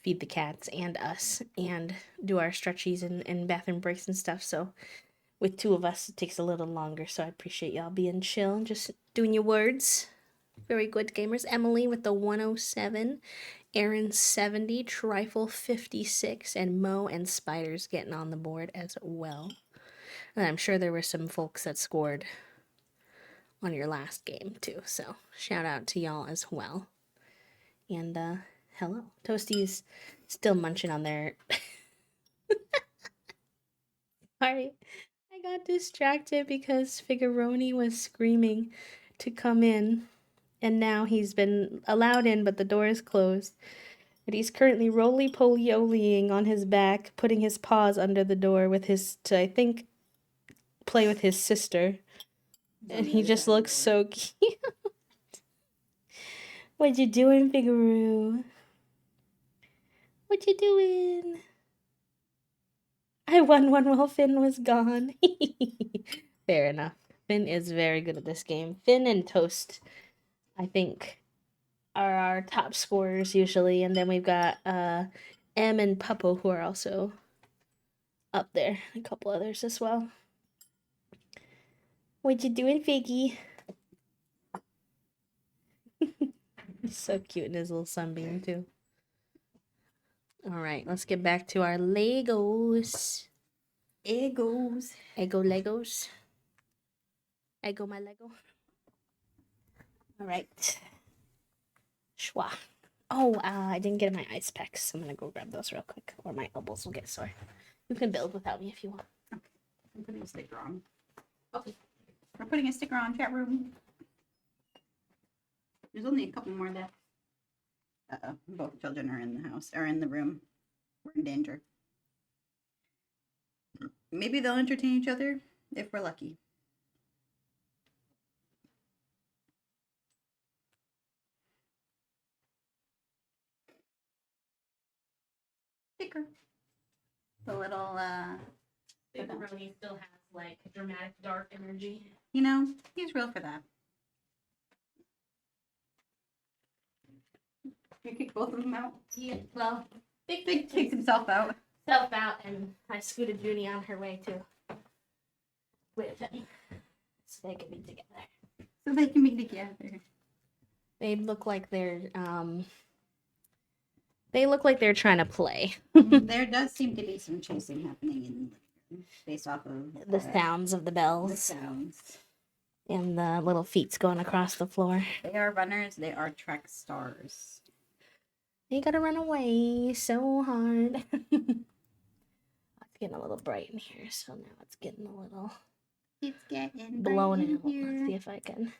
feed the cats and us and do our stretchies and bathroom breaks and stuff. So with two of us, it takes a little longer. So I appreciate y'all being chill and just doing your words. Very good, gamers. Emily with the 107, Aaron 70, Trifle 56, and Mo and Spiders getting on the board as well. And I'm sure there were some folks that scored on your last game too. So shout out to y'all as well. And hello. Toasty's still munching on their Sorry. I got distracted because Figaroni was screaming to come in. And now he's been allowed in, but the door is closed. And he's currently roly-poly-olying on his back, putting his paws under the door with I think, play with his sister. And he just looks so cute. What you doing, Figaro? What you doing? I won one while Finn was gone. Fair enough. Finn is very good at this game. Finn and Toast, I think, are our top scorers usually. And then we've got M and Puppo, who are also up there. A couple others as well. What you doing, Figgy? He's so cute in his little sunbeam, too. All right, let's get back to our Legos. Egos. Ego Legos. Ego my Lego. All right. Schwa. Oh, I didn't get my ice packs. I'm gonna go grab those real quick, or my elbows will get sore. You can build without me if you want. Okay. I'm putting a sticker on. Okay. We're putting a sticker on chat room. There's only a couple more left. Uh-oh. Both children are in the house, or in the room. We're in danger. Maybe they'll entertain each other if we're lucky. Sticker. The little, Pepperoni still has, like, dramatic dark energy. you know, he's real for that. You kick both of them out? Yeah, well, Big takes himself out. And I scooted Junie on her way, too. With him. So they can be together. So they can be together. They look like they're trying to play. There does seem to be some chasing happening in the living room based off of The sounds of the bells. The sounds. And the little feet's going across the floor. They are runners. They are track stars. You gotta run away so hard. It's getting a little bright in here, so now it's getting a little blown out. Let's see if I can.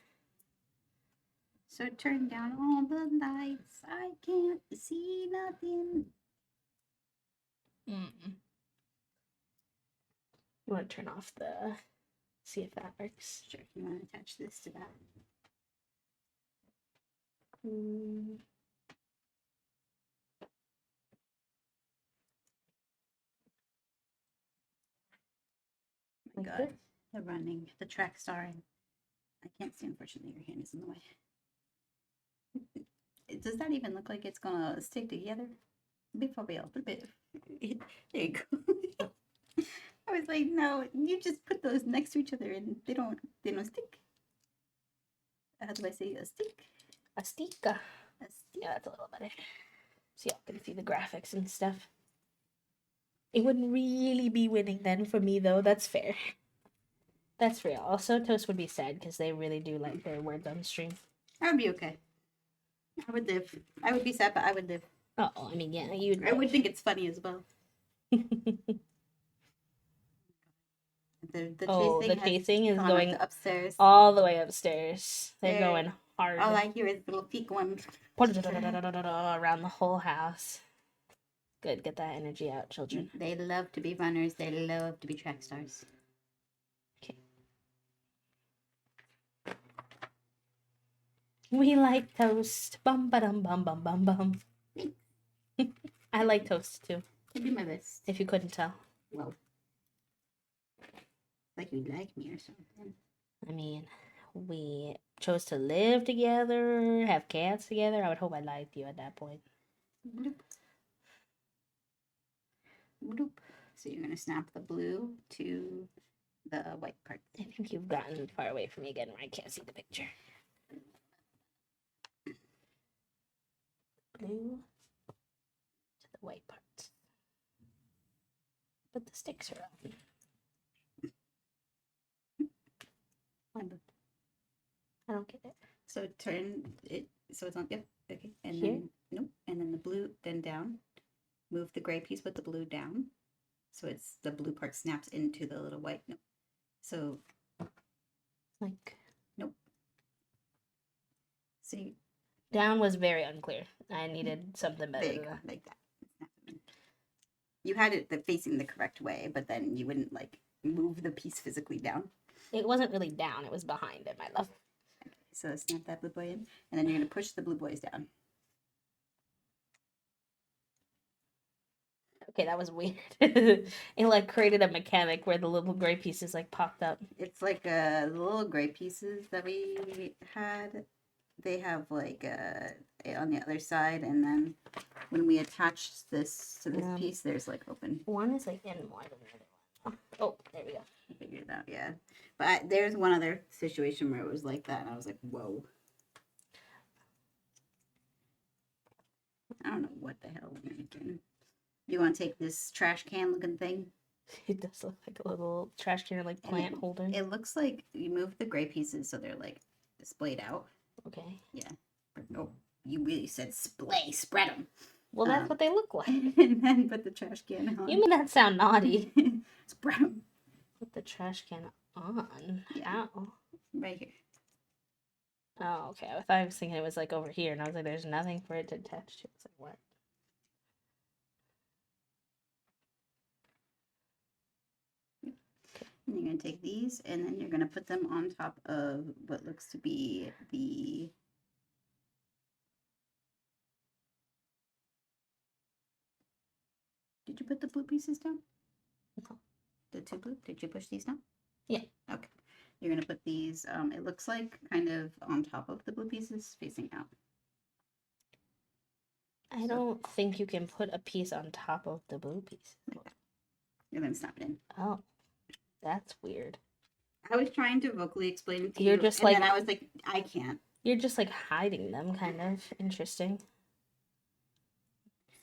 So turn down all the lights. I can't see nothing. You want to turn off the... See if that works. Sure, you want to attach this to that. Oh my God, the running, the track star. I can't see, unfortunately, your hand is in the way. Does that even look like it's gonna stick together? Before we open it. There you go. I was like, no, you just put those next to each other and they don't stick. How do I say a stick? A stika. Yeah, that's a little better. So y'all can see the graphics and stuff. It wouldn't really be winning then for me, though. That's fair. That's real. Also, Toast would be sad because they really do like their words on stream. I would be okay. I would live. I would be sad, but I would live. Oh, I mean, yeah, you'd. I would think it's funny as well. The chasing is going upstairs. All the way upstairs. They're going hard. All I hear is little peak ones around the whole house. Good, get that energy out, children. They love to be runners. They love to be track stars. Okay. We like Toast. Bum ba dum bum bum bum bum. I like Toast too. I do my best. If you couldn't tell. Well, like you like me or something. I mean, we chose to live together, have cats together, I would hope I liked you at that point. Bloop. Bloop. So you're going to snap the blue to the white part. I think you've gotten far away from me again where I can't see the picture. Blue to the white part. But the sticks are on. I don't get it. So turn it so it's on. Yep. Okay. And Here? then nope. And then the blue, then down. Move the gray piece with the blue down. So it's the blue part snaps into the little white. Nope. So Like nope. See, down was very unclear. I needed something better there you than go, that. like that. Snap them in. You had it facing the correct way, but then you wouldn't like move the piece physically down. It wasn't really down, it was behind it, my love. Okay, so snap that blue boy in, and then you're gonna push the blue boys down. Okay, that was weird. It like created a mechanic where the little gray pieces like popped up. It's like the little gray pieces that we had. They have like on the other side, and then when we attach this to this piece, there's like open. One is like in more than the other one. Oh, there we go. I figured it out, yeah. But there's one other situation where it was like that, and I was like, whoa. I don't know what the hell we're making. You want to take this trash can looking thing? It does look like a little trash can, like plant holder. It looks like you move the gray pieces so they're like displayed out. Okay. Yeah. Oh, you really said spread them. Well, that's what they look like. And then put the trash can on. You made that sound naughty. Spread them. Put the trash can on. Yeah. Ow. Right here. Oh, okay. I thought I was thinking it was like over here, and I was like, there's nothing for it to attach to. It's like, what? And you're going to take these, and then you're going to put them on top of what looks to be the... Did you put the blue pieces down? No. The two blue? Did you push these down? Yeah. Okay. You're going to put these, it looks like kind of on top of the blue pieces facing out. I don't think you can put a piece on top of the blue piece. Like that. And then snap it in. Oh, that's weird. I was trying to vocally explain it to You're you, just and like... then I was like, I can't. You're just like hiding them, kind of. Interesting.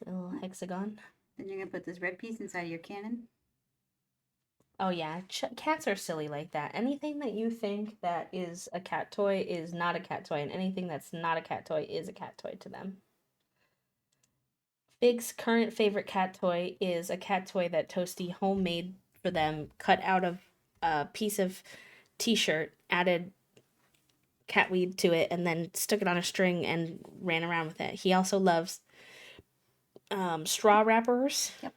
A little hexagon. Then you're going to put this red piece inside of your cannon. Oh yeah, cats are silly like that. Anything that you think that is a cat toy is not a cat toy, and anything that's not a cat toy is a cat toy to them. Big's current favorite cat toy is a cat toy that Toasty homemade for them, cut out of a piece of t-shirt, added cat weed to it, and then stuck it on a string and ran around with it. He also loves straw wrappers. Yep.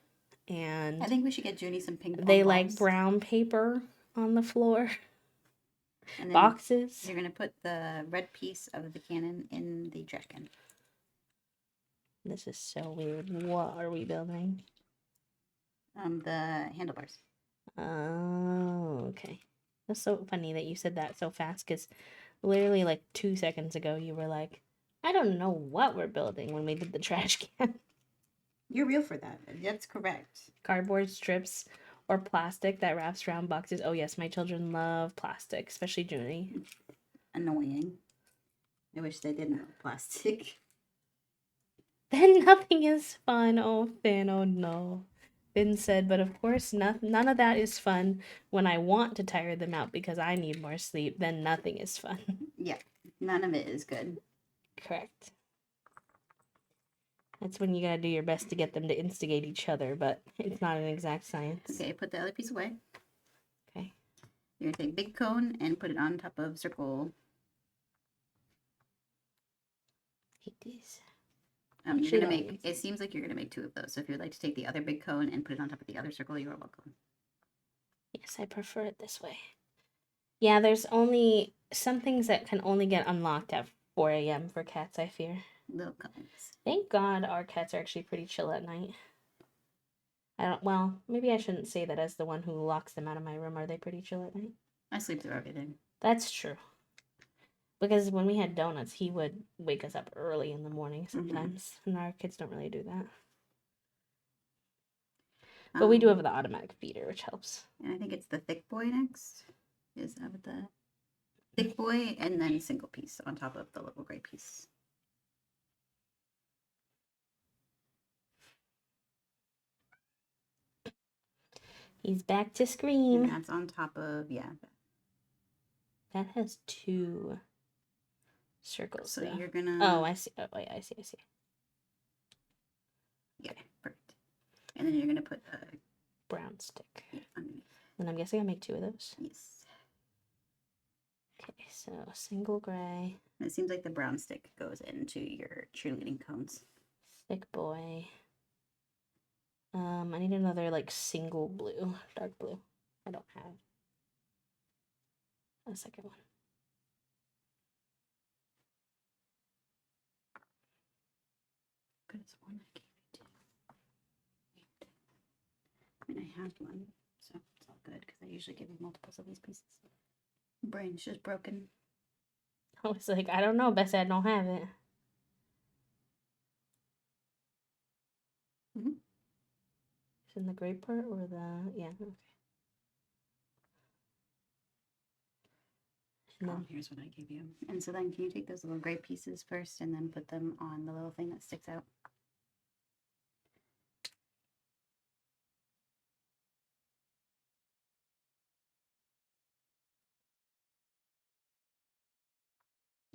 And I think we should get Junie some ping pong they balls. like brown paper on the floor. And then boxes. You're going to put the red piece of the cannon in the trash can. This is so weird. What are we building? The handlebars. Oh, okay. That's so funny that you said that so fast, because literally like 2 seconds ago you were like, I don't know what we're building when we did the trash can. You're real for that. That's correct. Cardboard strips or plastic that wraps around boxes. Oh yes, my children love plastic, especially Junie. Annoying. I wish they didn't love plastic. Then nothing is fun. Oh, Finn, oh no. Finn said, but of course none of that is fun when I want to tire them out because I need more sleep. Then nothing is fun. Yeah, none of it is good. Correct. That's when you gotta do your best to get them to instigate each other, but it's not an exact science. Okay, put the other piece away. Okay. You're gonna take big cone and put it on top of circle. Hate these. You're gonna make. It seems like you're gonna make 2 of those. So if you'd like to take the other big cone and put it on top of the other circle, you are welcome. Yes, I prefer it this way. Yeah, there's only some things that can only get unlocked at 4 a.m. for cats, I fear. Little cones. Thank God our cats are actually pretty chill at night. Well, maybe I shouldn't say that as the one who locks them out of my room. Are they pretty chill at night? I sleep through everything. That's true. Because when we had donuts, he would wake us up early in the morning Mm-hmm. sometimes, and our kids don't really do that. But we do have the automatic feeder, which helps. And I think it's the thick boy next. Is that what the thick boy, and then single piece on top of the little gray piece. He's back to scream. And that's on top of, yeah. That has 2 circles. So though. you're gonna. Oh, I see. Oh, yeah, I see. Yeah, perfect. And then you're gonna put a brown stick. Yeah, underneath. And I'm guessing I make 2 of those. Yes. Okay, so single gray. And it seems like the brown stick goes into your cheerleading cones. Thick boy. I need another like single blue, dark blue. I don't have a second one. Good as one I gave you too. I mean, I have one, so it's all good because I usually give you multiples of these pieces. Brain's just broken. I was like, I don't know, Bessie, I don't have it. Mm-hmm. It's in the gray part or the, yeah, okay. And then here's what I gave you. And so then can you take those little gray pieces first and then put them on the little thing that sticks out?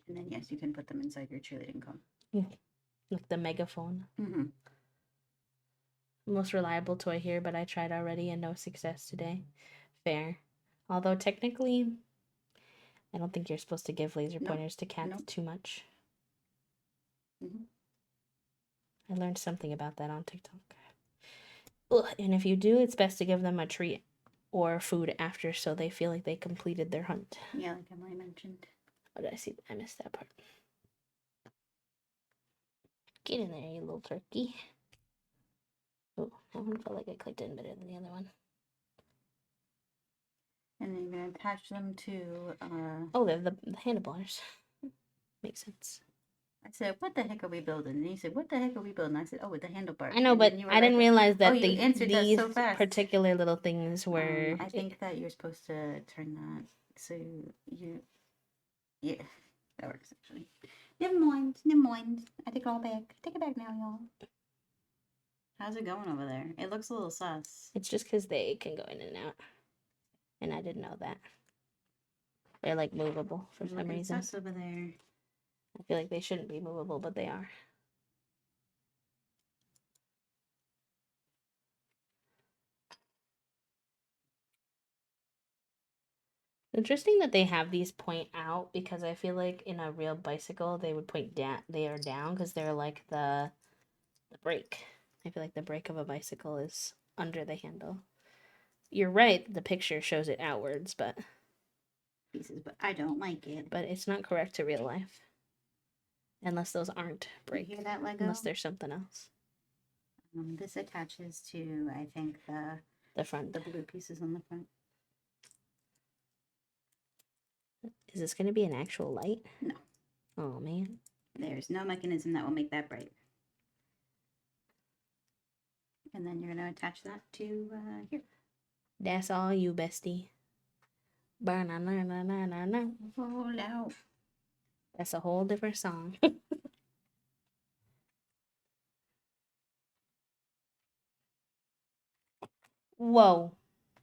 And then, yes, you can put them inside your cheerleading cone. Yeah. Like the megaphone. Mm-hmm. Most reliable toy here, but I tried already and no success today. Fair. Although technically, I don't think you're supposed to give laser pointers to cats too much. Mm-hmm. I learned something about that on TikTok. Ugh, and if you do, it's best to give them a treat or food after so they feel like they completed their hunt. Yeah, like Emily mentioned. Oh, did I see? I missed that part. Get in there, you little turkey. Oh, that one felt like I clicked in better than the other one. And then you're going to attach them to... Oh, they're the handlebars. Makes sense. I said, what the heck are we building? And he said, what the heck are we building? I said, oh, with the handlebars. I know, but I didn't realize that these so particular little things were... I think that you're supposed to turn that so you... Yeah, that works, actually. Never mind. I take it all back. Take it back now, y'all. How's it going over there? It looks a little sus. It's just because they can go in and out. And I didn't know that. They're like movable for some reason. Sus over there. I feel like they shouldn't be movable, but they are. Interesting that they have these point out because I feel like in a real bicycle they would point down. They are down because they're like the brake. I feel like the brake of a bicycle is under the handle. You're right. The picture shows it outwards, but I don't like it. But it's not correct to real life, unless those aren't brakes. You hear that, Lego? Unless there's something else. This attaches to, I think, the front. The blue pieces on the front. Is this going to be an actual light? No. Oh, man. There's no mechanism that will make that bright. And then you're going to attach that to here. That's all you, bestie. Ba-na-na-na-na-na-na. Oh, no. That's a whole different song. Whoa.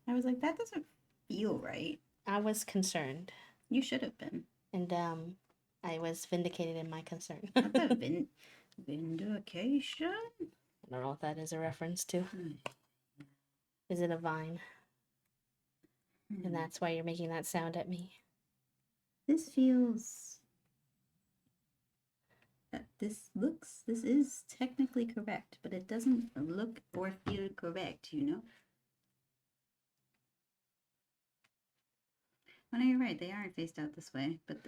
I was like, that doesn't feel right. I was concerned. You should have been. And I was vindicated in my concern. That's a vindication? I don't know what that is a reference to. Is it a vine? And that's why you're making that sound at me. This feels... This is technically correct, but it doesn't look or feel correct, you know? Well, no, you're right. They aren't faced out this way, but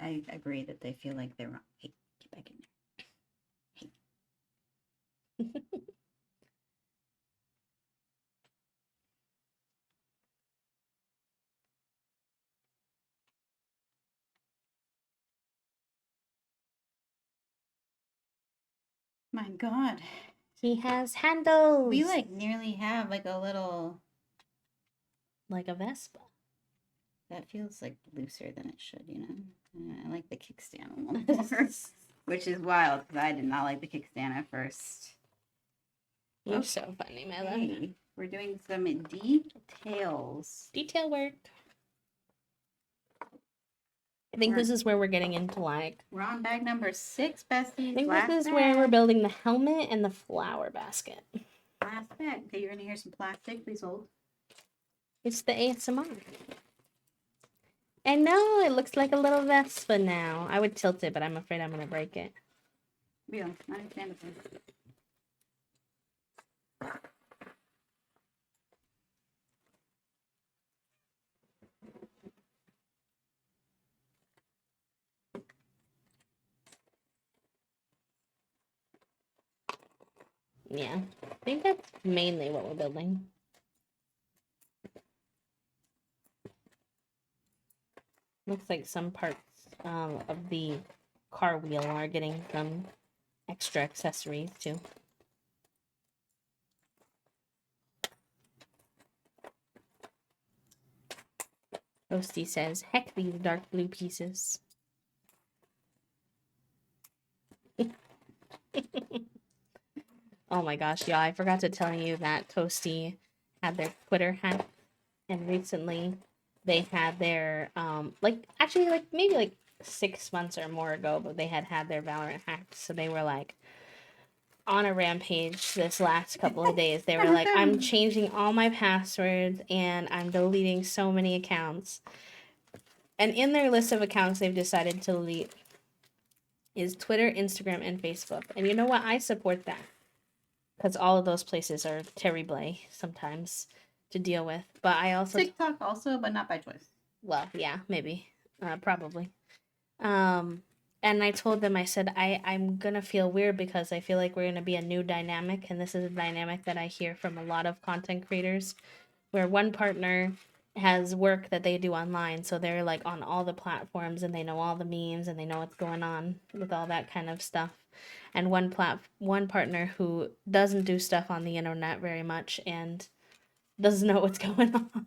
I agree that they feel like they're wrong. Hey, get back in there. Hey. My God. He has handles. We like nearly have like a little. Like a Vespa. That feels like looser than it should, you know? I like the kickstand a little more. Which is wild because I did not like the kickstand at first. You're so funny, my love. We're doing some details. Detail work. I think this is where we're getting into like. We're on bag number 6, besties. I think this is where we're building the helmet and the flower basket. Last bag. Okay, you're gonna hear some plastic. Please hold. It's the ASMR. And no, it looks like a little Vespa now. I would tilt it, but I'm afraid I'm gonna break it. Real, not understandable. Yeah, I think that's mainly what we're building. Looks like some parts of the car wheel are getting some extra accessories too. Toasty says, heck these dark blue pieces. Oh my gosh, yeah, I forgot to tell you that Toasty had their Twitter hack, and recently they had their, maybe like 6 months or more ago, but they had their Valorant hacked, so they were like on a rampage this last couple of days. They were like, I'm changing all my passwords, and I'm deleting so many accounts. And in their list of accounts they've decided to delete is Twitter, Instagram, and Facebook. And you know what? I support that. Because all of those places are terrible sometimes to deal with. But I also... TikTok also, but not by choice. Well, yeah, maybe. Probably. And I told them, I said, I'm going to feel weird because I feel like we're going to be a new dynamic. And this is a dynamic that I hear from a lot of content creators. Where one partner has work that they do online. So they're like on all the platforms and they know all the memes and they know what's going on with all that kind of stuff. And one partner who doesn't do stuff on the internet very much and doesn't know what's going on.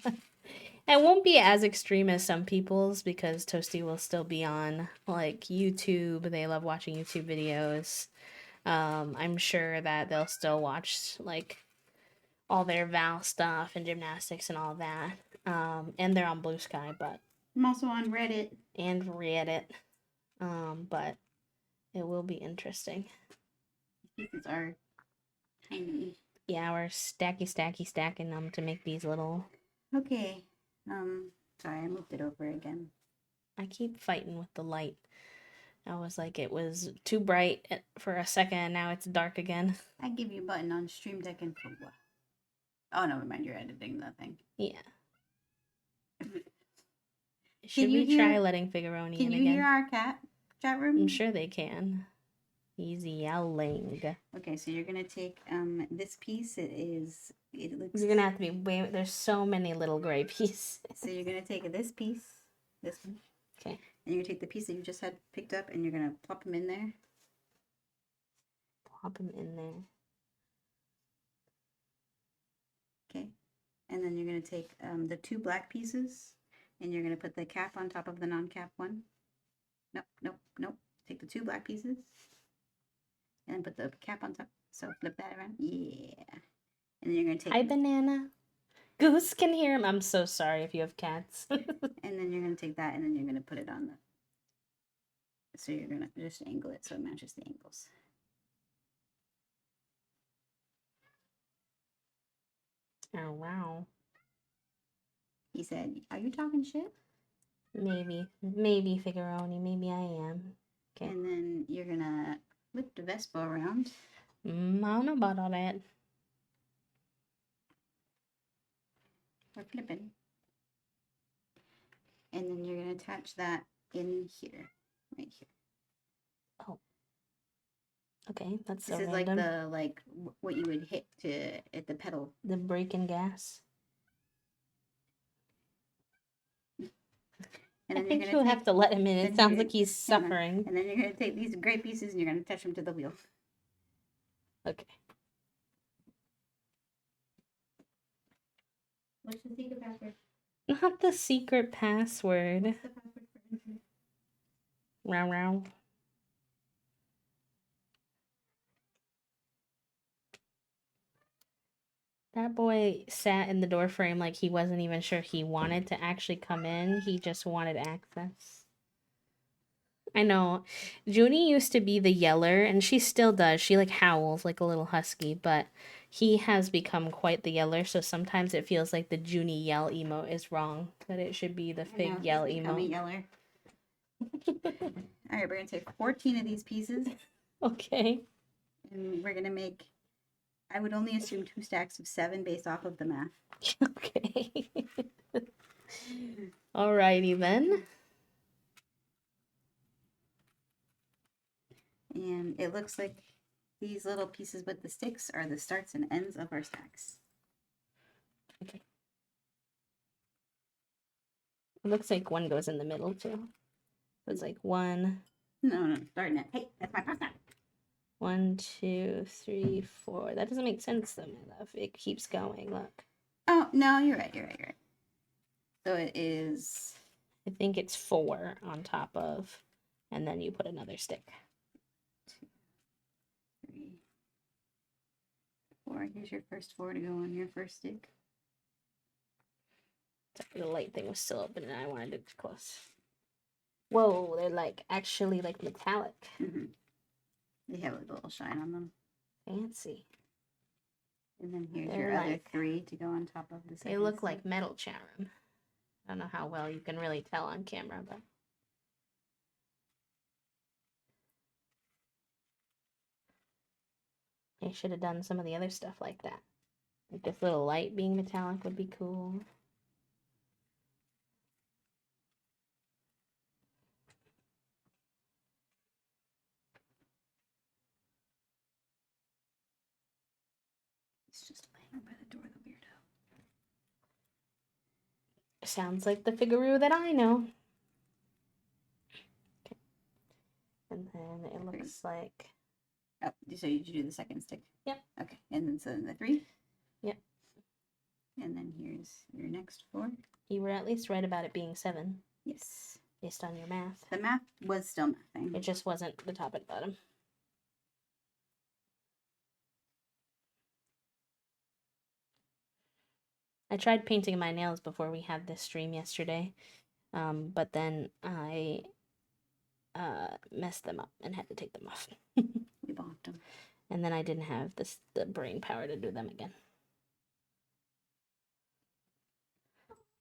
It won't be as extreme as some people's because Toasty will still be on like YouTube. They love watching YouTube videos. I'm sure that they'll still watch like all their Val stuff and gymnastics and all that. And they're on Blue Sky, but I'm also on Reddit. And Reddit. But it will be interesting. Pieces are tiny. Yeah, we're stacking them to make these little... Okay. Sorry, I moved it over again. I keep fighting with the light. I was like, it was too bright for a second, and now it's dark again. I give you a button on Stream Deck and what? Oh, never mind, you're editing that thing. Yeah. Should we try letting Figuroni in again? Can you hear our chat room? I'm sure they can. He's yelling. Okay, so you're gonna take this piece. It looks. You're gonna have to be there's so many little gray pieces. So you're gonna take this piece, this one. Okay. And you're gonna take the piece that you just had picked up, and you're gonna plop them in there. Plop them in there. Okay. And then you're gonna take the 2 black pieces, and you're gonna put the cap on top of the non-cap one. Nope. Take the 2 black pieces. And then put the cap on top. So flip that around. Yeah. And then you're going to take... Hi, Banana. Goose can hear him. I'm so sorry if you have cats. And then you're going to take that and then you're going to put it on the... So you're going to just angle it so it matches the angles. Oh, wow. He said, are you talking shit? Maybe Figuroni. Maybe I am. Okay. And then you're going to flip the Vespa around. I don't know about all that. We're flipping. And then you're going to attach that in here. Right here. Oh. Okay, that's so This is random. like what you would hit at the pedal. The brake and gas. And then I think you'll have to let him in. It sounds like he's suffering. And then you're going to take these gray pieces and you're going to attach them to the wheel. Okay. What's the secret password? Not the secret password. What's the password for entry? Row row. That boy sat in the door frame like he wasn't even sure he wanted to actually come in. He just wanted access. I know. Junie used to be the yeller, and she still does. She like howls like a little husky, but he has become quite the yeller, so sometimes it feels like the Junie yell emote is wrong. That it should be the fake yell become a emote. yeller. All right, we're gonna take 14 of these pieces, Okay. and we're gonna make. I would only assume 2 stacks of 7 based off of the math. Okay. Alrighty then. And it looks like these little pieces with the sticks are the starts and ends of our stacks. Okay. It looks like one goes in the middle too. So it's like 1, No, starting it. Hey, that's my pasta. 1, 2, 3, 4. That doesn't make sense though, my love. It keeps going. Look. Oh, no, you're right. So it is. I think it's 4 on top of, and then you put another stick. 2, 3, 4. Here's your first 4 to go on your first stick. Sorry, the light thing was still open and I wanted it to close. Whoa, they're like actually like metallic. Mm-hmm. They have like a little shine on them. Fancy. And then here's They're your other like- 3 to go on top of the second They look stick. like metal charum. I don't know how well you can really tell on camera, but I should have done some of the other stuff like that. Like this little light being metallic would be cool. It's just laying by the door, the weirdo. Sounds like the Figaro that I know. Okay. And then it looks like... Oh, so you do the second stick? Yep. Okay, and then so then the 3? Yep. And then here's your next 4. You were at least right about it being 7. Yes. Based on your math. The math was still mathing. It just wasn't the top and bottom. I tried painting my nails before we had this stream yesterday, but then I messed them up and had to take them off. We bonked them. And then I didn't have the brain power to do them again.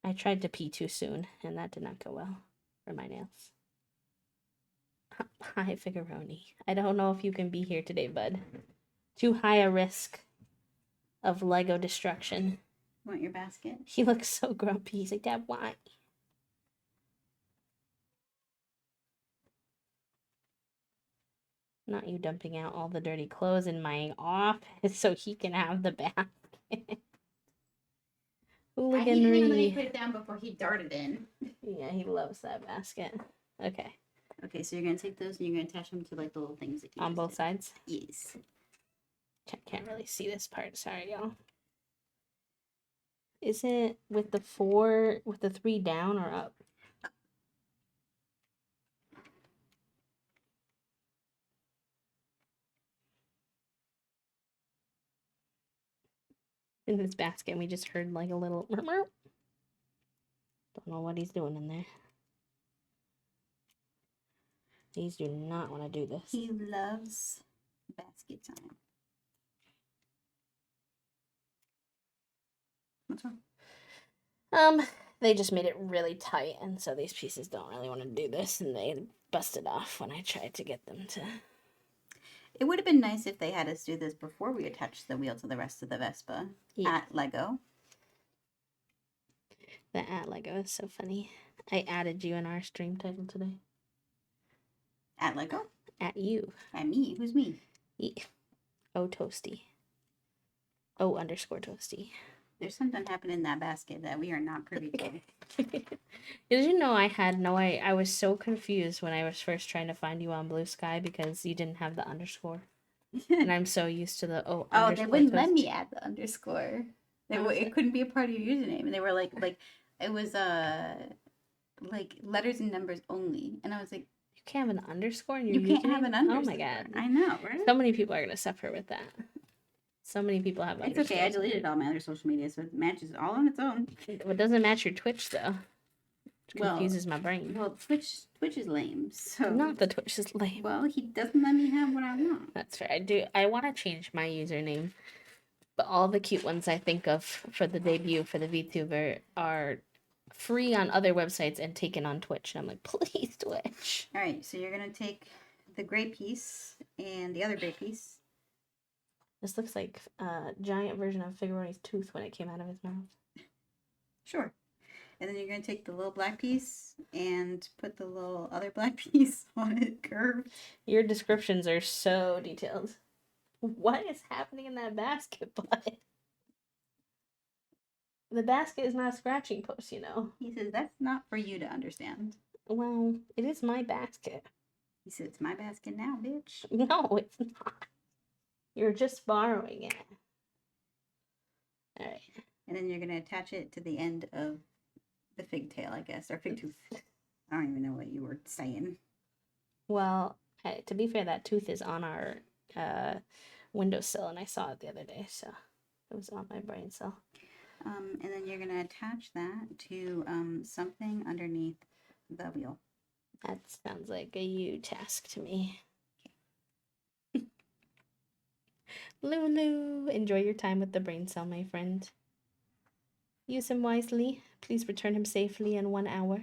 I tried to pee too soon, and that did not go well for my nails. Hi, Figaroni. I don't know if you can be here today, bud. Too high a risk of Lego destruction. Want your basket? He looks so grumpy. He's like, Dad, why? Not you dumping out all the dirty clothes in my office so he can have the basket. He didn't even let me Hooliganry. put it down before he darted in. Yeah, he loves that basket. Okay. Okay, so you're gonna take those and you're gonna attach them to like the little things that you On just both did. sides? Yes. Can't really see this part. Sorry, y'all. Is it with the 4, with the 3 down or up? In this basket, we just heard like a little murmur. Don't know what he's doing in there. These do not want to do this. He loves basket time. What's wrong? They just made it really tight, and so these pieces don't really want to do this, and they busted off when I tried to get them to. It would have been nice if they had us do this before we attached the wheel to the rest of the Vespa at Lego. The at Lego is so funny. I added you in our stream title today. At Lego? At you. At me? Who's me? Oh, toasty. Oh, _toasty. There's something happening in that basket that we are not privy to. Did you know I was so confused when I was first trying to find you on Blue Sky because you didn't have the underscore. And I'm so used to the Oh, they underscore wouldn't let toast. me add the underscore. How is It it? couldn't be a part of your username, and they were like it was like letters and numbers only, and I was like, You can't have an underscore in your you can't have username? an Oh my underscore. god. I know, right? So many people are gonna suffer with that. So many people have It's okay. I underscores. deleted all my other social media, so it matches all on its own. It doesn't match your Twitch though. It Well, confuses my brain. Twitch is lame. So Not the Twitch is lame. well, he doesn't let me have what I want. That's fair. I want to change my username, but all the cute ones I think of for the debut for the VTuber are free on other websites and taken on Twitch. And I'm like, please Twitch. All right, so you're gonna take the gray piece and the other gray piece. This looks like a giant version of Figueroa's tooth when it came out of his mouth. Sure. And then you're going to take the little black piece and put the little other black piece on it curved. Your descriptions are so detailed. What is happening in that basket, bud? The basket is not a scratching post, you know. He says, that's not for you to understand. Well, it is my basket. He said, it's my basket now, bitch. No, it's not. You're just borrowing it. All right. And then you're going to attach it to the end of the fig tail, I guess, or fig tooth. I don't even know what you were saying. Well, to be fair, that tooth is on our windowsill, and I saw it the other day, so it was on my brain cell. And then you're going to attach that to something underneath the wheel. That sounds like a you task to me. Lulu, enjoy your time with the brain cell, my friend. Use him wisely. Please return him safely in 1 hour.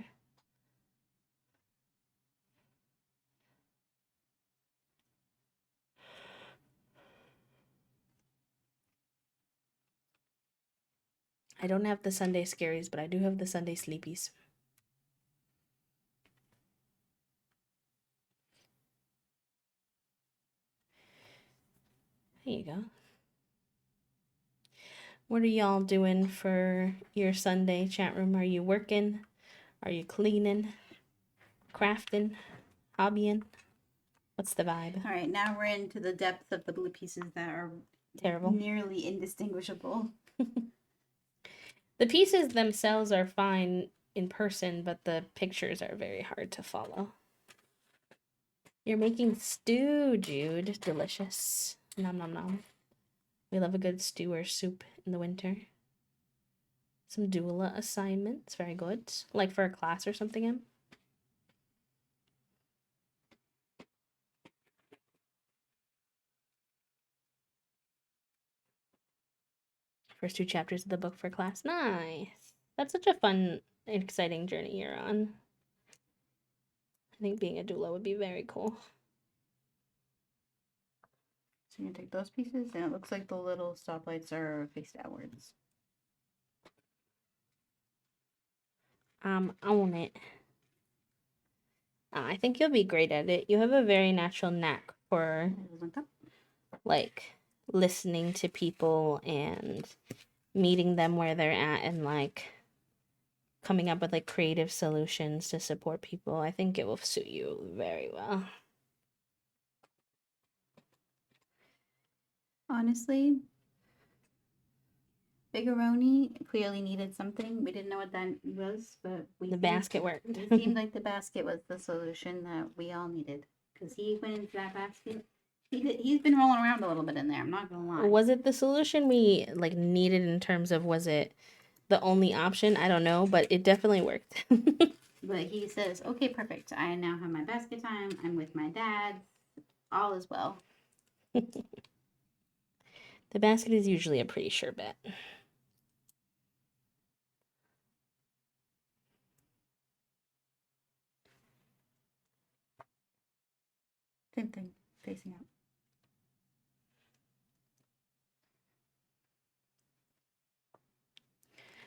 I don't have the Sunday scaries, but I do have the Sunday sleepies. There you go. What are y'all doing for your Sunday chat room? Are you working? Are you cleaning? Crafting? Hobbying? What's the vibe? All right, now we're into the depth of the blue pieces that are Terrible. nearly indistinguishable. The pieces themselves are fine in person, but the pictures are very hard to follow. You're making stew, Jude. Delicious. Nom nom nom. We love a good stew or soup in the winter. Some doula assignments. Very good. Like for a class or something, Em? First 2 chapters of the book for class. Nice. That's such a fun, exciting journey you're on. I think being a doula would be very cool. So you're going to take those pieces, and it looks like the little stoplights are faced outwards. Own it. I think you'll be great at it. You have a very natural knack for, like, listening to people and meeting them where they're at and, like, coming up with, like, creative solutions to support people. I think it will suit you very well. Honestly, Bigaroni clearly needed something. We didn't know what that was, but The basket worked. It seemed like the basket was the solution that we all needed. Because he went into that basket. He's been rolling around a little bit in there. I'm not gonna lie. Was it the solution we like needed in terms of was it the only option? I don't know, but it definitely worked. But he says, "Okay, perfect. I now have my basket time. I'm with my dad. All is well." The basket is usually a pretty sure bet. Same thing, facing out.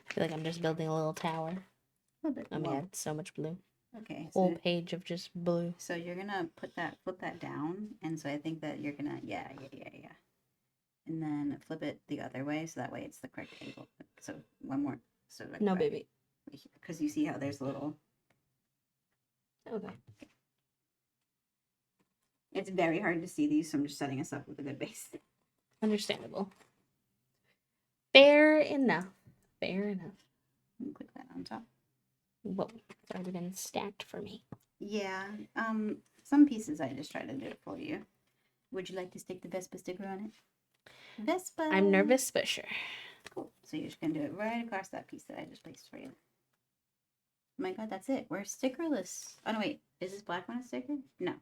I feel like I'm just building a little tower. A little bit. Oh my god, so much blue. Okay. Whole page of just blue. So you're gonna flip that down, and so I think that you're gonna yeah, and then flip it the other way, so that way it's the correct angle. So one more. So like No, baby. because you see how there's a little. Okay. It's very hard to see these, so I'm just setting us up with a good base. Understandable. Fair enough. Fair enough. Click that on top. Whoa, it's already been stacked for me. Yeah. Some pieces I just try to do it for you. Would you like to stick the Vespa sticker on it? Vespa. I'm nervous, but sure. Cool. So you're just gonna do it right across that piece that I just placed for you. Oh my god, that's it. We're stickerless. Oh no, wait. Is this black one a sticker? No.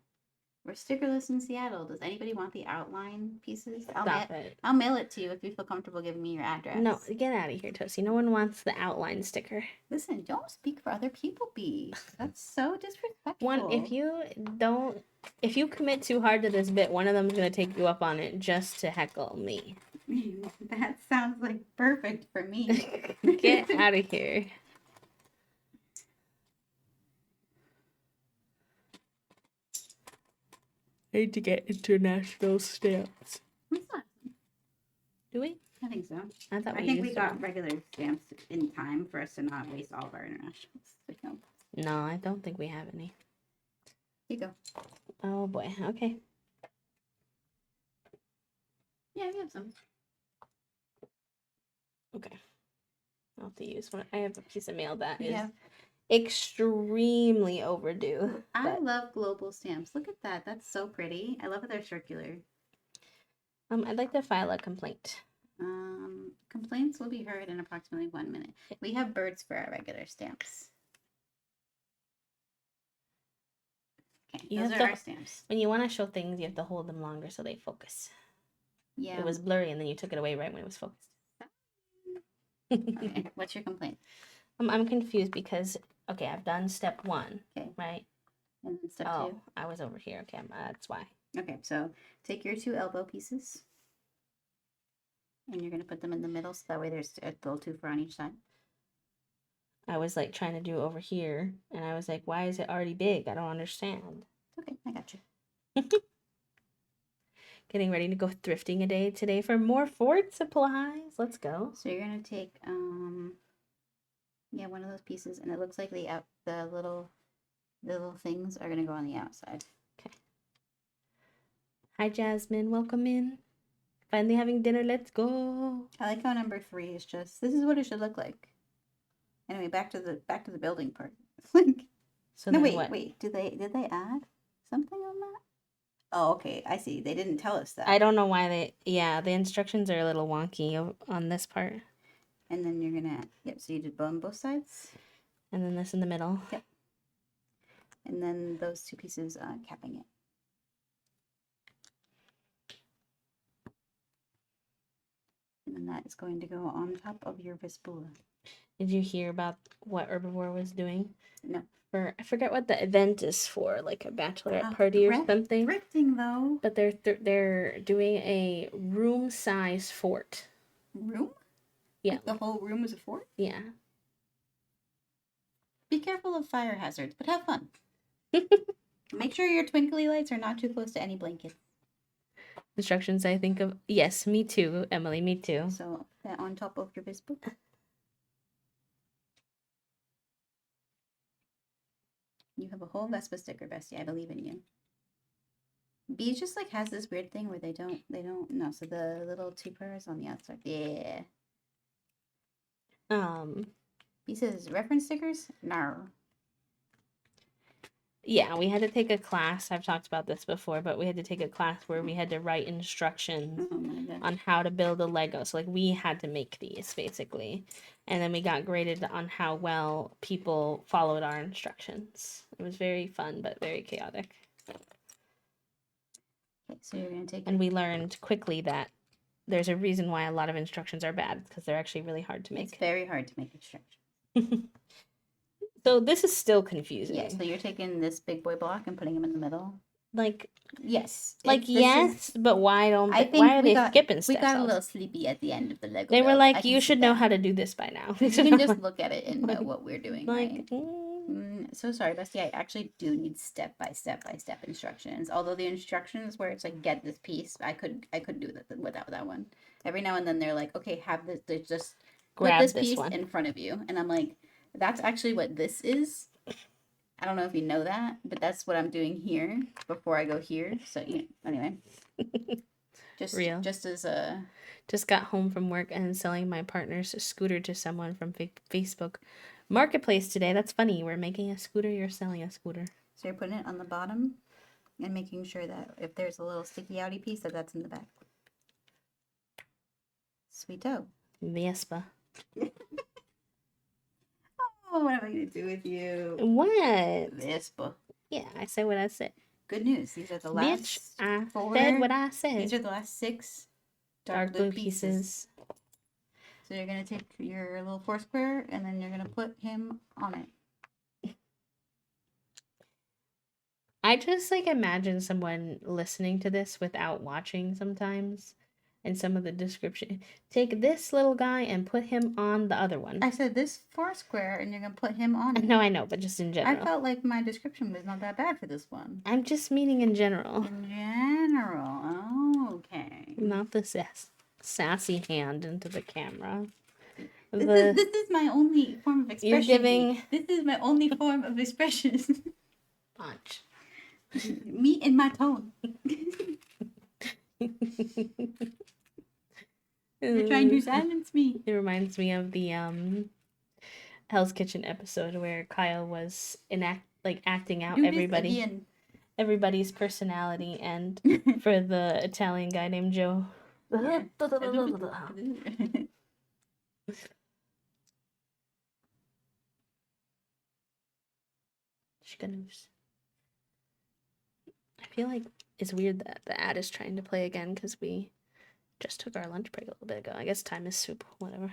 We're stickerless in Seattle. Does anybody want the outline pieces? Stop it. I'll mail it to you if you feel comfortable giving me your address. No, get out of here, Toasty. No one wants the outline sticker. Listen, don't speak for other people, B. That's so disrespectful. If you commit too hard to this bit, one of them's gonna take you up on it just to heckle me. That sounds like perfect for me. Get out of here. I need to get international stamps. Do we? I think so. I think we got regular stamps in time for us to not waste all of our internationals. No, I don't think we have any. Here you go. Oh boy. Okay. Yeah, we have some. Okay. I'll have to use one. I have a piece of mail that is extremely overdue. I love global stamps. Look at that. That's so pretty. I love that they're circular. I'd like to file a complaint. Complaints will be heard in approximately 1 minute. We have birds for our regular stamps. Okay, those are our stamps. When you want to show things, you have to hold them longer so they focus. Yeah. It was blurry, and then you took it away right when it was focused. Okay, what's your complaint? I'm confused because, okay, I've done step 1, right? And then step 2? I was over here. Okay, that's why. Okay, so take your 2 elbow pieces. And you're going to put them in the middle, so that way there's a little 2 for on each side. I was like trying to do over here, and I was like, why is it already big? I don't understand. Okay, I got you. Getting ready to go thrifting a day today for more Ford supplies. Let's go. So you're going to take, one of those pieces, and it looks like the little things are going to go on the outside. Okay. Hi, Jasmine. Welcome in. Finally having dinner. Let's go. I like how number 3 is just, this is what it should look like. Anyway, back to the building part. So no, wait. Did they add something on that? Oh, okay. I see. They didn't tell us that. I don't know why the instructions are a little wonky on this part. And then you're gonna, so you did both sides. And then this in the middle. Yep. And then those 2 pieces capping it. And then that is going to go on top of your vespa. Did you hear about what Herbivore was doing? No. I forget what the event is for, like a bachelorette party or something. Thrifting though. But they're doing a room size fort. Room? Yeah. Like the whole room is a fort? Yeah. Be careful of fire hazards, but have fun. Make sure your twinkly lights are not too close to any blankets. Instructions I think of. Yes, me too, Emily, me too. So that on top of your vespa. You have a whole Vespa sticker, Bestie. I believe in you. B just like has this weird thing where they don't no. So the little 2 prayers on the outside. Yeah. B says reference stickers? No. Yeah, we had to take a class. I've talked about this before, but we had to take a class where we had to write instructions on how to build a Lego. So like we had to make these basically. And then we got graded on how well people followed our instructions. It was very fun, but very chaotic. Okay, so you're going to take... And we learned quickly that there's a reason why a lot of instructions are bad, because they're actually really hard to make. It's very hard to make instructions. So this is still confusing. Yeah, so you're taking this big boy block and putting him in the middle. Like... Yes. Like, yes, but why don't they, why are they skipping steps? We got a little sleepy at the end of the Lego They were build. like, you should know how to do this by now. You can just look at it and know what we're doing, like, right? So sorry, Bestie, I actually do need step by step instructions. Although the instructions where it's like, get this piece, I could do that without that one. Every now and then they're like, okay, have this, they just grab put this piece in front of you. And I'm like, that's actually what this is. I don't know if you know that, but that's what I'm doing here before I go here. So yeah. Anyway, Real. just as a Just got home from work and selling my partner's scooter to someone from Facebook Marketplace today. That's funny. We're making a scooter, you're selling a scooter. so you're putting it on the bottom and making sure that if there's a little sticky outy piece that's in the back. Sweeto. Vespa. Oh, what am I gonna do with you? What? Vespa. Yeah, I said what I said. Good news. These are the Bitch, last I four. said what I said. These are the last 6 dark blue pieces. So you're gonna take your little 4 square and then you're gonna put him on it. I just like imagine someone listening to this without watching sometimes. And some of the description. Take this little guy and put him on the other one. I said this 4 square and you're gonna put him on it. No, I know, but just in general. I felt like my description was not that bad for this one. I'm just meaning in general. In general. Oh, okay. Not the sassy hand into the camera. This is my only form of expression. You're giving... This is my only form of expression. Punch. Me and my tone. You're trying to silence me. It reminds me of the Hell's Kitchen episode where Kyle was acting out everybody's personality, and for the Italian guy named Joe. Yeah. Chicanos. I feel like it's weird that the ad is trying to play again because we just took our lunch break a little bit ago. I guess time is soup, whatever.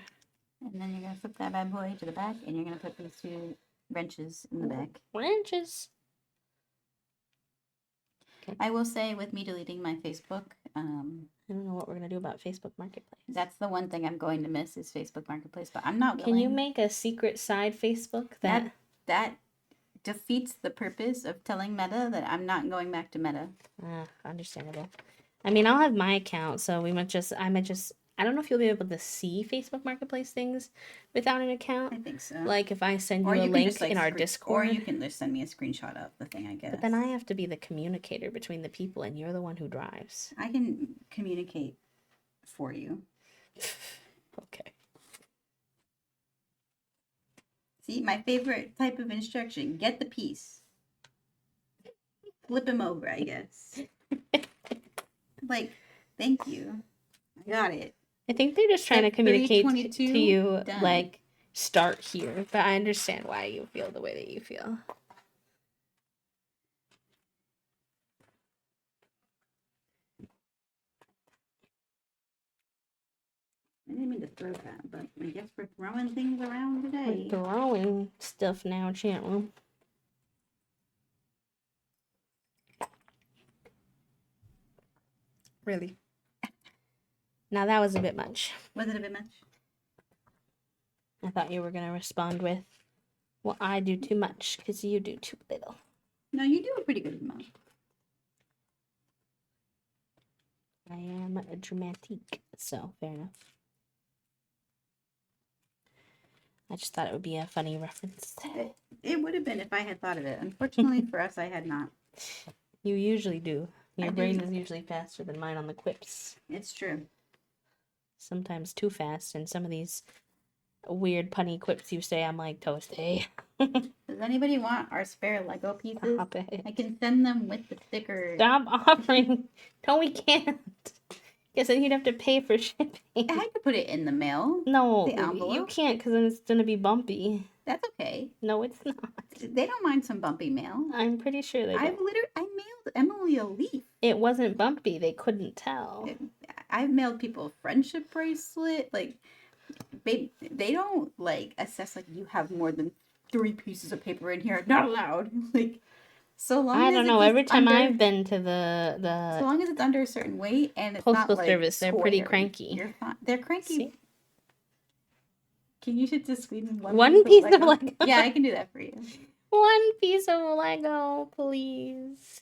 And then you're going to flip that bad boy to the back, and you're going to put these 2 wrenches in the back. Wrenches! Okay. I will say, with me deleting my Facebook... I don't know what we're going to do about Facebook Marketplace. That's the one thing I'm going to miss is Facebook Marketplace, but I'm not willing... Can you make a secret side Facebook that defeats the purpose of telling Meta that I'm not going back to Meta. Understandable. I mean, I'll have my account, so I might just, I don't know if you'll be able to see Facebook Marketplace things without an account. I think so. Like if I send you a link in our Discord. Or you can just send me a screenshot of the thing, I guess. But then I have to be the communicator between the people, and you're the one who drives. I can communicate for you. Okay. See, my favorite type of instruction. Get the piece. Flip him over, I guess. Like, thank you. I got it. I think they're just trying to communicate to you, done. like, start here. But I understand why you feel the way that you feel. I didn't mean to throw that, but I guess we're throwing things around today. We're throwing stuff now, chat room. Really? Now that was a bit much. Was it a bit much? I thought you were going to respond with, well, I do too much because you do too little. No, you do a pretty good amount. I am a dramatique, so fair enough. I just thought it would be a funny reference. It would have been if I had thought of it. Unfortunately for us, I had not. You usually do. Your brain is usually faster than mine on the quips. It's true. Sometimes too fast, and some of these weird punny quips you say, I'm like, toasty. Does anybody want our spare Lego pieces? Stop it. I can send them with the stickers. Stop offering. No, we can't. Because then you'd have to pay for shipping. I could put it in the mail. No, the envelope. You can't because then it's going to be bumpy. That's okay. No, it's not. They don't mind some bumpy mail. I'm pretty sure they don't. I mailed Emily a leaf. It wasn't bumpy. They couldn't tell. I've mailed people a friendship bracelet. Like, babe, they don't, like, assess, like, you have more than 3 pieces of paper in here. Not allowed. Like, so long as I don't know. Every time I've been to the so long as it's under a certain weight and it's postal not, like, service, they're pretty square, cranky. You're fine. They're cranky. See? Can you ship to Sweden one piece of Lego? Yeah, I can do that for you. One piece of Lego, please.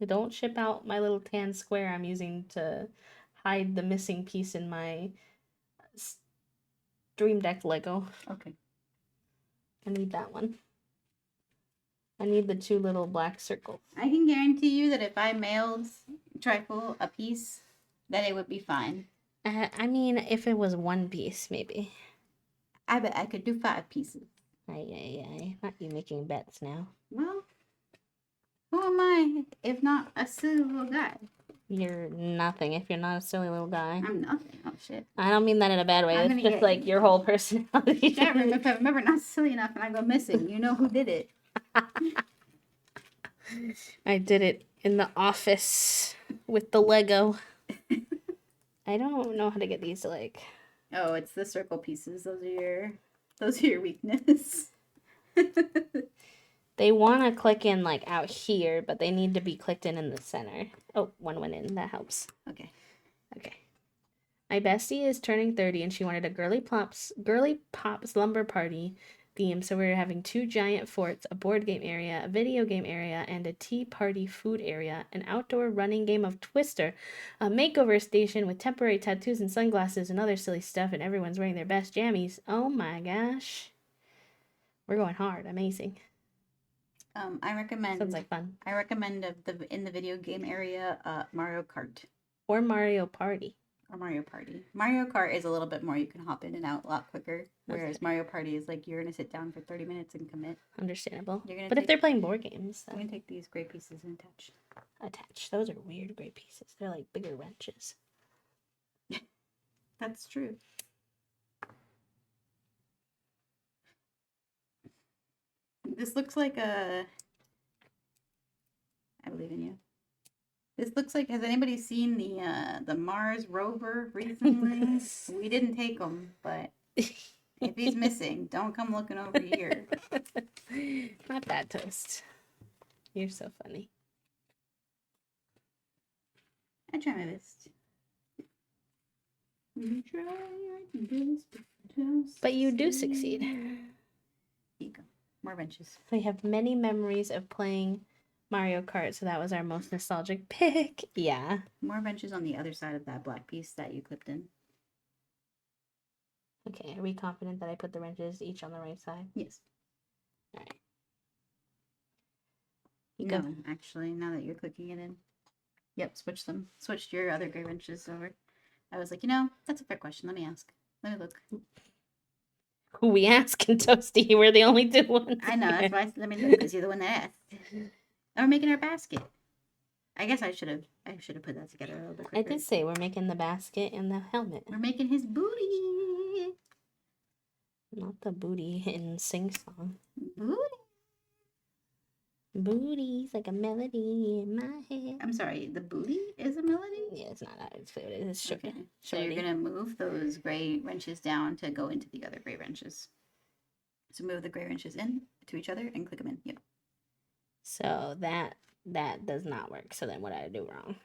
Don't ship out my little tan square I'm using to hide the missing piece in my Dream Deck Lego. Okay. I need that one. I need the 2 little black circles. I can guarantee you that if I mailed Trifle a piece, that it would be fine. I mean, if it was 1 piece, maybe. I bet I could do 5 pieces. Aye. Not you making bets now. Well, who am I if not a silly little guy? You're nothing if you're not a silly little guy. I'm nothing. Oh, shit. I don't mean that in a bad way. I'm It's gonna just get- like your whole personality. Chat room, if I'm ever not silly enough and I go missing, you know who did it. I did it in the office with the Lego. I don't know how to get these to like. Oh, it's the circle pieces. Those are your weakness. They want to click in like out here, but they need to be clicked in the center. Oh, 1 went in. That helps. Okay. My bestie is turning 30 and she wanted a girly pops slumber party theme. So we're having 2 giant forts, a board game area, a video game area, and a tea party food area, an outdoor running game of Twister, a makeover station with temporary tattoos and sunglasses and other silly stuff, and everyone's wearing their best jammies. Oh my gosh. We're going hard. Amazing. I recommend. Sounds like fun. I recommend in the video game area, Mario Kart Or Mario Party. or Mario Party. Mario Kart is a little bit more. You can hop in and out a lot quicker. Whereas Okay. Mario Party is like you're gonna sit down for 30 minutes and commit. Understandable. You're gonna But if take- they're playing board games, I'm then gonna take these gray pieces and attach. Those are weird gray pieces. They're like bigger wrenches. That's true. This looks like a. I believe in you. This looks like. Has anybody seen the Mars rover recently? We didn't take him, but if he's missing, don't come looking over here. Not that toast. You're so funny. I try my best. You try your best, But you do succeed. Here you go. More benches. We have many memories of playing Mario Kart, so that was our most nostalgic pick. Yeah. More benches on the other side of that black piece that you clipped in. Okay, are we confident that I put the wrenches each on the right side? Yes. Alright. You go. No, actually, now that you're clicking it in. Yep, switch them. Switched your other gray wrenches over. I was like, that's a fair question. Let me ask. Let me look. Who we asking, Toasty? We're the only 2 ones. I know, here. that's why I said, let me look, because you're the one that asked. And we're making our basket. I guess I should have put that together a little bit I quicker. did say we're making the basket and the helmet. We're making his booty. Not the booty in Sing Song. Booty. Booty's like a melody in my head. I'm sorry, the booty is a melody? Yeah, it's not that. It's clear. It's short. Okay. So you're going to move those gray wrenches down to go into the other gray wrenches. So move the gray wrenches in to each other and click them in. Yep. So that does not work. So then what did I do wrong?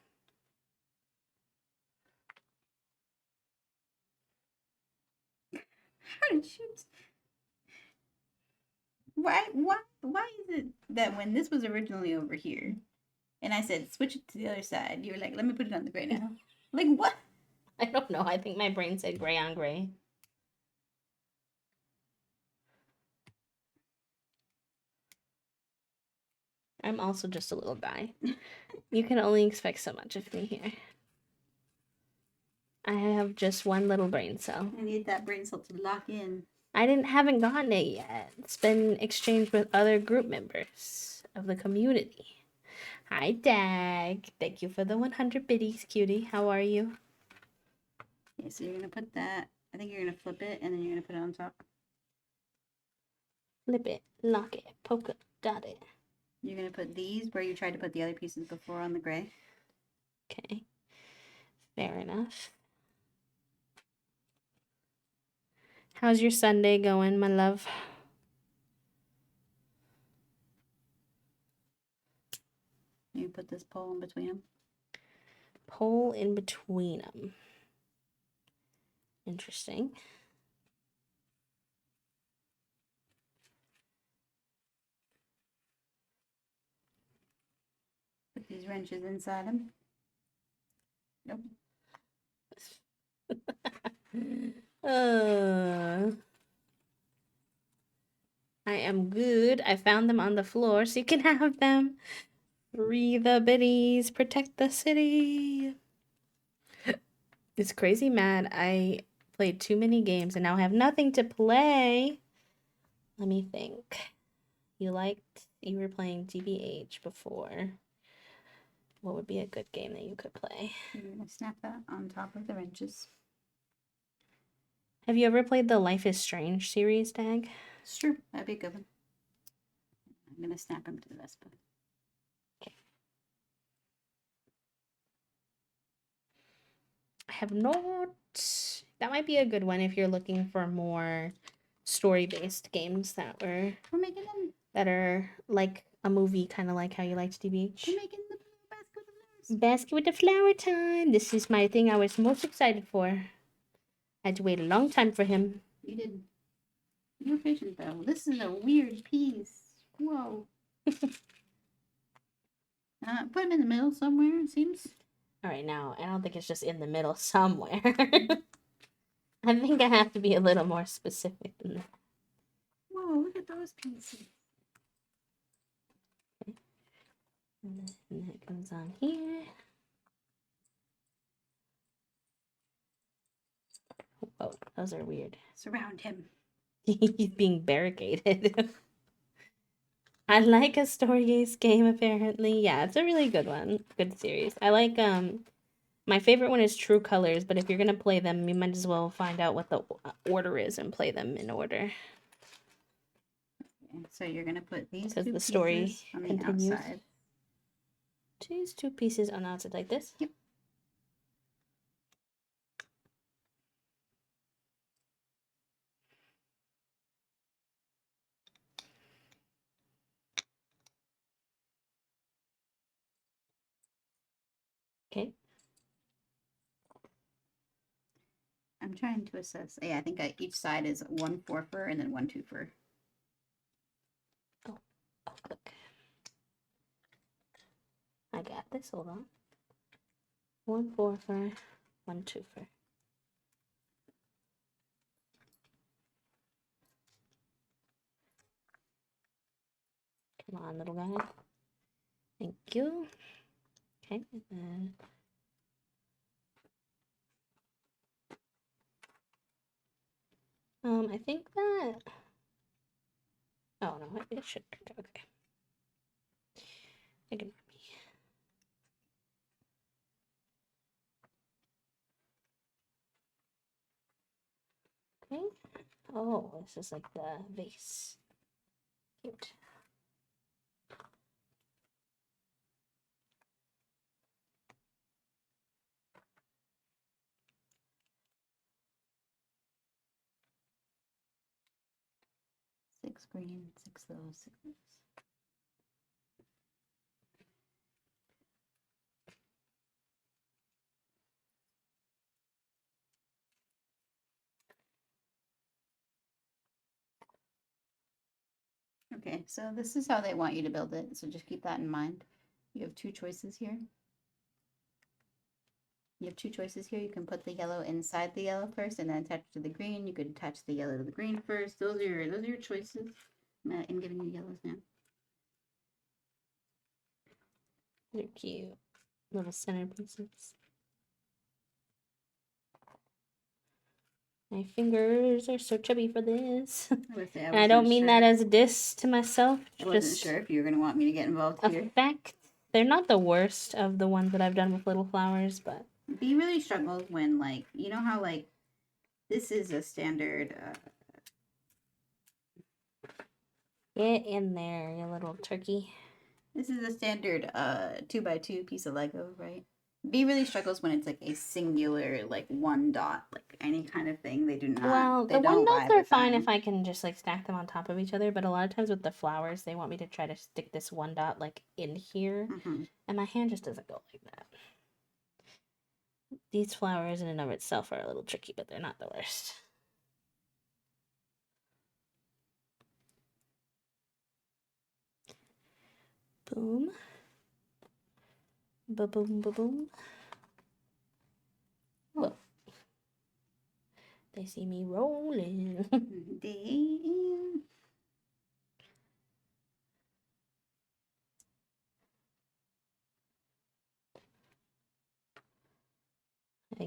How did you... Why is it that when this was originally over here, and I said switch it to the other side, you were like, let me put it on the gray now. Like what? I don't know. I think my brain said gray on gray. I'm also just a little guy. You can only expect so much of me here. I have just one little brain cell. I need that brain cell to lock in. Haven't gotten it yet. It's been exchanged with other group members of the community. Hi, Dag. Thank you for the 100 biddies, cutie. How are you? Okay, so you're going to put that, I think you're going to flip it, and then you're going to put it on top. Flip it, lock it, poke it, dot it. You're going to put these where you tried to put the other pieces before on the gray. Okay. Fair enough. How's your Sunday going, my love? You put this pole in between them. Pole in between them. Interesting. Put these wrenches inside them. Nope. I am good. I found them on the floor, so you can have them. Free the biddies, protect the city. It's crazy mad. I played too many games and now I have nothing to play. Let me think. You were playing GBH before. What would be a good game that you could play? You're gonna snap that on top of the wrenches. Have you ever played the Life is Strange series, Dag? Sure, that'd be a good one. I'm gonna snap him to the Vespa. Okay. I have not. That might be a good one if you're looking for more story-based games that We're making them. that are like a movie, kind of like how you liked DBH. We're making the basket with the flowers. Basket with the flower time. This is my thing I was most excited for. I had to wait a long time for him. You did. You were patient though. This is a weird piece. Whoa. Put him in the middle somewhere, it seems. All right, now, I don't think it's just in the middle somewhere. I think I have to be a little more specific than that. Whoa, look at those pieces. Okay. And then it goes on here. Oh, those are weird. Surround him. He's being barricaded. I like a story-based game, apparently. Yeah, it's a really good one. Good series. I like, my favorite one is True Colors, but if you're gonna play them, you might as well find out what the order is and play them in order. Okay, so you're gonna put these Because two the story pieces on the continues. outside. These two pieces on the outside like this? Yep. Okay. I'm trying to assess. Yeah, I think each side is 1 4-fer and then 1 2-fer. Oh, click. I got this. Hold on. 1 4-fer, 1 2-fer. Come on, little guy. Thank you. Okay, and then I think that. Oh no, it should work. Okay. Ignore me. Okay. Oh, this is like the vase. Cute. Six green, 6 those, 6 those. Okay, so this is how they want you to build it. So just keep that in mind. You have 2 choices here. You have 2 choices here. You can put the yellow inside the yellow first and then attach it to the green. You could attach the yellow to the green first. Those are your choices. I'm giving you yellows now. They're cute. Little centerpieces. My fingers are so chubby for this. I don't mean that as a diss to myself. I wasn't sure if you were going to want me to get involved here. Fact. They're not the worst of the ones that I've done with little flowers, but B really struggled when, like, you know how, like, this is a standard. Get in there, you little turkey. This is a standard 2x2 piece of Lego, right? B really struggles when it's like a singular, like 1 dot, like any kind of thing. They do not. Well, the 1 dots are fine if I can just like stack them on top of each other, but a lot of times with the flowers, they want me to try to stick this 1 dot like in here, and my hand just doesn't go like that. These flowers in and of itself are a little tricky, but they're not the worst. Boom. Ba-boom, ba-boom. Whoa. They see me rolling.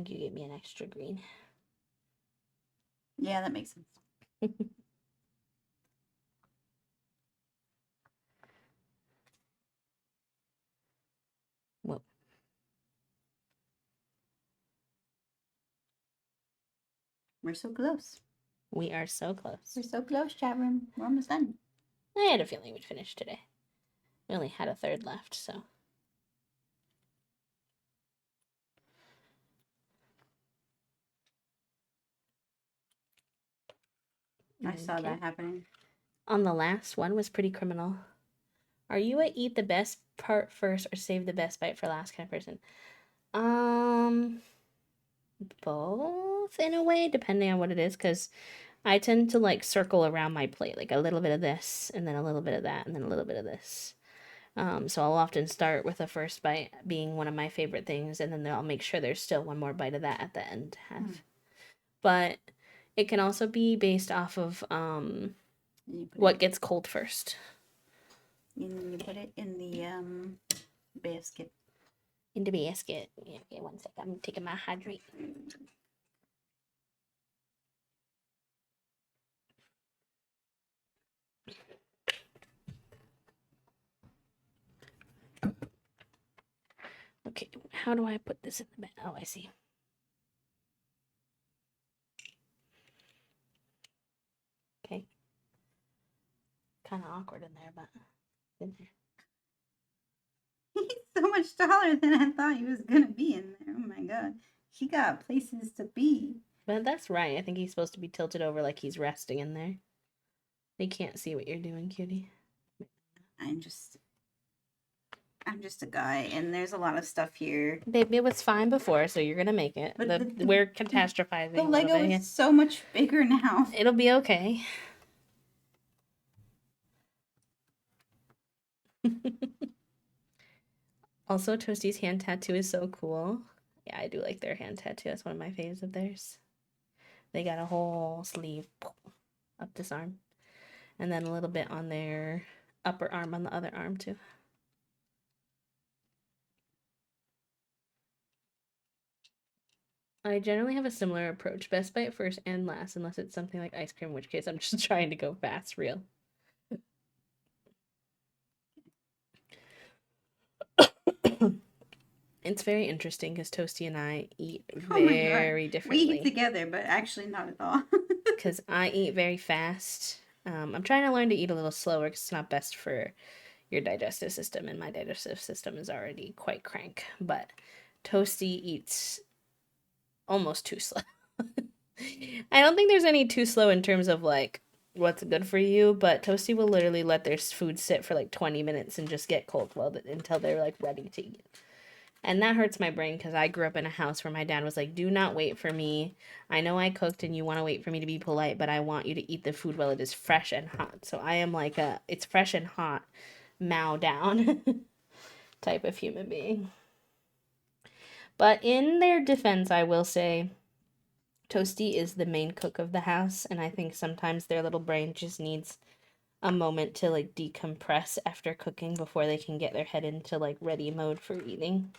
think you gave me an extra green. Yeah, that makes sense. Whoa. We're so close. We are so close. We're so close, chat room. We're almost done. I had a feeling we'd finish today. We only had a third left, so. I saw that happening. On the last one was pretty criminal. Are you a eat the best part first or save the best bite for last kind of person? Both in a way, depending on what it is, because I tend to like circle around my plate, like a little bit of this, and then a little bit of that, and then a little bit of this. So I'll often start with a first bite being one of my favorite things, and then I'll make sure there's still one more bite of that at the end to have. But it can also be based off of what gets cold first. And then you put it in the basket. In the basket. Yeah, okay, 1 sec. I'm taking my hydrate. Okay, how do I put this in the bag? Oh, I see. Okay. Kind of awkward in there, but in there. He's so much taller than I thought he was gonna be in there. Oh my god. He got places to be. But that's right. I think he's supposed to be tilted over like he's resting in there. They can't see what you're doing, cutie. I'm just a guy, and there's a lot of stuff here. Baby, it was fine before, so you're gonna make it. But we're catastrophizing. The Lego is so much bigger now. It'll be okay. Also, Toasty's hand tattoo is so cool. Yeah, I do like their hand tattoo. That's one of my faves of theirs. They got a whole sleeve up this arm. And then a little bit on their upper arm on the other arm, too. I generally have a similar approach. Best bite first and last, unless it's something like ice cream, in which case I'm just trying to go fast, real. It's very interesting because Toasty and I eat very differently. We eat together, but actually not at all. Because I eat very fast. I'm trying to learn to eat a little slower because it's not best for your digestive system, and my digestive system is already quite crank. But Toasty eats almost too slow. I don't think there's any too slow in terms of like what's good for you, but Toasty will literally let their food sit for like 20 minutes and just get cold until they're like ready to eat. And that hurts my brain because I grew up in a house where my dad was like, do not wait for me. I know I cooked and you want to wait for me to be polite, but I want you to eat the food while it is fresh and hot. So I am like it's fresh and hot, mow down type of human being. But in their defense, I will say Toasty is the main cook of the house. And I think sometimes their little brain just needs a moment to like decompress after cooking before they can get their head into like ready mode for eating.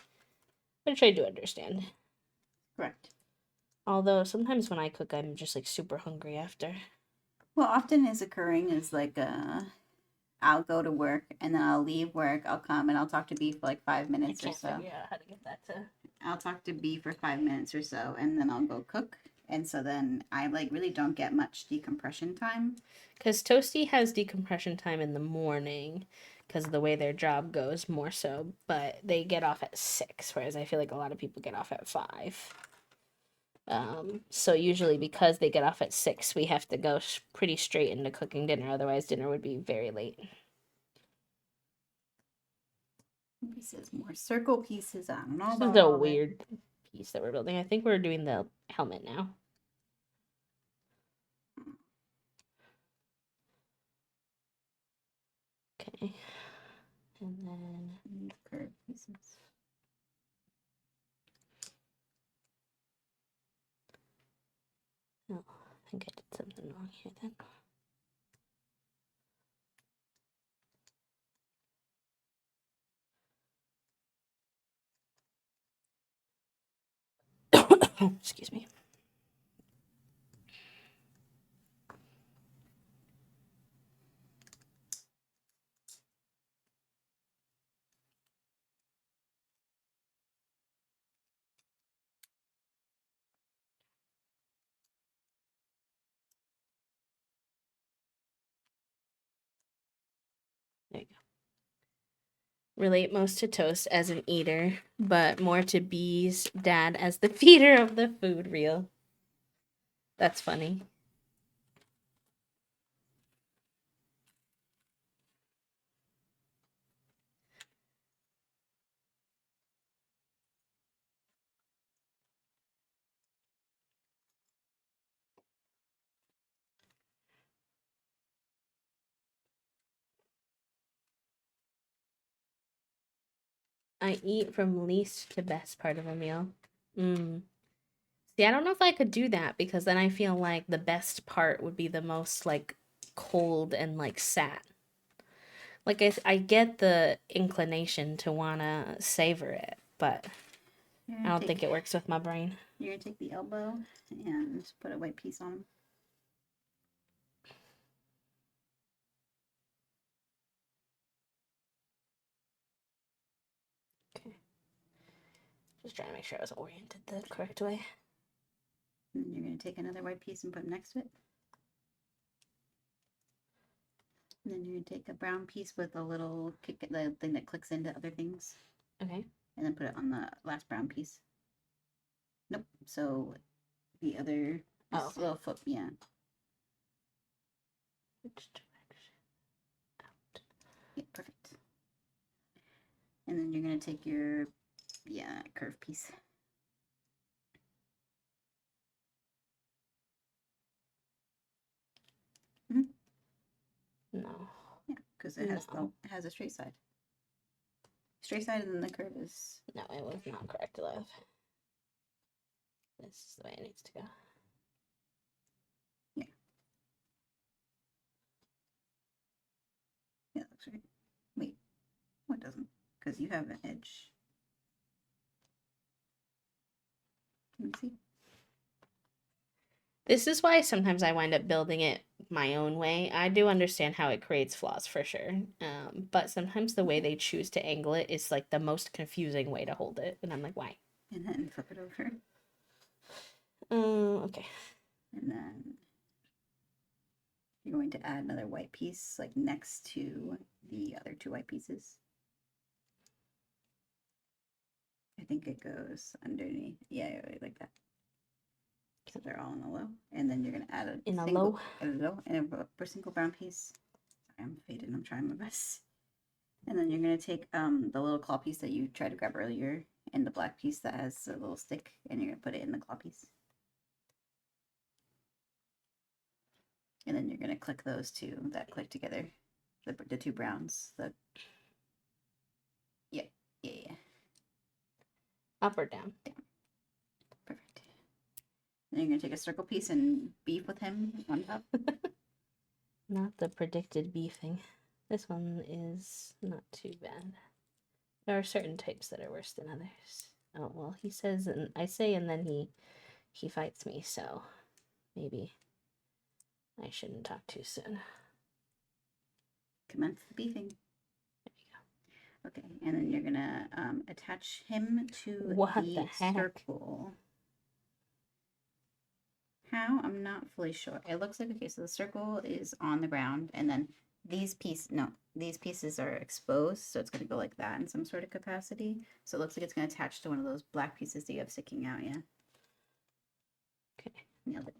Which I do understand. Correct. Although sometimes when I cook, I'm just like super hungry after. Well, often is occurring is like I'll go to work and then I'll leave work. I'll come and I'll talk to B for like 5 minutes or so. I can't figure out how to get that to. I'll talk to B for 5 minutes or so, and then I'll go cook. And so then I like really don't get much decompression time. Because Toasty has decompression time in the morning because of the way their job goes more so, but they get off at 6, whereas I feel like a lot of people get off at 5. So usually because they get off at 6, we have to go pretty straight into cooking dinner. Otherwise, dinner would be very late. Pieces, more circle pieces. I don't know. This is a weird piece that we're building. I think we're doing the helmet now. Okay. And then curved pieces. Oh, I think I did something wrong here then. Oh, excuse me. There you go. Relate most to Toast as an eater, but more to B's dad as the feeder of the food reel. That's funny. I eat from least to best part of a meal. See, I don't know if I could do that because then I feel like the best part would be the most like cold and like sad. Like I get the inclination to wanna savor it, but I don't think it works with my brain. You're gonna take the elbow and put a white piece on them. Okay. Just trying to make sure I was oriented the correct way. And you're gonna take another white piece and put them next to it. And then you're gonna take a brown piece with a little kick, the thing that clicks into other things. Okay. And then put it on the last brown piece. Nope. So the other little foot, yeah. Which direction? Out. Yeah, perfect. And then you're gonna take your curve piece. No. Yeah, because it has a straight side. Straight side and then the curve is. No, it was not correct, love. This is the way it needs to go. Yeah. Yeah, looks right. Wait. Oh, it doesn't. Because you have an edge. Let me see. This is why sometimes I wind up building it my own way. I do understand how it creates flaws for sure. But sometimes the way they choose to angle it is like the most confusing way to hold it. And I'm like, why? And then flip it over. Okay. And then you're going to add another white piece like next to the other two white pieces. I think it goes underneath. Yeah, like that. So they're all in a low. And then you're going to add a low and a single brown piece. Sorry, I'm faded. I'm trying my best. And then you're going to take the little claw piece that you tried to grab earlier and the black piece that has a little stick, and you're going to put it in the claw piece. And then you're going to click those two that click together, the two browns. Yeah. Up or down? Down. Perfect. Then you're going to take a circle piece and beef with him on top. Not the predicted beefing. This one is not too bad. There are certain types that are worse than others. Oh, well, he says, and I say, and then he fights me, so maybe I shouldn't talk too soon. Commence the beefing. There you go. Okay, and then you're gonna attach him to the circle. How? I'm not fully sure. It looks like, okay, so the circle is on the ground, and then these pieces are exposed, so it's going to go like that in some sort of capacity. So it looks like it's going to attach to one of those black pieces that you have sticking out, yeah? Okay. Nailed it.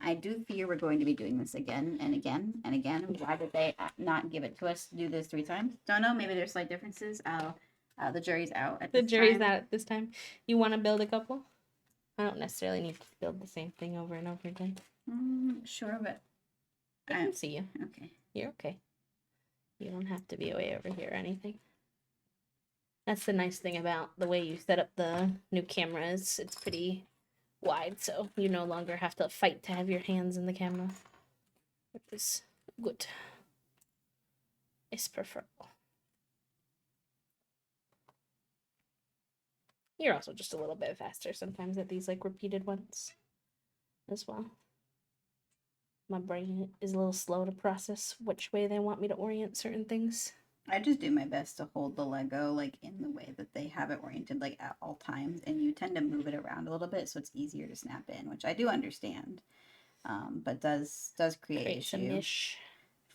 I do fear we're going to be doing this again and again and again. Why did they not give it to us to do this 3 times? Don't know.Maybe there's slight differences. The jury's out at this time. The jury's out at this time. You want to build a couple? I don't necessarily need to build the same thing over and over again. Sure, but I can see you. Okay. You're okay. You don't have to be way over here or anything. That's the nice thing about the way you set up the new cameras. It's pretty wide, so you no longer have to fight to have your hands in the camera. Which is good. It's preferable. You're also just a little bit faster sometimes at these like repeated ones as well. My brain is a little slow to process which way they want me to orient certain things. I just do my best to hold the Lego like in the way that they have it oriented like at all times, and you tend to move it around a little bit so it's easier to snap in, which I do understand, but does create Some issue ish.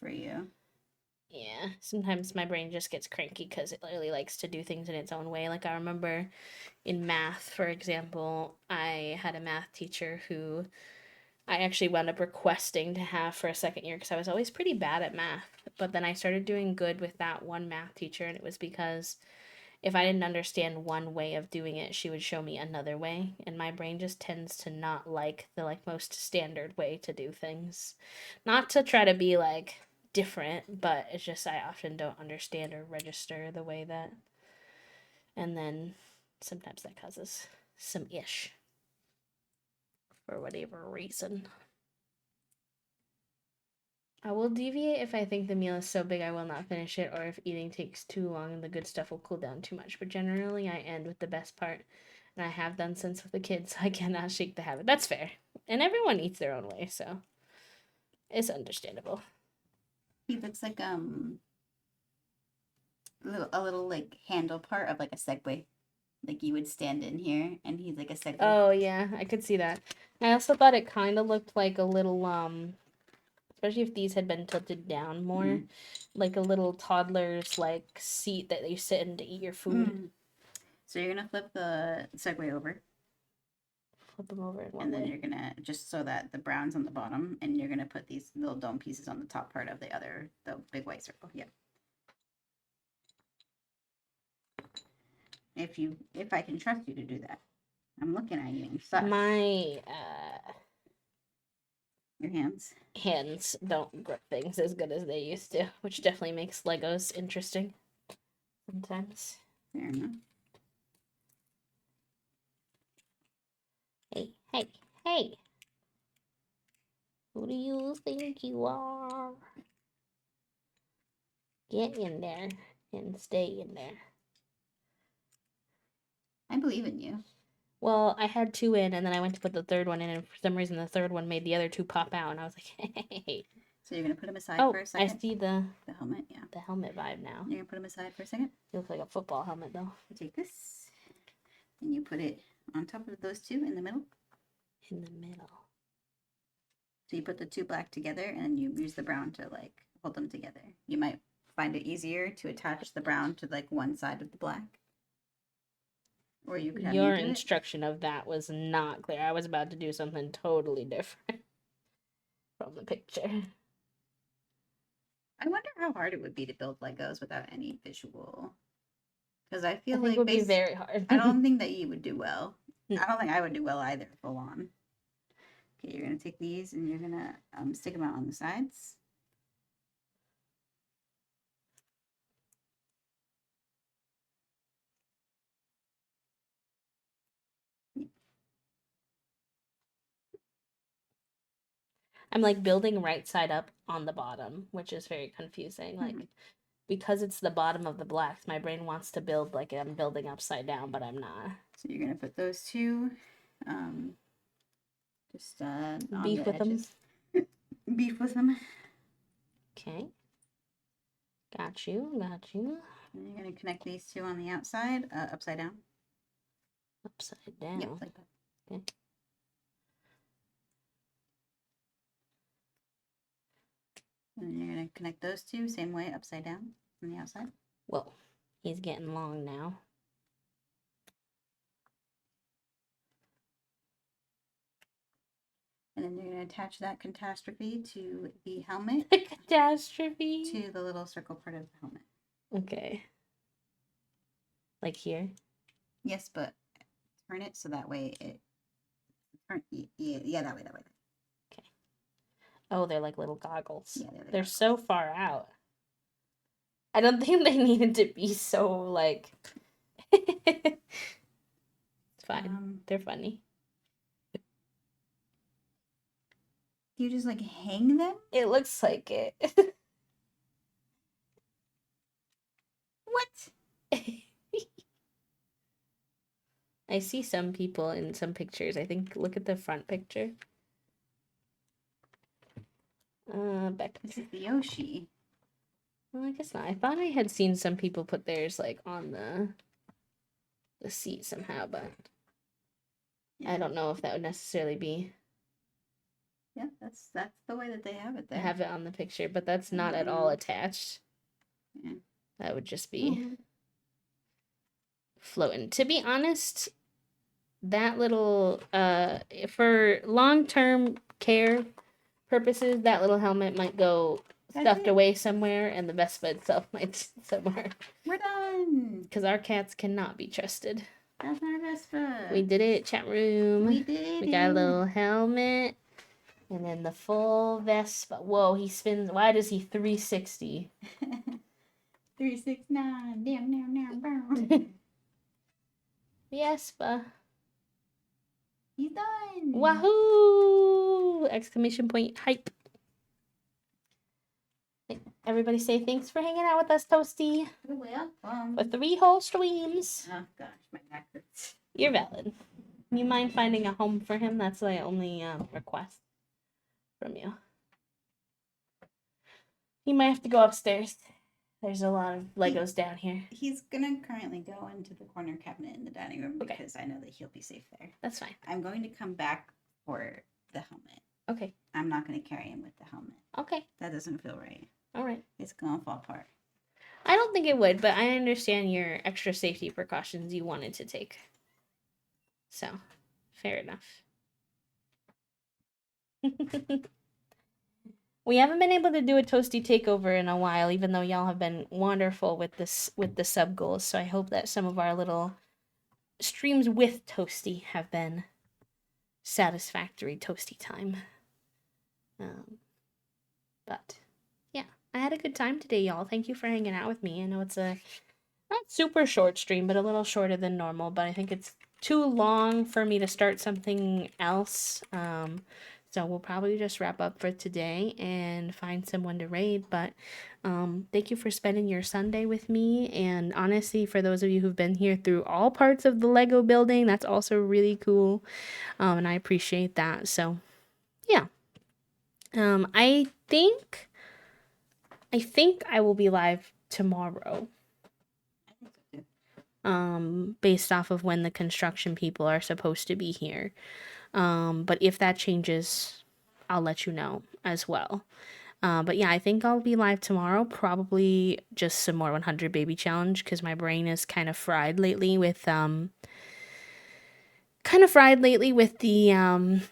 for you. Yeah, sometimes my brain just gets cranky because it really likes to do things in its own way. Like I remember in math, for example, I had a math teacher who I actually wound up requesting to have for a second year because I was always pretty bad at math. But then I started doing good with that one math teacher, and it was because if I didn't understand one way of doing it, she would show me another way, and my brain just tends to not like the like most standard way to do things. Not to try to be like different, but it's just I often don't understand or register the way that, and then sometimes that causes some ish for whatever reason. I will deviate if I think the meal is so big I will not finish it, or if eating takes too long and the good stuff will cool down too much. But generally, I end with the best part, and I have done since with the kids, so I cannot shake the habit. That's fair. And everyone eats their own way, so it's understandable. He puts like a little like handle part of like a Segway. Like you would stand in here and he's like a Segway. Oh, yeah, I could see that. I also thought it kind of looked like a little, especially if these had been tilted down more, like a little toddler's, like, seat that you sit in to eat your food. So you're going to flip the Segway over. Flip them over in one And then way. you're going to, just so that the brown's on the bottom, and you're going to put these little dome pieces on the top part of the big white circle. Yep. If I can trust you to do that. I'm looking at you and such. My your hands don't grip things as good as they used to, which definitely makes Legos interesting sometimes. Fair enough. Hey, hey, hey! Who do you think you are? Get in there and stay in there. I believe in you. Well, I had two in, and then I went to put the third one in, and for some reason the third one made the other two pop out, and I was like, hey. So you're going to put them aside for a second? I see the helmet, yeah. The helmet vibe now. You're going to put them aside for a second? It looks like a football helmet, though. You take this, and you put it on top of those two in the middle. In the middle. So you put the two black together, and you use the brown to, like, hold them together. You might find it easier to attach the brown to, like, one side of the black. Or you could have your instruction of that was not clear. I was about to do something totally different from the picture. I wonder how hard it would be to build Legos without any visual. Because I feel like it would be very hard. I don't think that you would do well. I don't think I would do well either, full on. Okay, you're going to take these and you're going to stick them out on the sides. I'm like building right side up on the bottom, which is very confusing. Like, because it's the bottom of the blacks, my brain wants to build like I'm building upside down, but I'm not. So you're going to put those two, just beef with them. Beef with them. Okay. Got you. And you're going to connect these two on the outside, upside down. Upside down? Yep, like that. Okay. And you're going to connect those two, same way, upside down on the outside. Well, he's getting long now. And then you're going to attach that catastrophe to the helmet. Catastrophe? To the little circle part of the helmet. Okay. Like here? Yes, but turn it so that way it... Yeah, that way. Okay. Oh, they're like little goggles. Yeah, they're so far out. I don't think they needed to be so, like... It's fine. They're funny. You just, like, hang them? It looks like it. What? I see some people in some pictures. I think look at the front picture. Back. This is the Yoshi. Well, I guess not. I thought I had seen some people put theirs like on the seat somehow, but I don't know if that would necessarily be. Yeah, that's the way that they have it I there. have it on the picture, but that's not at all attached. Yeah. That would just be floating. To be honest, that little for long-term care purposes, that little helmet might go stuffed away somewhere, and the Vespa itself might sit somewhere. We're done. Because our cats cannot be trusted. That's our Vespa. We did it, chat room. We did. We got a little helmet, and then the full Vespa. Whoa, he spins. Why does he 360? 369. Damn. Vespa. He's done. Wahoo! Exclamation point hype. Everybody say thanks for hanging out with us, Toasty. You're welcome. For 3 whole streams. Oh gosh, my back hurts. You're valid. You mind finding a home for him? That's my only request from you. You might have to go upstairs. There's a lot of Legos down here. He's gonna currently go into the corner cabinet in the dining room because I know that he'll be safe there. That's fine. I'm going to come back for the helmet. Okay. I'm not going to carry him with the helmet. Okay. That doesn't feel right. All right. It's going to fall apart. I don't think it would, but I understand your extra safety precautions you wanted to take. So, fair enough. We haven't been able to do a Toasty takeover in a while, even though y'all have been wonderful with the sub goals. So I hope that some of our little streams with Toasty have been satisfactory Toasty time. But yeah, I had a good time today, y'all. Thank you for hanging out with me. I know it's a not super short stream, but a little shorter than normal. But I think it's too long for me to start something else. So we'll probably just wrap up for today and find someone to raid. But thank you for spending your Sunday with me. And honestly, for those of you who've been here through all parts of the Lego building, that's also really cool. And I appreciate that. So yeah. I think I will be live tomorrow. Based off of when the construction people are supposed to be here. But if that changes, I'll let you know as well. But yeah, I think I'll be live tomorrow. Probably just some more 100 baby challenge because my brain is kind of fried lately with the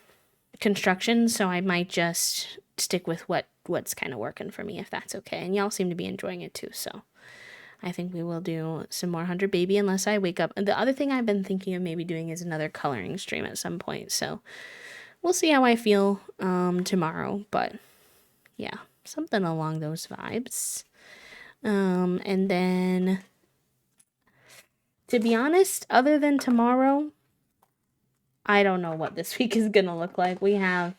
construction. So I might just stick with what's kind of working for me if that's okay. And y'all seem to be enjoying it too. So I think we will do some more 100 baby unless I wake up. The other thing I've been thinking of maybe doing is another coloring stream at some point. So we'll see how I feel tomorrow. But yeah, something along those vibes. And then to be honest, other than tomorrow, I don't know what this week is going to look like. We have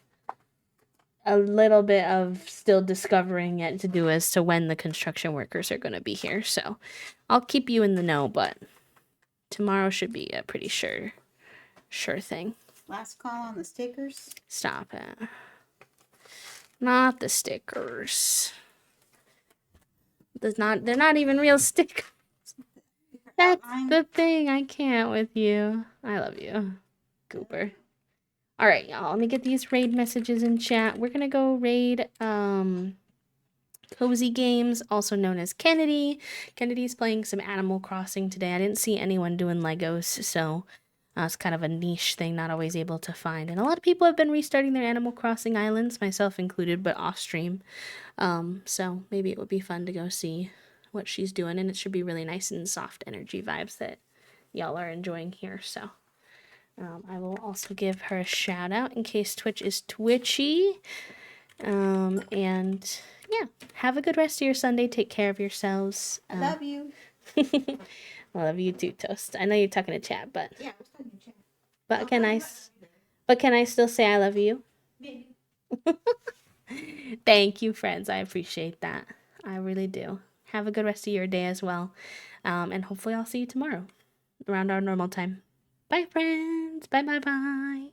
a little bit of still discovering yet to do as to when the construction workers are going to be here. So I'll keep you in the know, but tomorrow should be a pretty sure thing. Last call on the stickers. Stop it. Not the stickers. They're not even real stickers. That's the thing. I can't with you. I love you, Goober. All right, y'all. Let me get these raid messages in chat. We're gonna go raid Cozy Games, also known as Kennedy. Kennedy's playing some Animal Crossing today. I didn't see anyone doing Legos, so it's kind of a niche thing, not always able to find. And a lot of people have been restarting their Animal Crossing islands, myself included, but off stream. So maybe it would be fun to go see what she's doing, and it should be really nice and soft energy vibes that y'all are enjoying here. So I will also give her a shout out in case Twitch is twitchy. And yeah, have a good rest of your Sunday. Take care of yourselves. I love you. I love you too, Toast. I know you're talking to chat, but Yeah, I was talking to chat. But can I still say I love you? Yeah. Thank you, friends. I appreciate that. I really do. Have a good rest of your day as well. And hopefully I'll see you tomorrow around our normal time. Bye, friends. Bye, bye, bye.